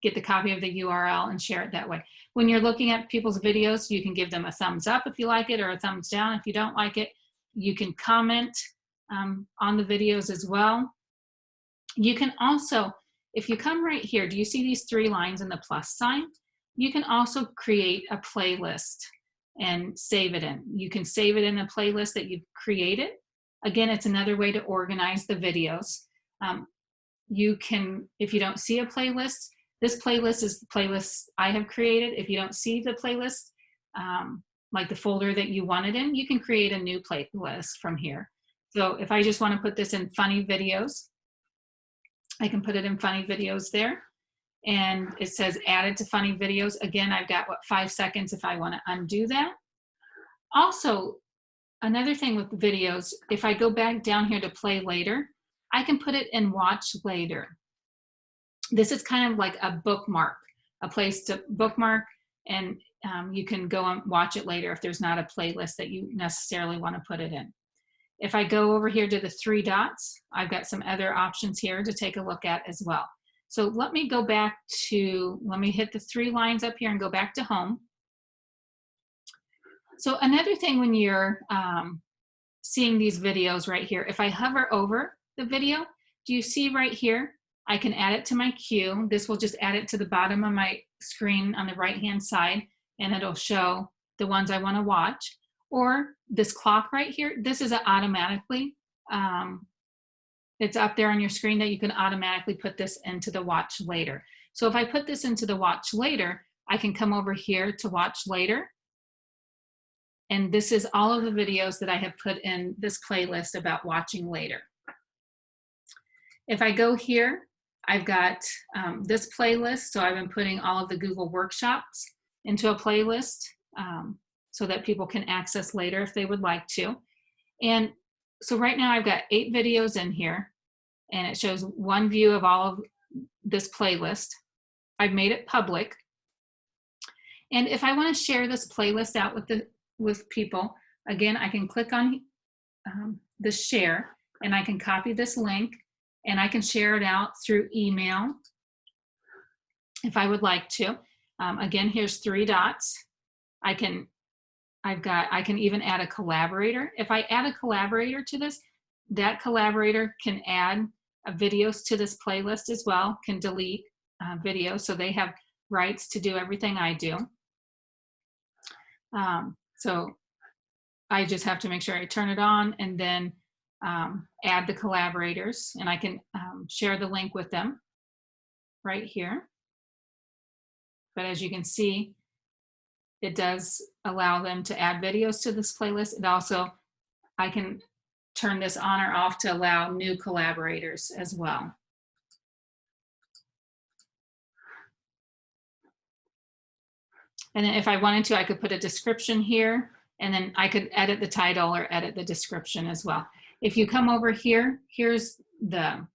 get the copy of the URL and share it that way. When you're looking at people's videos, you can give them a thumbs up if you like it, or a thumbs down if you don't like it. You can comment on the videos as well. You can also, if you come right here, do you see these three lines and the plus sign? You can also create a playlist and save it in. You can save it in a playlist that you've created. Again, it's another way to organize the videos. You can, if you don't see a playlist, this playlist is the playlist I have created. If you don't see the playlist, like the folder that you want it in, you can create a new playlist from here. So if I just want to put this in funny videos, I can put it in funny videos there. And it says added to funny videos. Again, I've got, 5 seconds if I want to undo that. Also, another thing with videos, if I go back down here to play later, I can put it in watch later. This is kind of like a bookmark, a place to bookmark, and you can go and watch it later if there's not a playlist that you necessarily want to put it in. If I go over here to the 3 dots, I've got some other options here to take a look at as well. So let me go back to, let me hit the 3 lines up here and go back to home. So another thing when you're seeing these videos right here, if I hover over the video, do you see right here, I can add it to my queue. This will just add it to the bottom of my screen on the right-hand side, and it'll show the ones I want to watch. Or this clock right here, this is automatically, it's up there on your screen that you can automatically put this into the watch later. So if I put this into the watch later, I can come over here to watch later. And this is all of the videos that I have put in this playlist about watching later. If I go here, I've got this playlist. So I've been putting all of the Google workshops into a playlist so that people can access later if they would like to. And so right now I've got 8 videos in here, and it shows one view of all of this playlist. I've made it public. And if I want to share this playlist out with people, again, I can click on the share, and I can copy this link, and I can share it out through email if I would like to. Again, here's 3 dots. I can even add a collaborator. If I add a collaborator to this, that collaborator can add videos to this playlist as well, can delete videos, so they have rights to do everything I do. So I just have to make sure I turn it on and then add the collaborators, and I can share the link with them right here. But as you can see, it does allow them to add videos to this playlist. It also, I can turn this on or off to allow new collaborators as well. And then if I wanted to, I could put a description here, and then I could edit the title or edit the description as well. If you come over here, here's the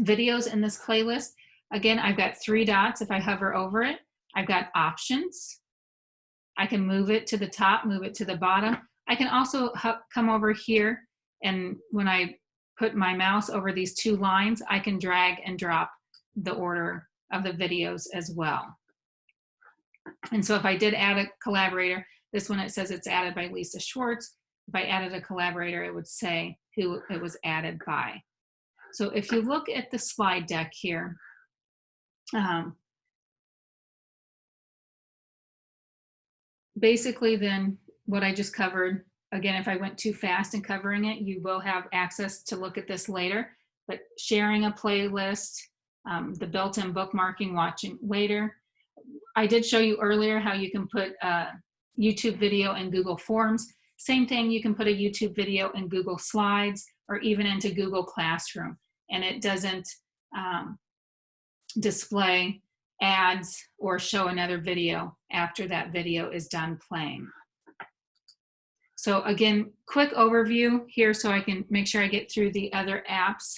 videos in this playlist. Again, I've got 3 dots. If I hover over it, I've got options. I can move it to the top, move it to the bottom. I can also come over here, and when I put my mouse over these 2 lines, I can drag and drop the order of the videos as well. And so if I did add a collaborator, this one it says it's added by Lisa Schwartz. If I added a collaborator, it would say who it was added by. So if you look at the slide deck here, basically then what I just covered, again, if I went too fast in covering it, you will have access to look at this later, but sharing a playlist, the built-in bookmarking, watching later. I did show you earlier how you can put a YouTube video in Google Forms. Same thing, you can put a YouTube video in Google Slides or even into Google Classroom, and it doesn't display ads or show another video after that video is done playing. So again, quick overview here so I can make sure I get through the other apps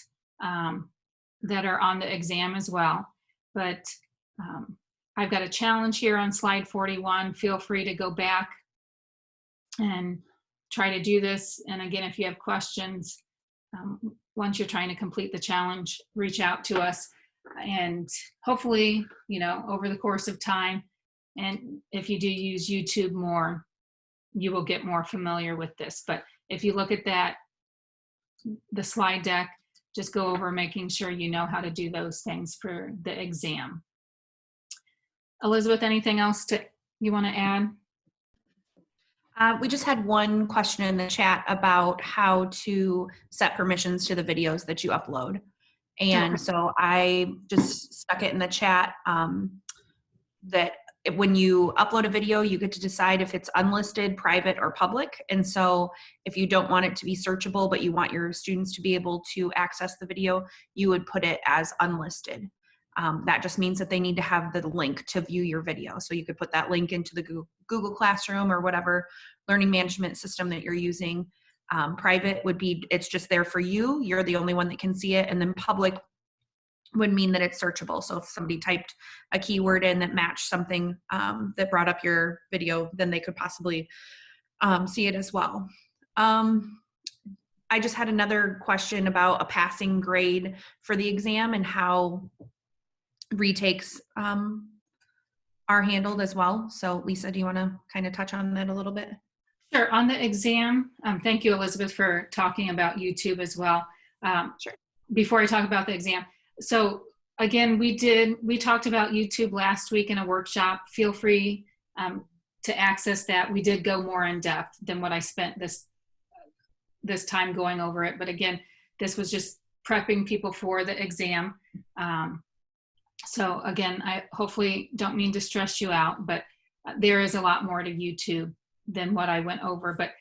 that are on the exam as well. But I've got a challenge here on slide 41. Feel free to go back and try to do this. And again, if you have questions, once you're trying to complete the challenge, reach out to us. And hopefully, you know, over the course of time, and if you do use YouTube more, you will get more familiar with this. But if you look at that, the slide deck, just go over making sure you know how to do those things for the exam. Elizabeth, anything else you want to add? We just had one question in the chat about how to set permissions to the videos that you upload. And so I just stuck it in the chat that when you upload a video, you get to decide if it's unlisted, private, or public. And so if you don't want it to be searchable, but you want your students to be able to access the video, you would put it as unlisted. That just means that they need to have the link to view your video. So you could put that link into the Google Classroom or whatever learning management system that you're using. Private would be, it's just there for you. You're the only one that can see it. And then public would mean that it's searchable. So if somebody typed a keyword in that matched something that brought up your video, then they could possibly see it as well. I just had another question about a passing grade for the exam and how retakes are handled as well. So Lisa, do you want to kind of touch on that a little bit? Sure. On the exam, thank you, Elizabeth, for talking about YouTube as well. Sure. Before I talk about the exam, so again, we talked about YouTube last week in a workshop. Feel free to access that. We did go more in depth than what I spent this time going over it. But again, this was just prepping people for the exam. So again, I hopefully don't mean to stress you out, but there is a lot more to YouTube than what I went over. But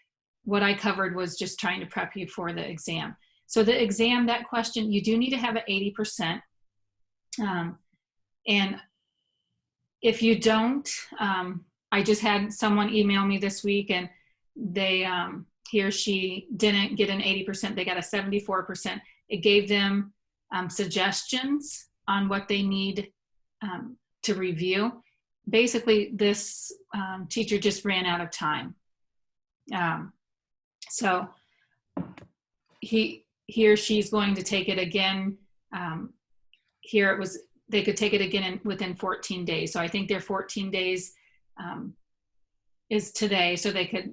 what I covered was just trying to prep you for the exam. So the exam, that question, you do need to have an 80%. And if you don't, I just had someone email me this week and they, he or she didn't get an 80%, they got a 74%. It gave them suggestions on what they need to review. Basically, this teacher just ran out of time. So he or she's going to take it again. Here it was, they could take it again within 14 days. So I think their 14 days is today, so they could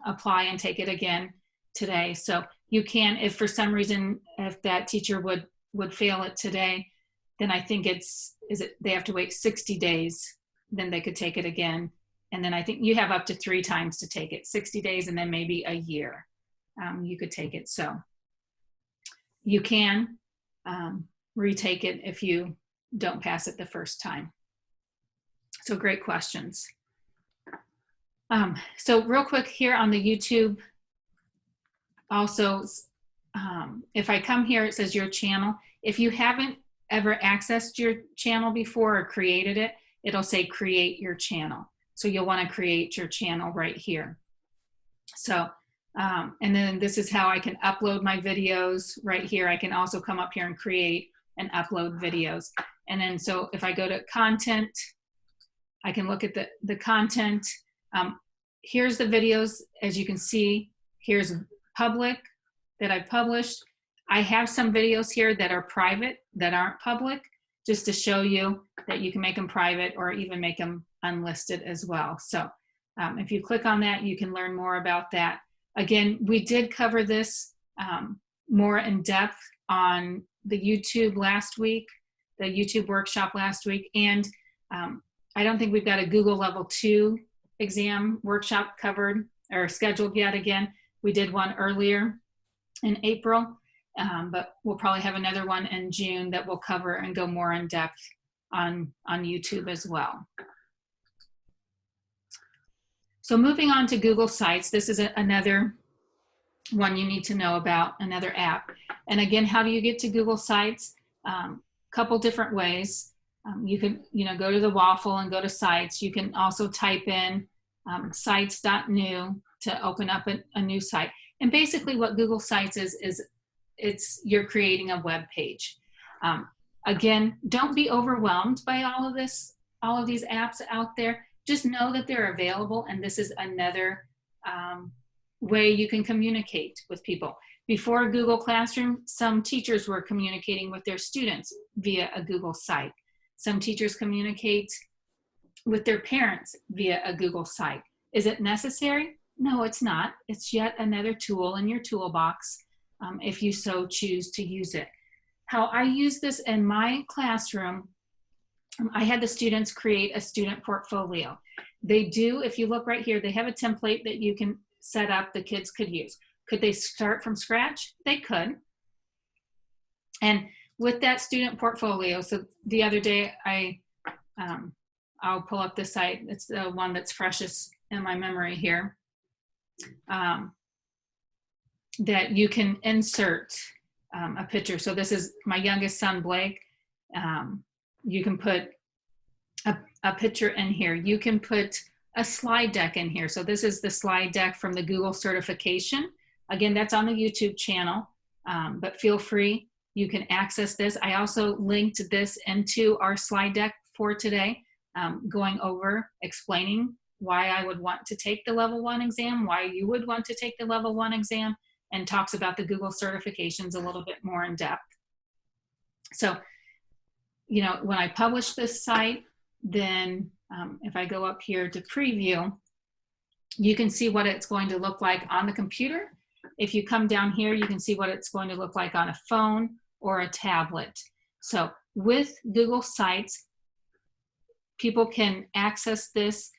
apply and take it again today. So you can, if for some reason, if that teacher would fail it today, then I think they have to wait 60 days, then they could take it again. And then I think you have up to 3 times to take it, 60 days and then maybe a year. You could take it. So you can retake it if you don't pass it the first time. So great questions. So real quick here on the YouTube, also, if I come here, it says your channel. If you haven't ever accessed your channel before or created it, it'll say create your channel. So you'll want to create your channel right here. So, and then this is how I can upload my videos right here. I can also come up here and create and upload videos. And then, so if I go to content, I can look at the content. Here's the videos, as you can see. Here's public that I published. I have some videos here that are private, that aren't public, just to show you that you can make them private or even make them unlisted as well. So if you click on that, you can learn more about that. Again, we did cover this more in depth on the YouTube last week, the YouTube workshop last week, and I don't think we've got a Google Level 2 exam workshop covered or scheduled yet. Again, we did one earlier in April, but we'll probably have another one in June that we'll cover and go more in depth on YouTube as well. So moving on to Google Sites, this is another one you need to know about, another app. And again, how do you get to Google Sites? Couple different ways. You can, go to the waffle and go to Sites. You can also type in sites.new to open up a new site. And basically what Google Sites is you're creating a web page. Again, don't be overwhelmed by all of these apps out there. Just know that they're available, and this is another way you can communicate with people. Before Google Classroom, some teachers were communicating with their students via a Google site. Some teachers communicate with their parents via a Google site. Is it necessary? No, it's not. It's yet another tool in your toolbox if you so choose to use it. How I use this in my classroom, I had the students create a student portfolio. They do, if you look right here, they have a template that you can set up, the kids could use. Could they start from scratch? They could. And with that student portfolio, so the other day I'll pull up the site. It's the one that's freshest in my memory here. That you can insert a picture. So this is my youngest son, Blake. You can put a picture in here. You can put a slide deck in here. So this is the slide deck from the Google certification. Again, that's on the YouTube channel, but feel free. You can access this. I also linked this into our slide deck for today, going over, explaining why I would want to take the level 1 exam, why you would want to take the level 1 exam, and talks about the Google certifications a little bit more in depth. So, when I publish this site, then if I go up here to preview, you can see what it's going to look like on the computer. If you come down here, you can see what it's going to look like on a phone or a tablet. So with Google Sites, people can access this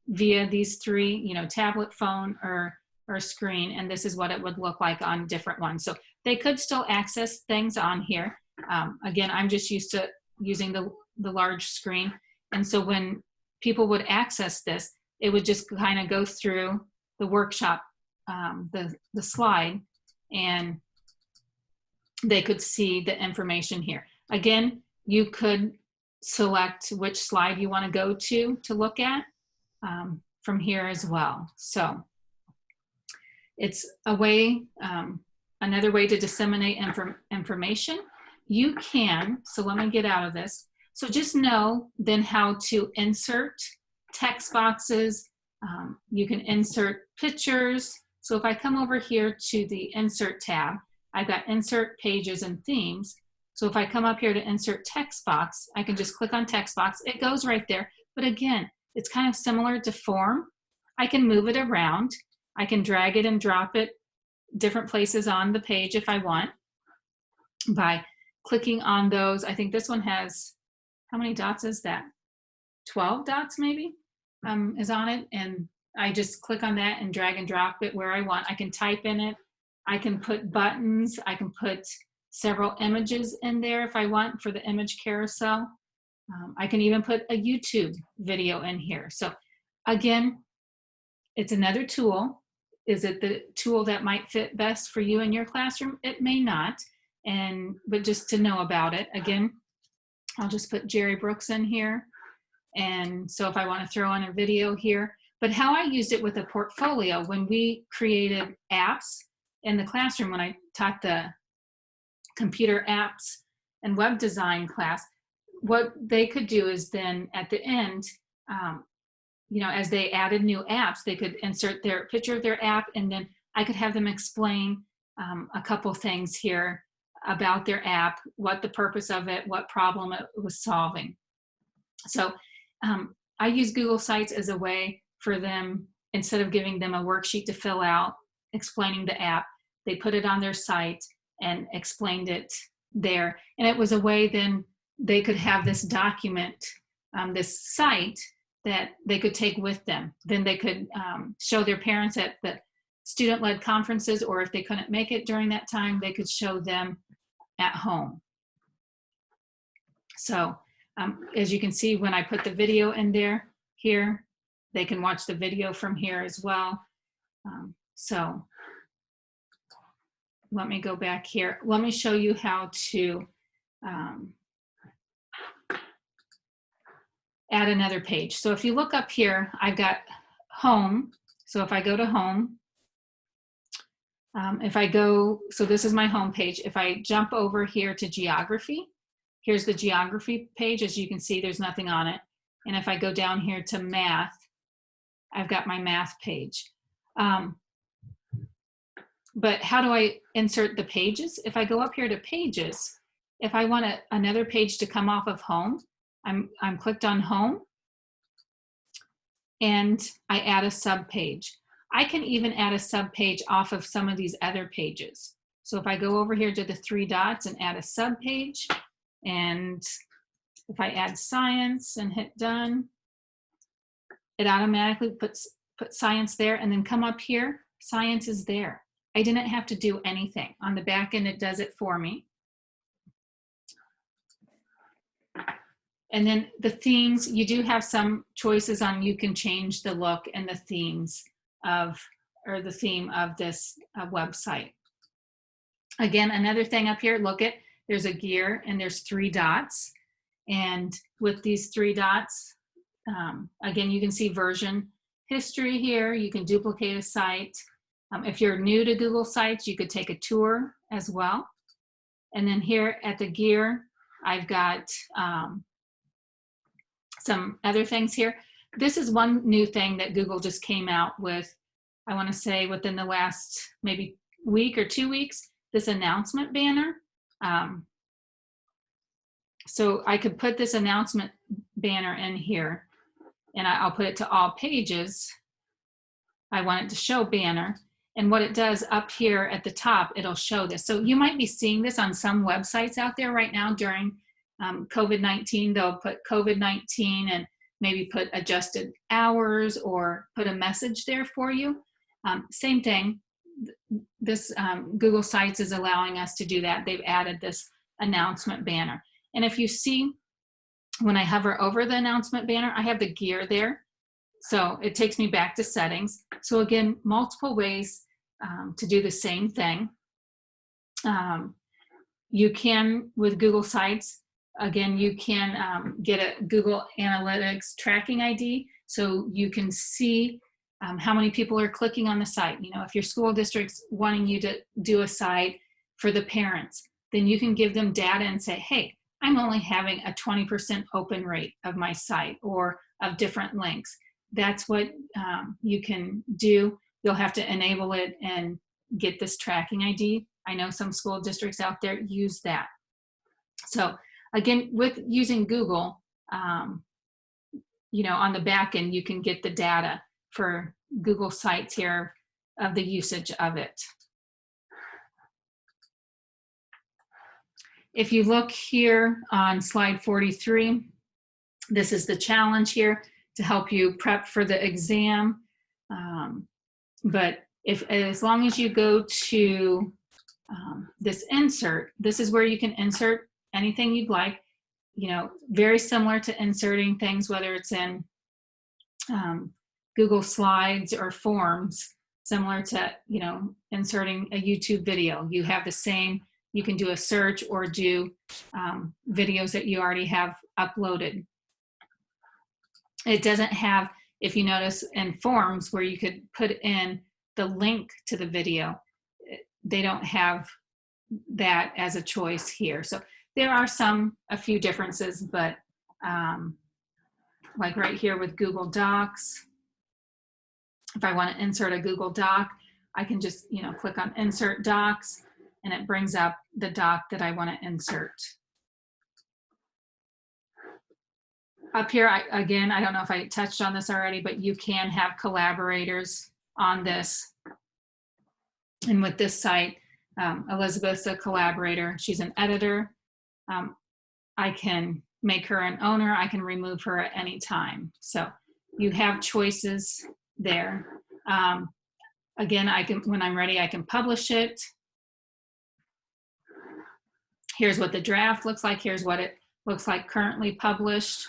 via these three, tablet, phone, or screen, and this is what it would look like on different ones. So they could still access things on here. Again, I'm just used to using the large screen, and so when people would access this, it would just kind of go through the workshop, the slide, and they could see the information here. Again, you could select which slide you want to go to look at from here as well. So it's a way, another way to disseminate information. You can, so let me get out of this. So just know then how to insert text boxes. You can insert pictures. So if I come over here to the Insert tab, I've got Insert Pages and Themes. So if I come up here to Insert Text Box, I can just click on Text Box. It goes right there. But again, it's kind of similar to Form. I can move it around. I can drag it and drop it different places on the page if I want by clicking on those. I think this one has, how many dots is that? 12 dots maybe is on it. And I just click on that and drag and drop it where I want. I can type in it. I can put buttons. I can put several images in there if I want for the image carousel. I can even put a YouTube video in here. So again, It's another tool. Is it the tool that might fit best for you in your classroom? It may not, but just to know about it. Again, I'll just put Jerry Brooks in here. And so if I want to throw on a video here, but how I used it with a portfolio, when we created apps in the classroom, when I taught the computer apps and web design class, what they could do is then at the end, as they added new apps, they could insert their picture of their app, and then I could have them explain a couple things here about their app, what the purpose of it, what problem it was solving. So I use Google Sites as a way for them, instead of giving them a worksheet to fill out explaining the app, they put it on their site and explained it there. And it was a way then they could have this document, this site that they could take with them. Then they could show their parents at the student-led conferences, or if they couldn't make it during that time, they could show them at home. So as you can see, when I put the video in there here, they can watch the video from here as well. So let me go back here. Let me show you how to add another page. So if you look up here, I've got home. So if I go to home, so this is my home page. If I jump over here to geography, here's the geography page. As you can see, there's nothing on it. And if I go down here to math, I've got my math page. But how do I insert the pages? If I go up here to pages, if I want another page to come off of home, I'm clicked on home, and I add a sub page. I can even add a sub page off of some of these other pages. So if I go over here to the 3 dots and add a sub page, and if I add science and hit done, it automatically puts science there, and then come up here, science is there. I didn't have to do anything. On the back end, it does it for me. And then the themes, you do have some choices on, you can change the look and the themes or the theme of this website. Again, another thing up here, look at, there's a gear and there's 3 dots. And with these 3 dots, again, you can see version history here. You can duplicate a site. If you're new to Google Sites, you could take a tour as well. And then here at the gear, I've got some other things here. This is one new thing that Google just came out with, I want to say within the last maybe week or 2 weeks, this announcement banner. So I could put this announcement banner in here, and I'll put it to all pages. I want it to show banner. And what it does up here at the top, it'll show this. So you might be seeing this on some websites out there right now during COVID-19. They'll put COVID-19 and maybe put adjusted hours or put a message there for you. Same thing. This Google Sites is allowing us to do that. They've added this announcement banner. And if you see, when I hover over the announcement banner, I have the gear there. So it takes me back to settings. So again, multiple ways to do the same thing. You can, with Google Sites, again, you can get a Google Analytics tracking ID, so you can see how many people are clicking on the site. You know, if your school district's wanting you to do a site for the parents, then you can give them data and say, hey, I'm only having a 20% open rate of my site or of different links. That's what you can do. You'll have to enable it and get this tracking ID. I know some school districts out there use that. So again, with using Google, you know, on the back end, you can get the data for Google Sites here of the usage of it. If you look here on slide 43, this is the challenge here to help you prep for the exam. But as long as you go to this insert, this is where you can insert anything you'd like. You know, very similar to inserting things, whether it's in Google Slides or Forms, similar to, inserting a YouTube video. You have the same, you can do a search or do videos that you already have uploaded. It doesn't have, if you notice in Forms where you could put in the link to the video, they don't have that as a choice here. So there are a few differences, but like right here with Google Docs, if I want to insert a Google Doc, I can just, click on Insert Docs, and it brings up the doc that I want to insert. Up here, I don't know if I touched on this already, but you can have collaborators on this. And with this site, Elizabeth's a collaborator. She's an editor. I can make her an owner. I can remove her at any time. So you have choices there. Again, when I'm ready, I can publish it. Here's what the draft looks like. Here's what it looks like currently published.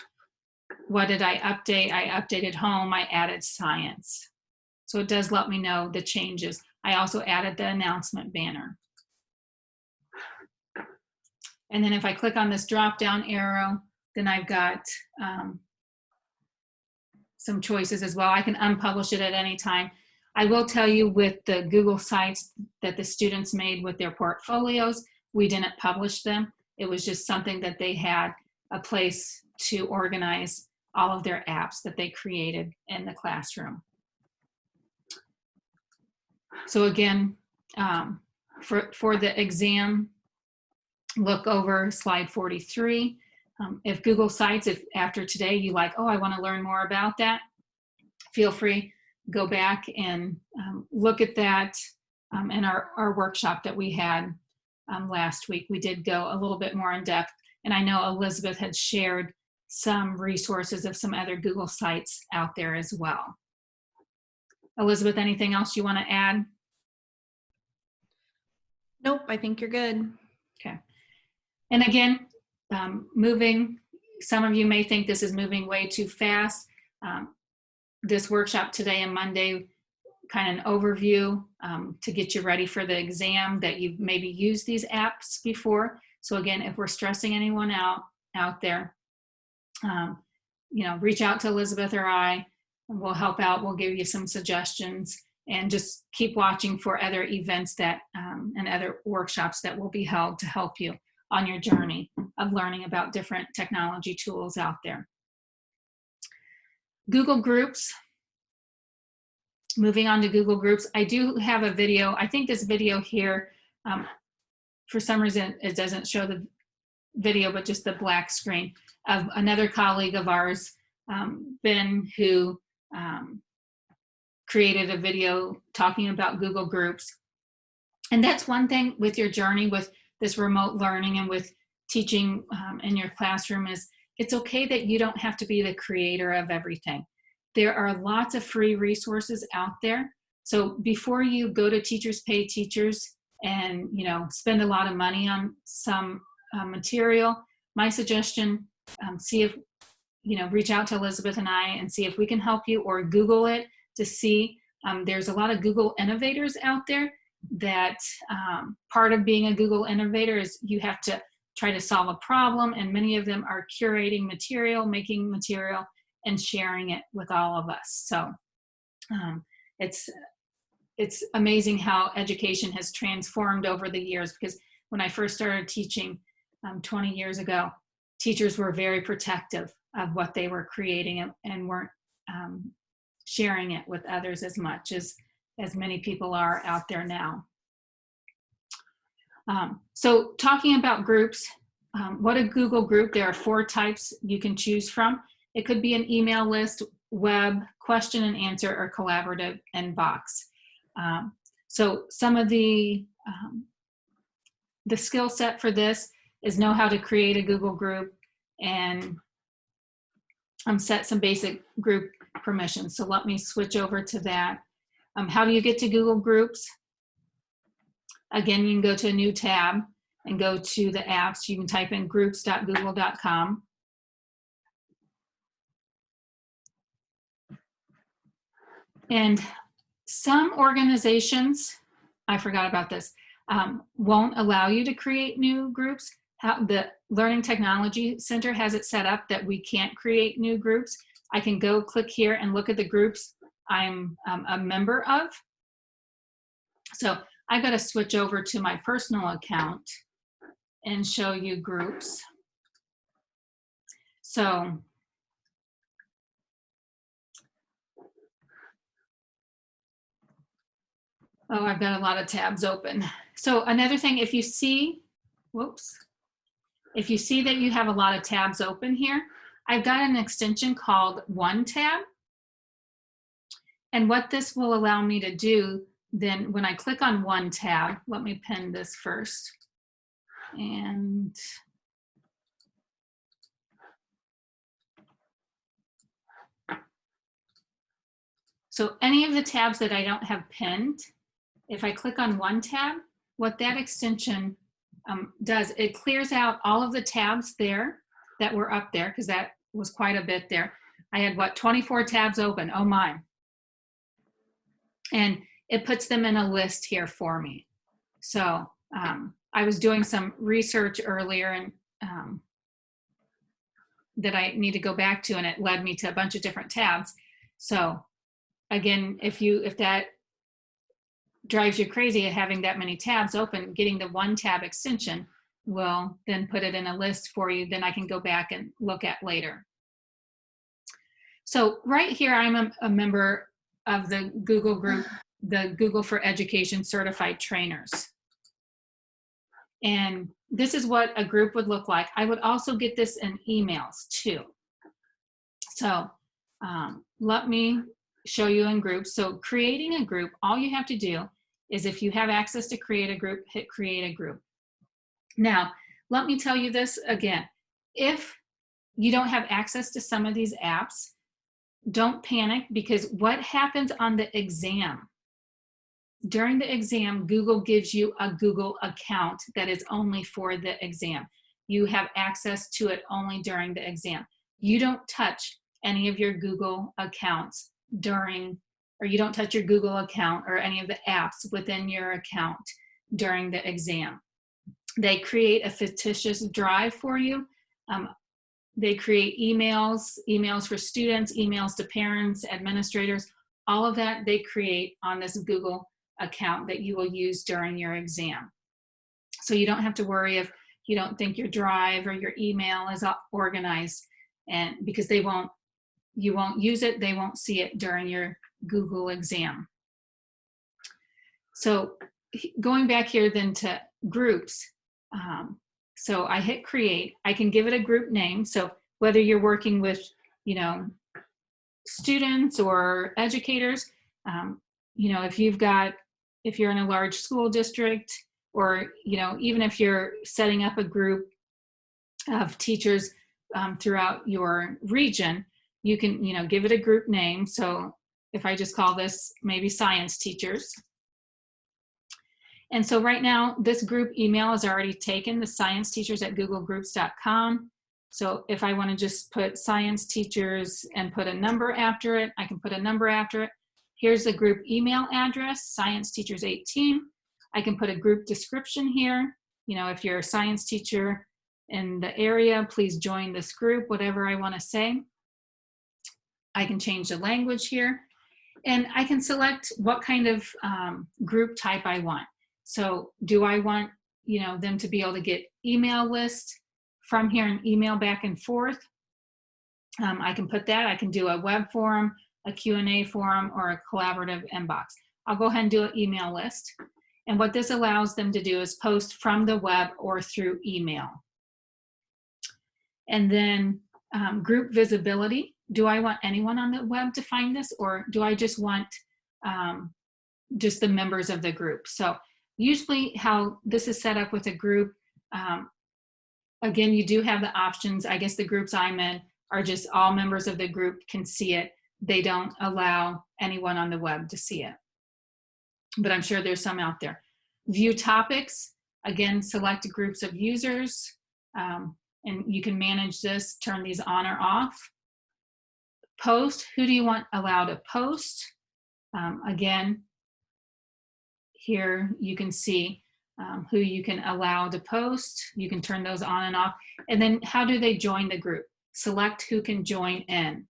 What did I update? I updated home. I added science. So it does let me know the changes. I also added the announcement banner. And then if I click on this drop-down arrow, then I've got some choices as well. I can unpublish it at any time. I will tell you, with the Google sites that the students made with their portfolios, we didn't publish them. It was just something that they had a place to organize all of their apps that they created in the classroom. So again, for the exam, look over slide 43. If Google Sites, if after today you like, oh, I want to learn more about that, feel free, go back and look at that in our workshop that we had last week. We did go a little bit more in depth, and I know Elizabeth had shared some resources of some other Google Sites out there as well. Elizabeth, anything else you want to add? Nope, I think you're good. Okay. And again, moving, some of you may think this is moving way too fast. This workshop today and Monday, kind of an overview to get you ready for the exam, that you've maybe used these apps before. So again, if we're stressing anyone out there, reach out to Elizabeth or I, and we'll help out. We'll give you some suggestions, and just keep watching for other events that and other workshops that will be held to help you on your journey of learning about different technology tools out there. Google Groups. Moving on to Google Groups, I do have a video. I think this video here, for some reason, it doesn't show the video, but just the black screen of another colleague of ours, Ben, who created a video talking about Google Groups. And that's one thing with your journey with this remote learning and with teaching in your classroom, is it's okay that you don't have to be the creator of everything. There are lots of free resources out there. So before you go to Teachers Pay Teachers and spend a lot of money on some material, my suggestion, see if, reach out to Elizabeth and I and see if we can help you, or Google it to see. There's a lot of Google innovators out there that part of being a Google innovator is you have to try to solve a problem, and many of them are curating material, making material, and sharing it with all of us. So it's amazing how education has transformed over the years, because when I first started teaching 20 years ago, teachers were very protective of what they were creating and weren't sharing it with others as much as many people are out there now. So talking about groups, what a Google group, there are 4 types you can choose from. It could be an email list, web, question and answer, or collaborative inbox. So some of the skill set for this is know how to create a Google group and set some basic group permissions. So let me switch over to that. How do you get to Google Groups? Again, you can go to a new tab and go to the apps. You can type in groups.google.com. And some organizations, I forgot about this, won't allow you to create new groups. The Learning Technology Center has it set up that we can't create new groups. I can go click here and look at the groups I'm a member of. So I've got to switch over to my personal account and show you groups. So oh, I've got a lot of tabs open. So another thing, if you see, whoops, if you see that you have a lot of tabs open here, I've got an extension called One Tab. And what this will allow me to do, then when I click on One Tab, let me pin this first. And so any of the tabs that I don't have pinned, if I click on One Tab, what that extension does, it clears out all of the tabs there that were up there, because that was quite a bit there. I had, what, 24 tabs open, oh my. And it puts them in a list here for me. So I was doing some research earlier and that I need to go back to, and it led me to a bunch of different tabs. So again, if that drives you crazy having that many tabs open, getting the One Tab extension will then put it in a list for you, then I can go back and look at later. So right here, I'm a member of the Google group, the Google for Education Certified Trainers. And this is what a group would look like. I would also get this in emails too. So let me show you in groups. So creating a group, all you have to do is, if you have access to create a group, hit create a group. Now, let me tell you this again. If you don't have access to some of these apps, don't panic, because what happens on the exam, during the exam, Google gives you a Google account that is only for the exam. You have access to it only during the exam. You don't touch any of your Google accounts during, or you don't touch your Google account or any of the apps within your account during the exam. They create a fictitious drive for you. They create emails for students, emails to parents, administrators, all of that they create on this Google account that you will use during your exam. So you don't have to worry if you don't think your drive or your email is organized, and because you won't use it, they won't see it during your Google exam. So going back here then to groups, so I hit create. I can give it a group name. So whether you're working with, students or educators, if you're in a large school district, or even if you're setting up a group of teachers throughout your region, you can give it a group name. So if I just call this maybe science teachers. And so right now, this group email is already taken, the scienceteachers@googlegroups.com. So if I want to just put science teachers and put a number after it, I can put a number after it. Here's the group email address, Science Teachers 18. I can put a group description here. If you're a science teacher in the area, please join this group, whatever I want to say. I can change the language here. And I can select what kind of group type I want. So do I want them to be able to get email lists from here and email back and forth? I can put that. I can do a web forum, a Q&A forum, or a collaborative inbox. I'll go ahead and do an email list. And what this allows them to do is post from the web or through email. And then group visibility. Do I want anyone on the web to find this, or do I just want just the members of the group? So usually how this is set up with a group, again, you do have the options. I guess the groups I'm in are just all members of the group can see it. They don't allow anyone on the web to see it, but I'm sure there's some out there. View topics, again, select groups of users, and you can manage this, turn these on or off. Post, who do you want allowed to post? Again, here you can see who you can allow to post. You can turn those on and off. And then how do they join the group? Select who can join in.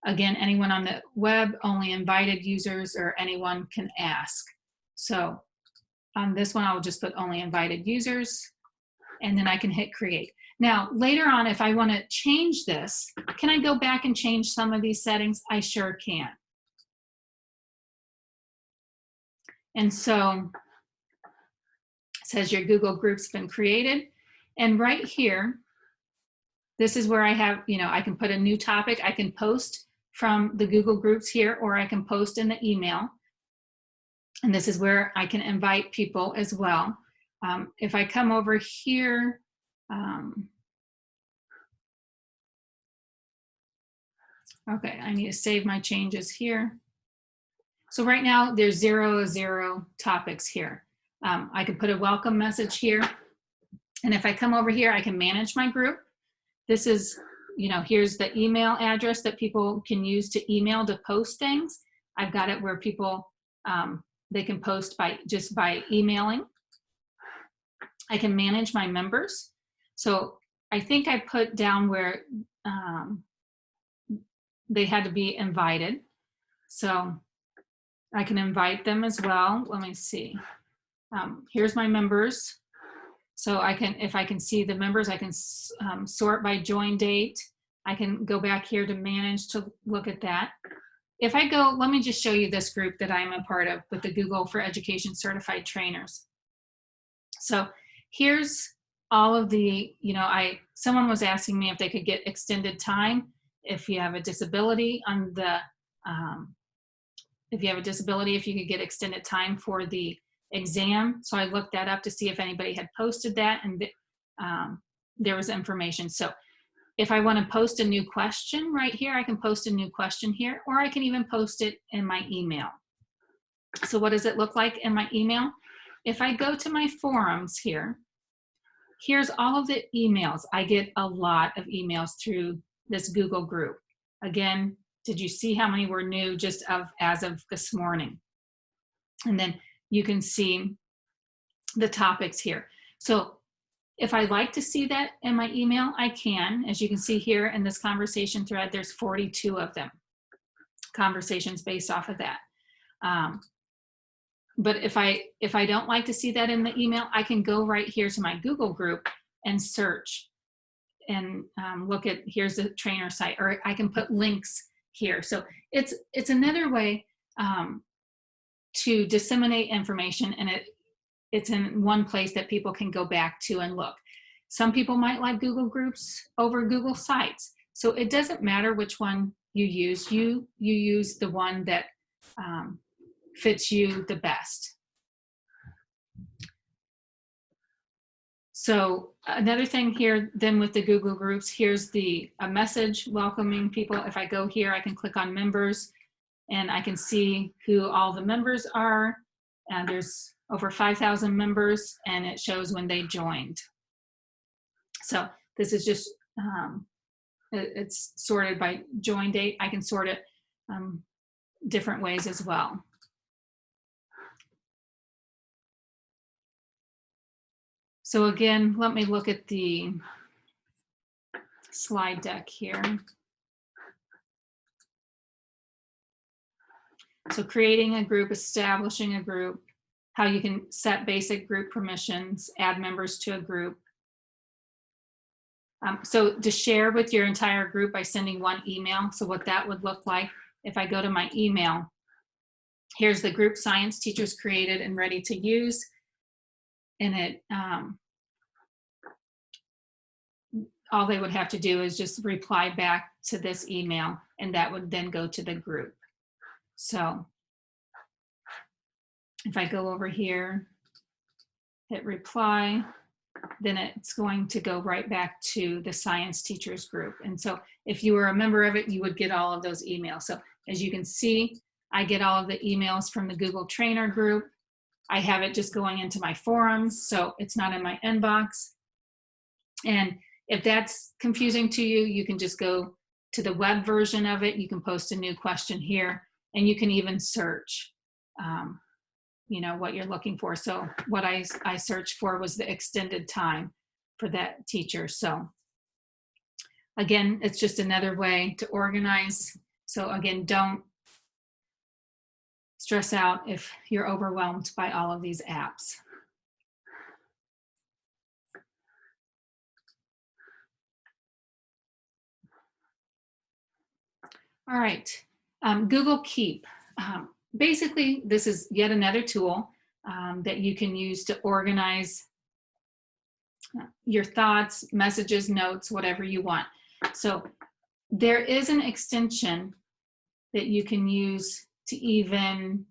Again, anyone on the web, only invited users, or anyone can ask. So on this one, I'll just put only invited users, and then I can hit create. Now, later on, if I want to change this, can I go back and change some of these settings? I sure can. And so it says your Google group's been created. And right here, this is where I have, I can put a new topic. I can post from the Google groups here, or I can post in the email. And this is where I can invite people as well. If I come over here, okay, I need to save my changes here. So right now there's 0 topics here. I can put a welcome message here. And if I come over here, I can manage my group. This is, here's the email address that people can use to email to post things. I've got it where people, they can post just by emailing. I can manage my members. So I think I put down where they had to be invited. So I can invite them as well. Let me see. Here's my members. So I can, if I can see the members, I can sort by join date. I can go back here to manage to look at that. If I go, let me just show you this group that I'm a part of with the Google for Education Certified Trainers. So here's all of the, someone was asking me if they could get extended time if you have a disability on the, if you have a disability, if you could get extended time for the exam. So I looked that up to see if anybody had posted that, and there was information. So if I want to post a new question right here, I can post a new question here, or I can even post it in my email. So what does it look like in my email? If I go to my forums here, here's all of the emails. I get a lot of emails through this Google group. Again, did you see how many were new just as of this morning? And then you can see the topics here. So if I like to see that in my email, I can. As you can see here in this conversation thread, there's 42 of them, conversations based off of that. But if I don't like to see that in the email, I can go right here to my Google group and search and look at, here's the trainer site, or I can put links here. So it's another way to disseminate information, and it's in one place that people can go back to and look. Some people might like Google groups over Google Sites. So it doesn't matter which one you use. You use the one that fits you the best. So another thing here then with the Google groups, here's a message welcoming people. If I go here, I can click on members and I can see who all the members are. And there's over 5,000 members, and it shows when they joined. So this is just, it's sorted by join date. I can sort it different ways as well. So again, let me look at the slide deck here. So creating a group, establishing a group, how you can set basic group permissions, add members to a group. So to share with your entire group by sending one email. So what that would look like, if I go to my email, here's the group science teachers created and ready to use. And it, all they would have to do is just reply back to this email, and that would then go to the group. So if I go over here, hit reply, then it's going to go right back to the science teachers group. And so if you were a member of it, you would get all of those emails. So as you can see, I get all of the emails from the Google Trainer group. I have it just going into my forums, so it's not in my inbox. And if that's confusing to you, you can just go to the web version of it. You can post a new question here, and you can even search, you know, what you're looking for. So what I searched for was the extended time for that teacher. So again, it's just another way to organize. So again, don't stress out if you're overwhelmed by all of these apps. All right, Google Keep. Basically, this is yet another tool that you can use to organize your thoughts, messages, notes, whatever you want. So there is an extension that you can use to even,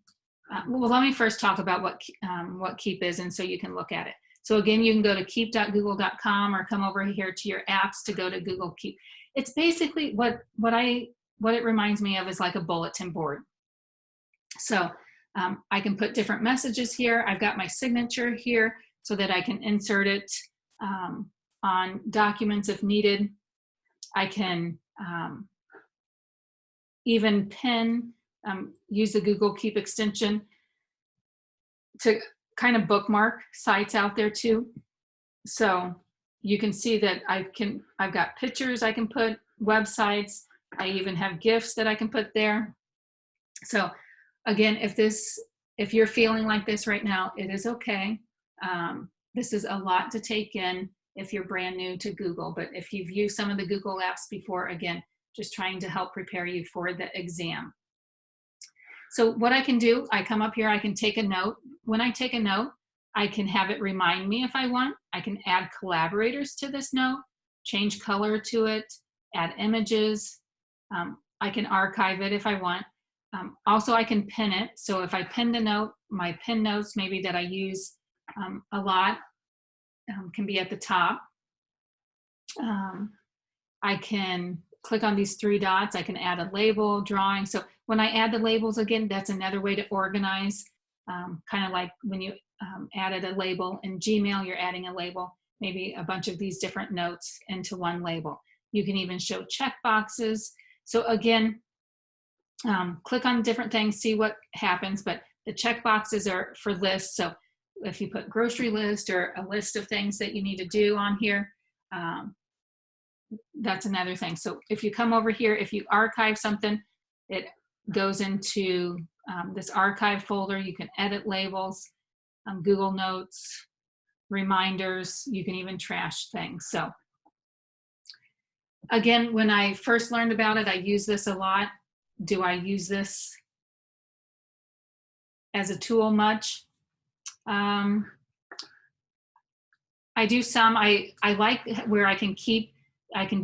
well, let me first talk about what Keep is, and so you can look at it. So again, you can go to keep.google.com or come over here to your apps to go to Google Keep. It's basically what it reminds me of is like a bulletin board. So I can put different messages here. I've got my signature here so that I can insert it on documents if needed. I can even pin, use the Google Keep extension to kind of bookmark sites out there too. So you can see that I've got pictures I can put, websites, I even have GIFs that I can put there. So again, if you're feeling like this right now, it is okay. This is a lot to take in if you're brand new to Google, but if you've used some of the Google apps before, again, just trying to help prepare you for the exam. So what I can do, I come up here, I can take a note. When I take a note, I can have it remind me if I want. I can add collaborators to this note, change color to it, add images. I can archive it if I want. Also, I can pin it. So if I pin the note, my pin notes maybe that I use a lot can be at the top. I can click on these three dots. I can add a label, drawing. So when I add the labels again, that's another way to organize. Kind of like when you added a label in Gmail, you're adding a label, maybe a bunch of these different notes into one label. You can even show check boxes. So again, click on different things, see what happens, but the check boxes are for lists. So if you put grocery list or a list of things that you need to do on here, that's another thing. So if you come over here, if you archive something, it goes into this archive folder. You can edit labels, Google Notes, reminders. You can even trash things. So again, when I first learned about it, I use this a lot. Do I use this as a tool much? I do some. I like where I can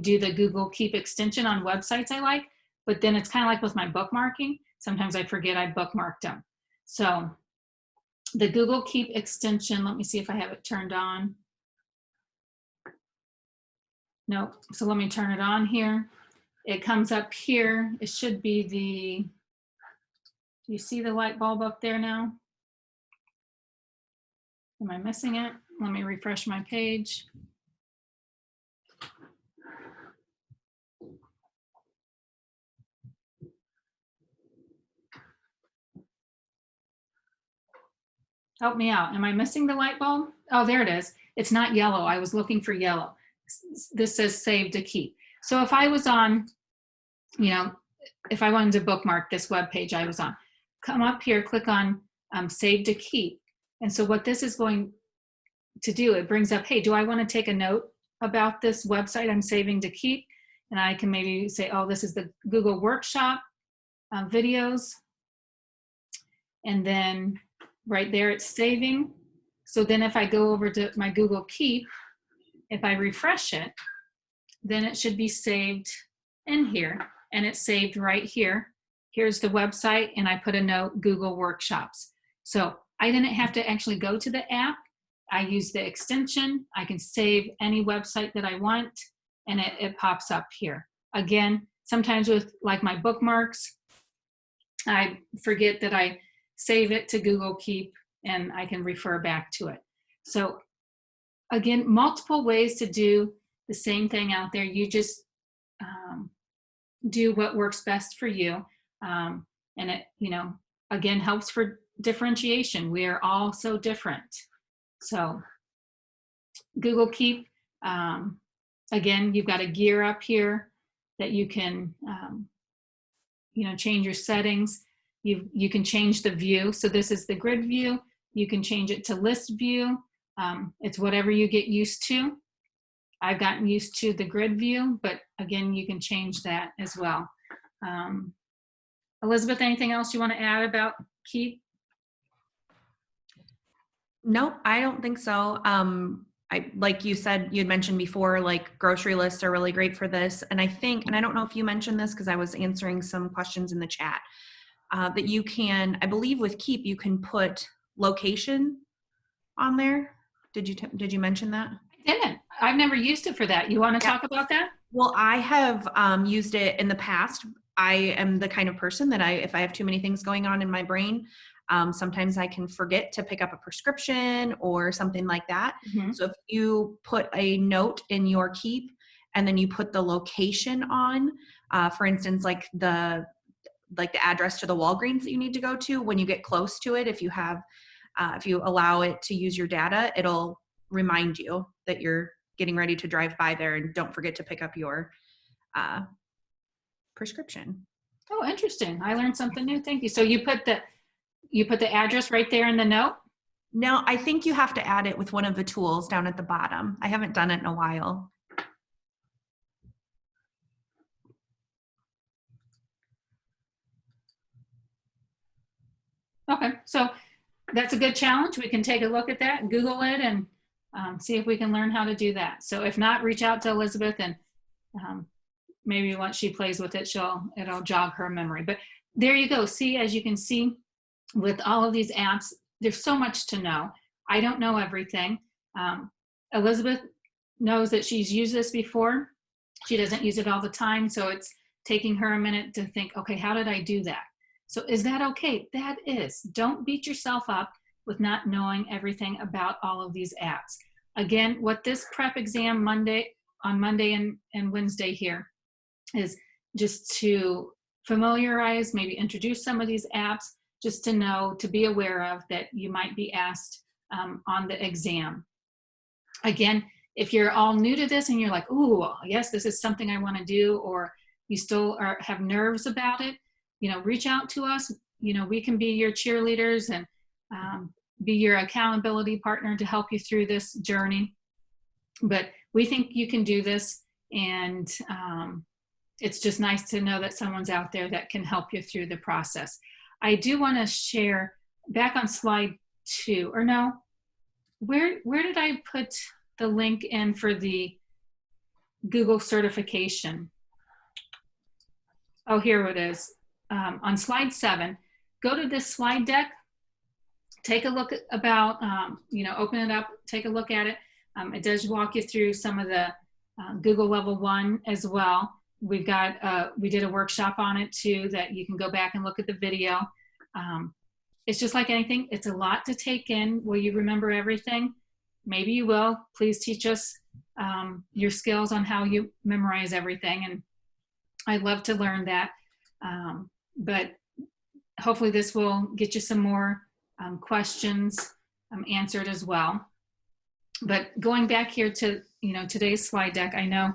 do the Google Keep extension on websites I like, but then it's kind of like with my bookmarking. Sometimes I forget I bookmarked them. So the Google Keep extension, let me see if I have it turned on. Nope. So let me turn it on here. It comes up here. It should be do you see the light bulb up there now? Am I missing it? Let me refresh my page. Help me out. Am I missing the light bulb? Oh, there it is. It's not yellow. I was looking for yellow. This says save to keep. So if I was on, if I wanted to bookmark this web page I was on, come up here, click on save to keep. And so what this is going to do, it brings up, hey, do I want to take a note about this website I'm saving to keep? And I can maybe say, oh, this is the Google Workshop videos. And then right there, it's saving. So then if I go over to my Google Keep, if I refresh it, then it should be saved in here. And it's saved right here. Here's the website, and I put a note, Google Workshops. So I didn't have to actually go to the app. I use the extension. I can save any website that I want, and it pops up here. Again, sometimes with like my bookmarks, I forget that I save it to Google Keep, and I can refer back to it. So again, multiple ways to do the same thing out there. You just do what works best for you. And it, again, helps for differentiation. We are all so different. So Google Keep, again, you've got a gear up here that you can, change your settings. You can change the view. So this is the grid view. You can change it to list view. It's whatever you get used to. I've gotten used to the grid view, but again, you can change that as well. Elizabeth, anything else you want to add about Keep? Nope, I don't think so. Like you said, you had mentioned before, like grocery lists are really great for this. And I think, and I don't know if you mentioned this because I was answering some questions in the chat, that you can, I believe with Keep, you can put location on there. Did you mention that? I didn't. I've never used it for that. You want to Yeah. talk about that? Well, I have used it in the past. I am the kind of person that if I have too many things going on in my brain, sometimes I can forget to pick up a prescription or something like that. Mm-hmm. So if you put a note in your Keep and then you put the location on, for instance, like the address to the Walgreens that you need to go to, when you get close to it, if you allow it to use your data, it'll remind you that you're getting ready to drive by there, and don't forget to pick up your prescription. Oh, interesting. I learned something new. Thank you. So you put the address right there in the note? No, I think you have to add it with one of the tools down at the bottom. I haven't done it in a while. Okay, so that's a good challenge. We can take a look at that, Google it, and see if we can learn how to do that. So if not, reach out to Elizabeth, and maybe once she plays with it, it'll jog her memory. But there you go. See, as you can see, with all of these apps, there's so much to know. I don't know everything. Elizabeth knows that she's used this before. She doesn't use it all the time, so it's taking her a minute to think, okay, how did I do that? So is that okay? That is. Don't beat yourself up with not knowing everything about all of these apps. Again, what this prep exam on Monday and Wednesday here is just to familiarize, maybe introduce some of these apps, just to know, to be aware of that you might be asked on the exam. Again, if you're all new to this and you're like, ooh, yes, this is something I want to do, or you still have nerves about it, reach out to us. We can be your cheerleaders and be your accountability partner to help you through this journey. But we think you can do this, and it's just nice to know that someone's out there that can help you through the process. I do want to share back on slide 2, or no, where did I put the link in for the Google certification? Oh, here it is. On slide 7, go to this slide deck, take a look about, open it up, take a look at it. It does walk you through some of the Google level 1 as well. We did a workshop on it too, that you can go back and look at the video. It's just like anything, it's a lot to take in. Will you remember everything? Maybe you will. Please teach us your skills on how you memorize everything, and I'd love to learn that. But hopefully this will get you some more questions answered as well. But going back here to today's slide deck, I know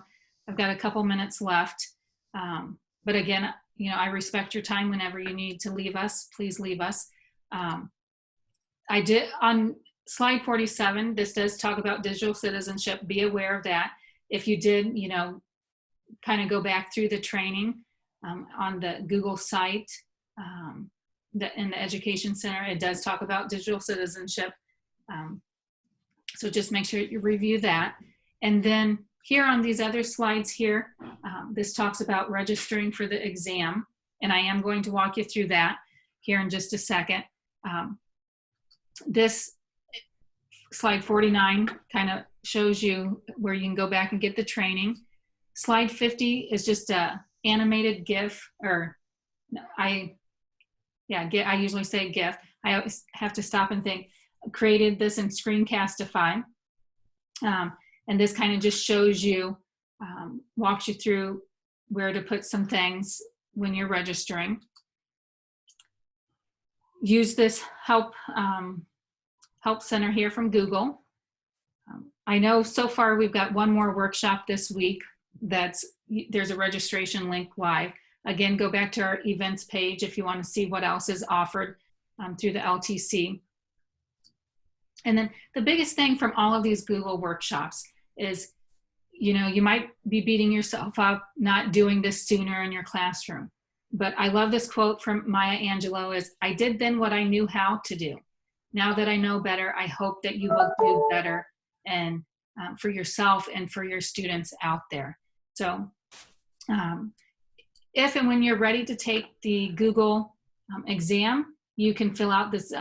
I've got a couple minutes left, but again, I respect your time. Whenever you need to leave us, please leave us. I did on slide 47, this does talk about digital citizenship. Be aware of that. If you did, kind of go back through the training on the Google site, in the Education Center, it does talk about digital citizenship. So just make sure you review that. And then here on these other slides here, this talks about registering for the exam. And I am going to walk you through that here in just a second. This slide 49 kind of shows you where you can go back and get the training. Slide 50 is just a animated GIF, or I usually say GIF. I always have to stop and think. Created this in Screencastify. And this kind of just shows you, walks you through where to put some things when you're registering. use this help center here from Google. I know so far we've got one more workshop this week there's a registration link live. Again, go back to our events page if you want to see what else is offered through the LTC. And then the biggest thing from all of these Google workshops is, you might be beating yourself up not doing this sooner in your classroom. But I love this quote from Maya Angelou is, "I did then what I knew how to do. Now that I know better, I hope that you will do better and for yourself and for your students out there." So if and when you're ready to take the Google exam, you can fill out this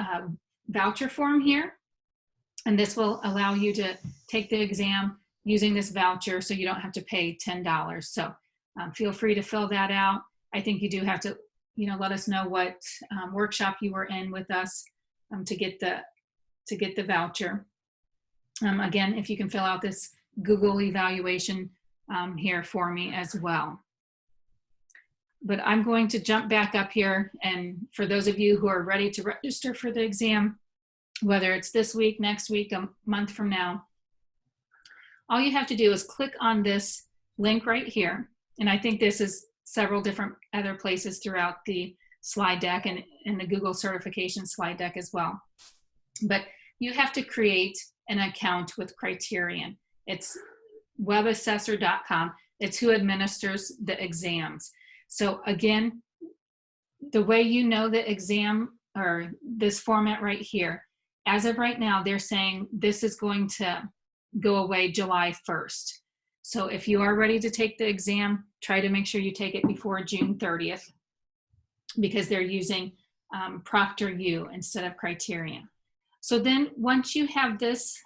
voucher form here. And this will allow you to take the exam using this voucher so you don't have to pay $10. So feel free to fill that out. I think you do have to, let us know what workshop you were in with us to get the voucher. Again, if you can fill out this Google evaluation here for me as well. But I'm going to jump back up here, and for those of you who are ready to register for the exam, whether it's this week, next week, a month from now, all you have to do is click on this link right here. And I think this is several different other places throughout the slide deck and in the Google certification slide deck as well. But you have to create an account with Criterion. It's webassessor.com. It's who administers the exams. So again, the way you know the exam or this format right here, as of right now, they're saying this is going to go away July 1st. So if you are ready to take the exam, try to make sure you take it before June 30th because they're using ProctorU instead of Criterion. So then once you have this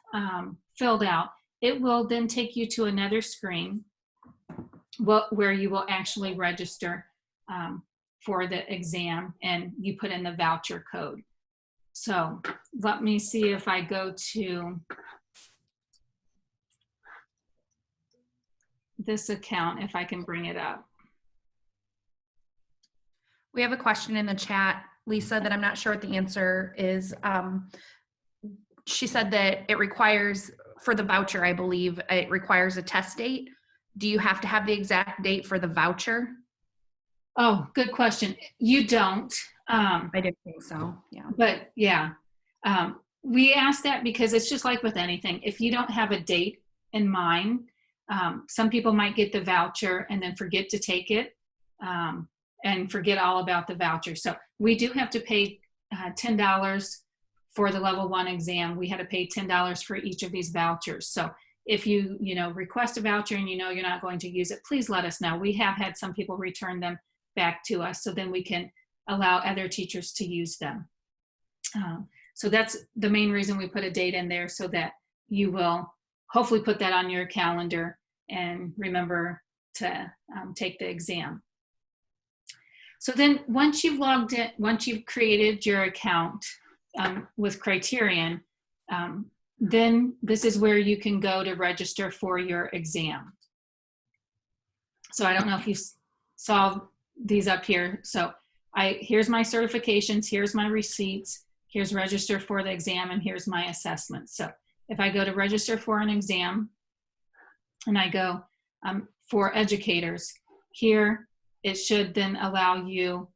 filled out, it will then take you to another screen where you will actually register for the exam and you put in the voucher code. So let me see if I go to this account, if I can bring it up. We have a question in the chat, Lisa, that I'm not sure what the answer is. She said that it requires, for the voucher, I believe, it requires a test date. Do you have to have the exact date for the voucher? Oh, good question. You don't. I didn't think so, yeah. But yeah, we ask that because it's just like with anything. If you don't have a date in mind, some people might get the voucher and then forget to take it and forget all about the voucher. So we do have to pay $10 for the level 1 exam. We had to pay $10 for each of these vouchers. So if you request a voucher and you're not going to use it, please let us know. We have had some people return them back to us so then we can allow other teachers to use them. So that's the main reason we put a date in there, so that you will hopefully put that on your calendar and remember to take the exam. So then once you've logged in, once you've created your account with Criterion, then this is where you can go to register for your exam. So I don't know if you saw these up here. So here's my certifications, here's my receipts, here's register for the exam, and here's my assessment. So if I go to register for an exam and I go for educators, here it should then allow you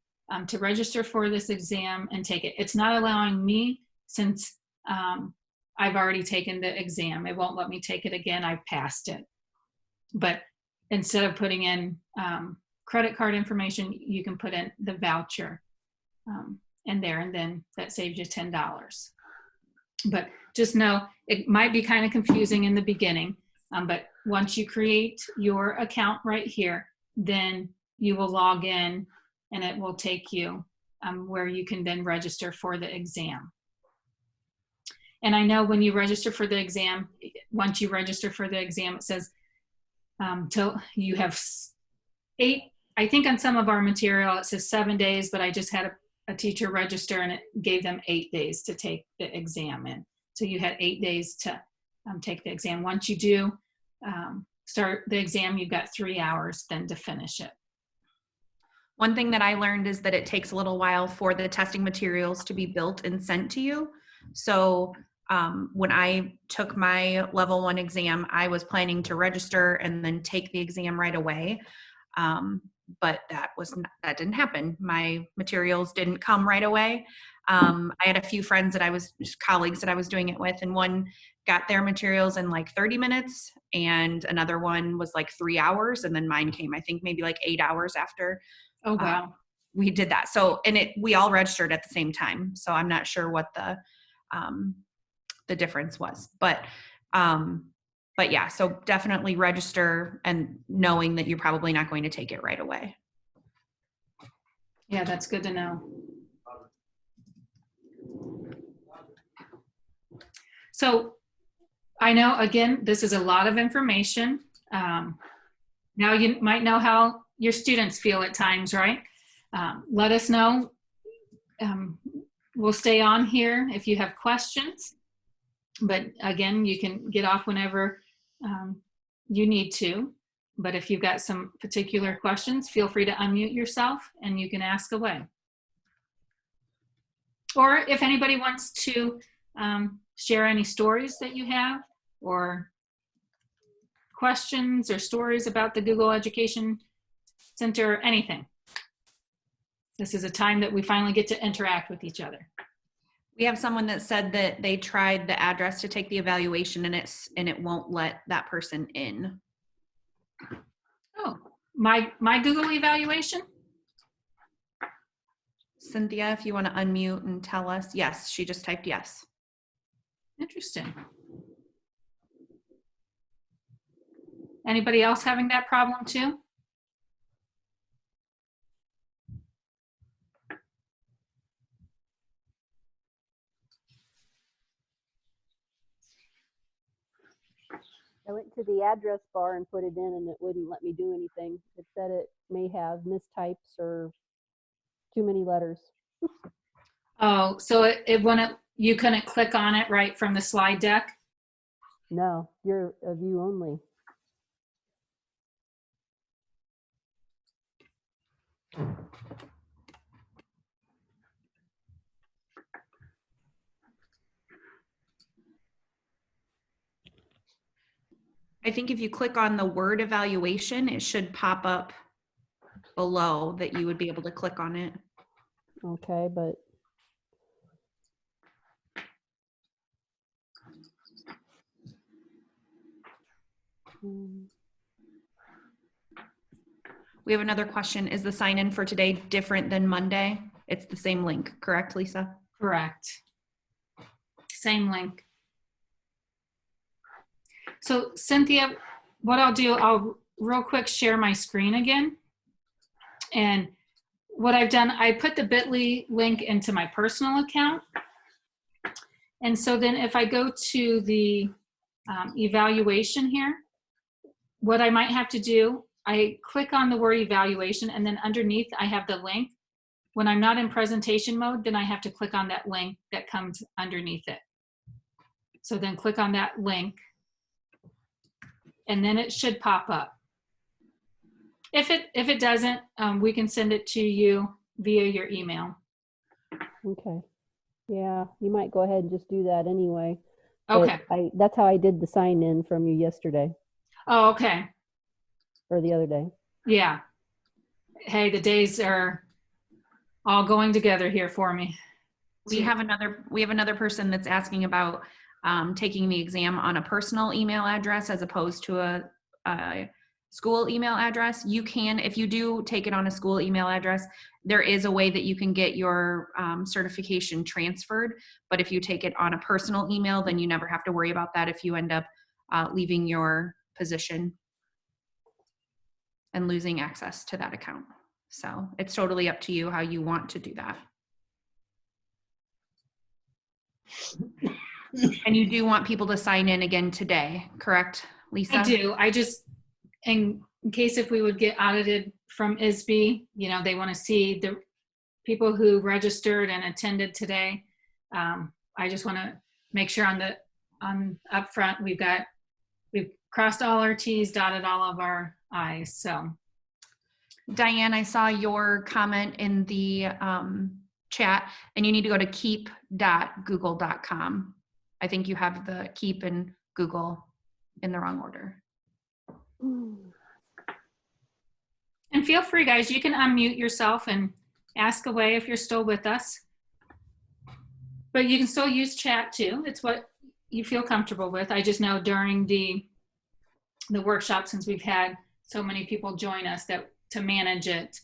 to register for this exam and take it. It's not allowing me since I've already taken the exam. It won't let me take it again. I've passed it. But instead of putting in credit card information, you can put in the voucher in there, and then that saves you $10. But just know it might be kind of confusing in the beginning, but once you create your account right here, then you will log in and it will take you where you can then register for the exam. And I know when you register for the exam, once you register for the exam, it says till you have 8, I think on some of our material it says 7 days, but I just had a teacher register and it gave them 8 days to take the exam in. So you had 8 days to take the exam. Once you do start the exam, you've got 3 hours then to finish it. One thing that I learned is that it takes a little while for the testing materials to be built and sent to you. So when I took my level 1 exam, I was planning to register and then take the exam right away. But that didn't happen. My materials didn't come right away. I had a few friends colleagues that I was doing it with, and one got their materials in like 30 minutes and another one was like 3 hours. And then mine came, I think maybe like 8 hours after Oh, wow. we did that. So, and we all registered at the same time. So I'm not sure what the difference was, but yeah, so definitely register and knowing that you're probably not going to take it right away. Yeah, that's good to know. So I know, again, this is a lot of information. Now you might know how your students feel at times, right? Let us know. We'll stay on here if you have questions. But again, you can get off whenever you need to. But if you've got some particular questions, feel free to unmute yourself and you can ask away. Or if anybody wants to share any stories that you have or questions or stories about the Google Education Center, anything. This is a time that we finally get to interact with each other. We have someone that said that they tried the address to take the evaluation and it won't let that person in. Oh, my Google evaluation? Cynthia, if you want to unmute and tell us. Yes, she just typed yes. Interesting. Anybody else having that problem too? I went to the address bar and put it in and it wouldn't let me do anything. It said it may have mistypes or too many letters. Oh, so it wouldn't, you couldn't click on it right from the slide deck? No, you're a view only. I think if you click on the word evaluation, it should pop up below that you would be able to click on it. Okay, but We have another question. Is the sign in for today different than Monday? It's the same link, correct, Lisa? Correct. Same link. So Cynthia, what I'll do, I'll real quick share my screen again. And what I've done, I put the bit.ly link into my personal account. And so then if I go to the evaluation here, what I might have to do, I click on the word evaluation and then underneath I have the link. When I'm not in presentation mode, then I have to click on that link that comes underneath it. So then click on that link and then it should pop up. If it doesn't, we can send it to you via your email. okay. Yeah, you might go ahead and just do that anyway. Okay. That's how I did the sign in from you yesterday Oh, okay. or the other day. Yeah. Hey, the days are all going together here for me. We have another person that's asking about taking the exam on a personal email address as opposed to a school email address. You can, if you do take it on a school email address, there is a way that you can get your certification transferred. But if you take it on a personal email, then you never have to worry about that if you end up leaving your position and losing access to that account. So it's totally up to you how you want to do that. And you do want people to sign in again today, correct, Lisa? I do. I just, in case if we would get audited from Isb, you know, they want to see the people who registered and attended today. I just want to make sure on up front we've crossed all our T's, dotted all of our I's. So Diane, I saw your comment in the chat, and you need to go to keep.google.com. I think you have the keep and Google in the wrong order. And feel free, guys, you can unmute yourself and ask away if you're still with us. But you can still use chat too. It's what you feel comfortable with. I just know during the workshop, since we've had so many people join us, that to manage it,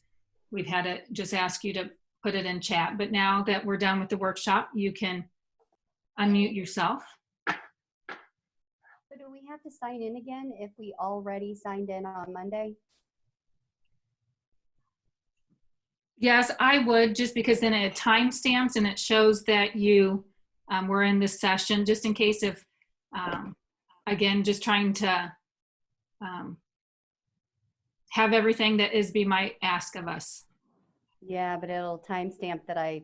we've had to just ask you to put it in chat. But now that we're done with the workshop, you can unmute yourself. So do we have to sign in again if we already signed in on Monday? Yes, I would, just because then it timestamps and it shows that you were in this session, just in case if, again, just trying to have everything that Isb might ask of us. Yeah, but it'll timestamp that I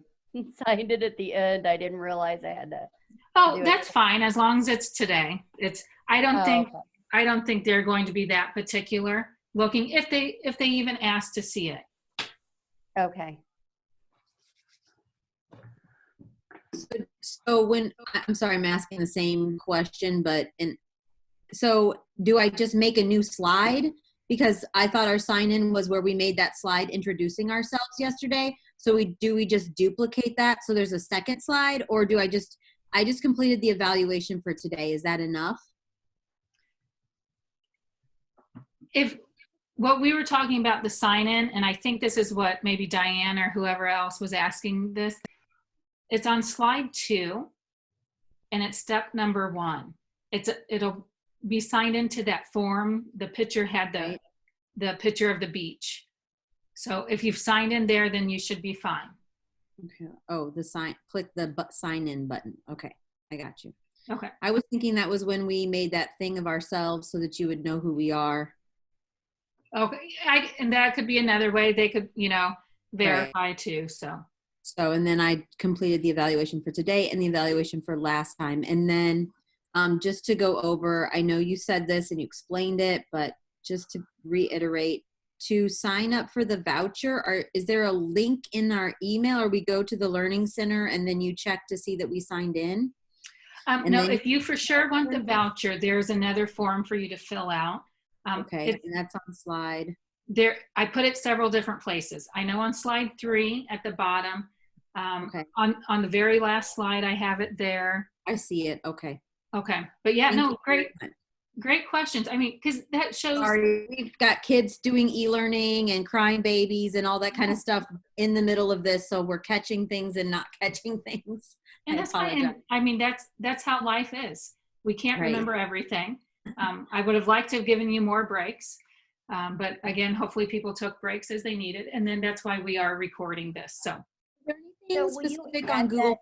signed it at the end. I didn't realize I had to. Oh, that's fine, as long as it's today. I don't think they're going to be that particular looking, if they even ask to see it. Okay. So when, I'm sorry, I'm asking the same question, but so do I just make a new slide? Because I thought our sign in was where we made that slide introducing ourselves yesterday. So do we just duplicate that so there's a second slide, or do I just completed the evaluation for today. Is that enough? If what we were talking about, the sign in, and I think this is what maybe Diane or whoever else was asking this, it's on slide 2 and it's step number 1. It'll be signed into that form. The picture had the picture of the beach. So if you've signed in there, then you should be fine. Okay. Oh, click the sign in button. Okay. I got you. Okay. I was thinking that was when we made that thing of ourselves so that you would know who we are. Okay. And that could be another way they could, verify too. So, and then I completed the evaluation for today and the evaluation for last time. And then just to go over, I know you said this and you explained it, but just to reiterate, to sign up for the voucher, is there a link in our email, or we go to the Learning Center and then you check to see that we signed in? No, if you for sure want the voucher, there's another form for you to fill out. Okay, and that's on slide. I put it several different places. I know on slide 3 at the bottom. Okay. On the very last slide, I have it there. I see it. Okay. Okay, but yeah, no, great questions. I mean, because that shows. Sorry, we've got kids doing e-learning and crying babies and all that kind of stuff in the middle of this, so we're catching things and not catching things. And that's fine. And I mean, that's how life is. We can't remember everything. I would have liked to have given you more breaks, but again, hopefully people took breaks as they needed, and then that's why we are recording this. So, is there anything specific on Google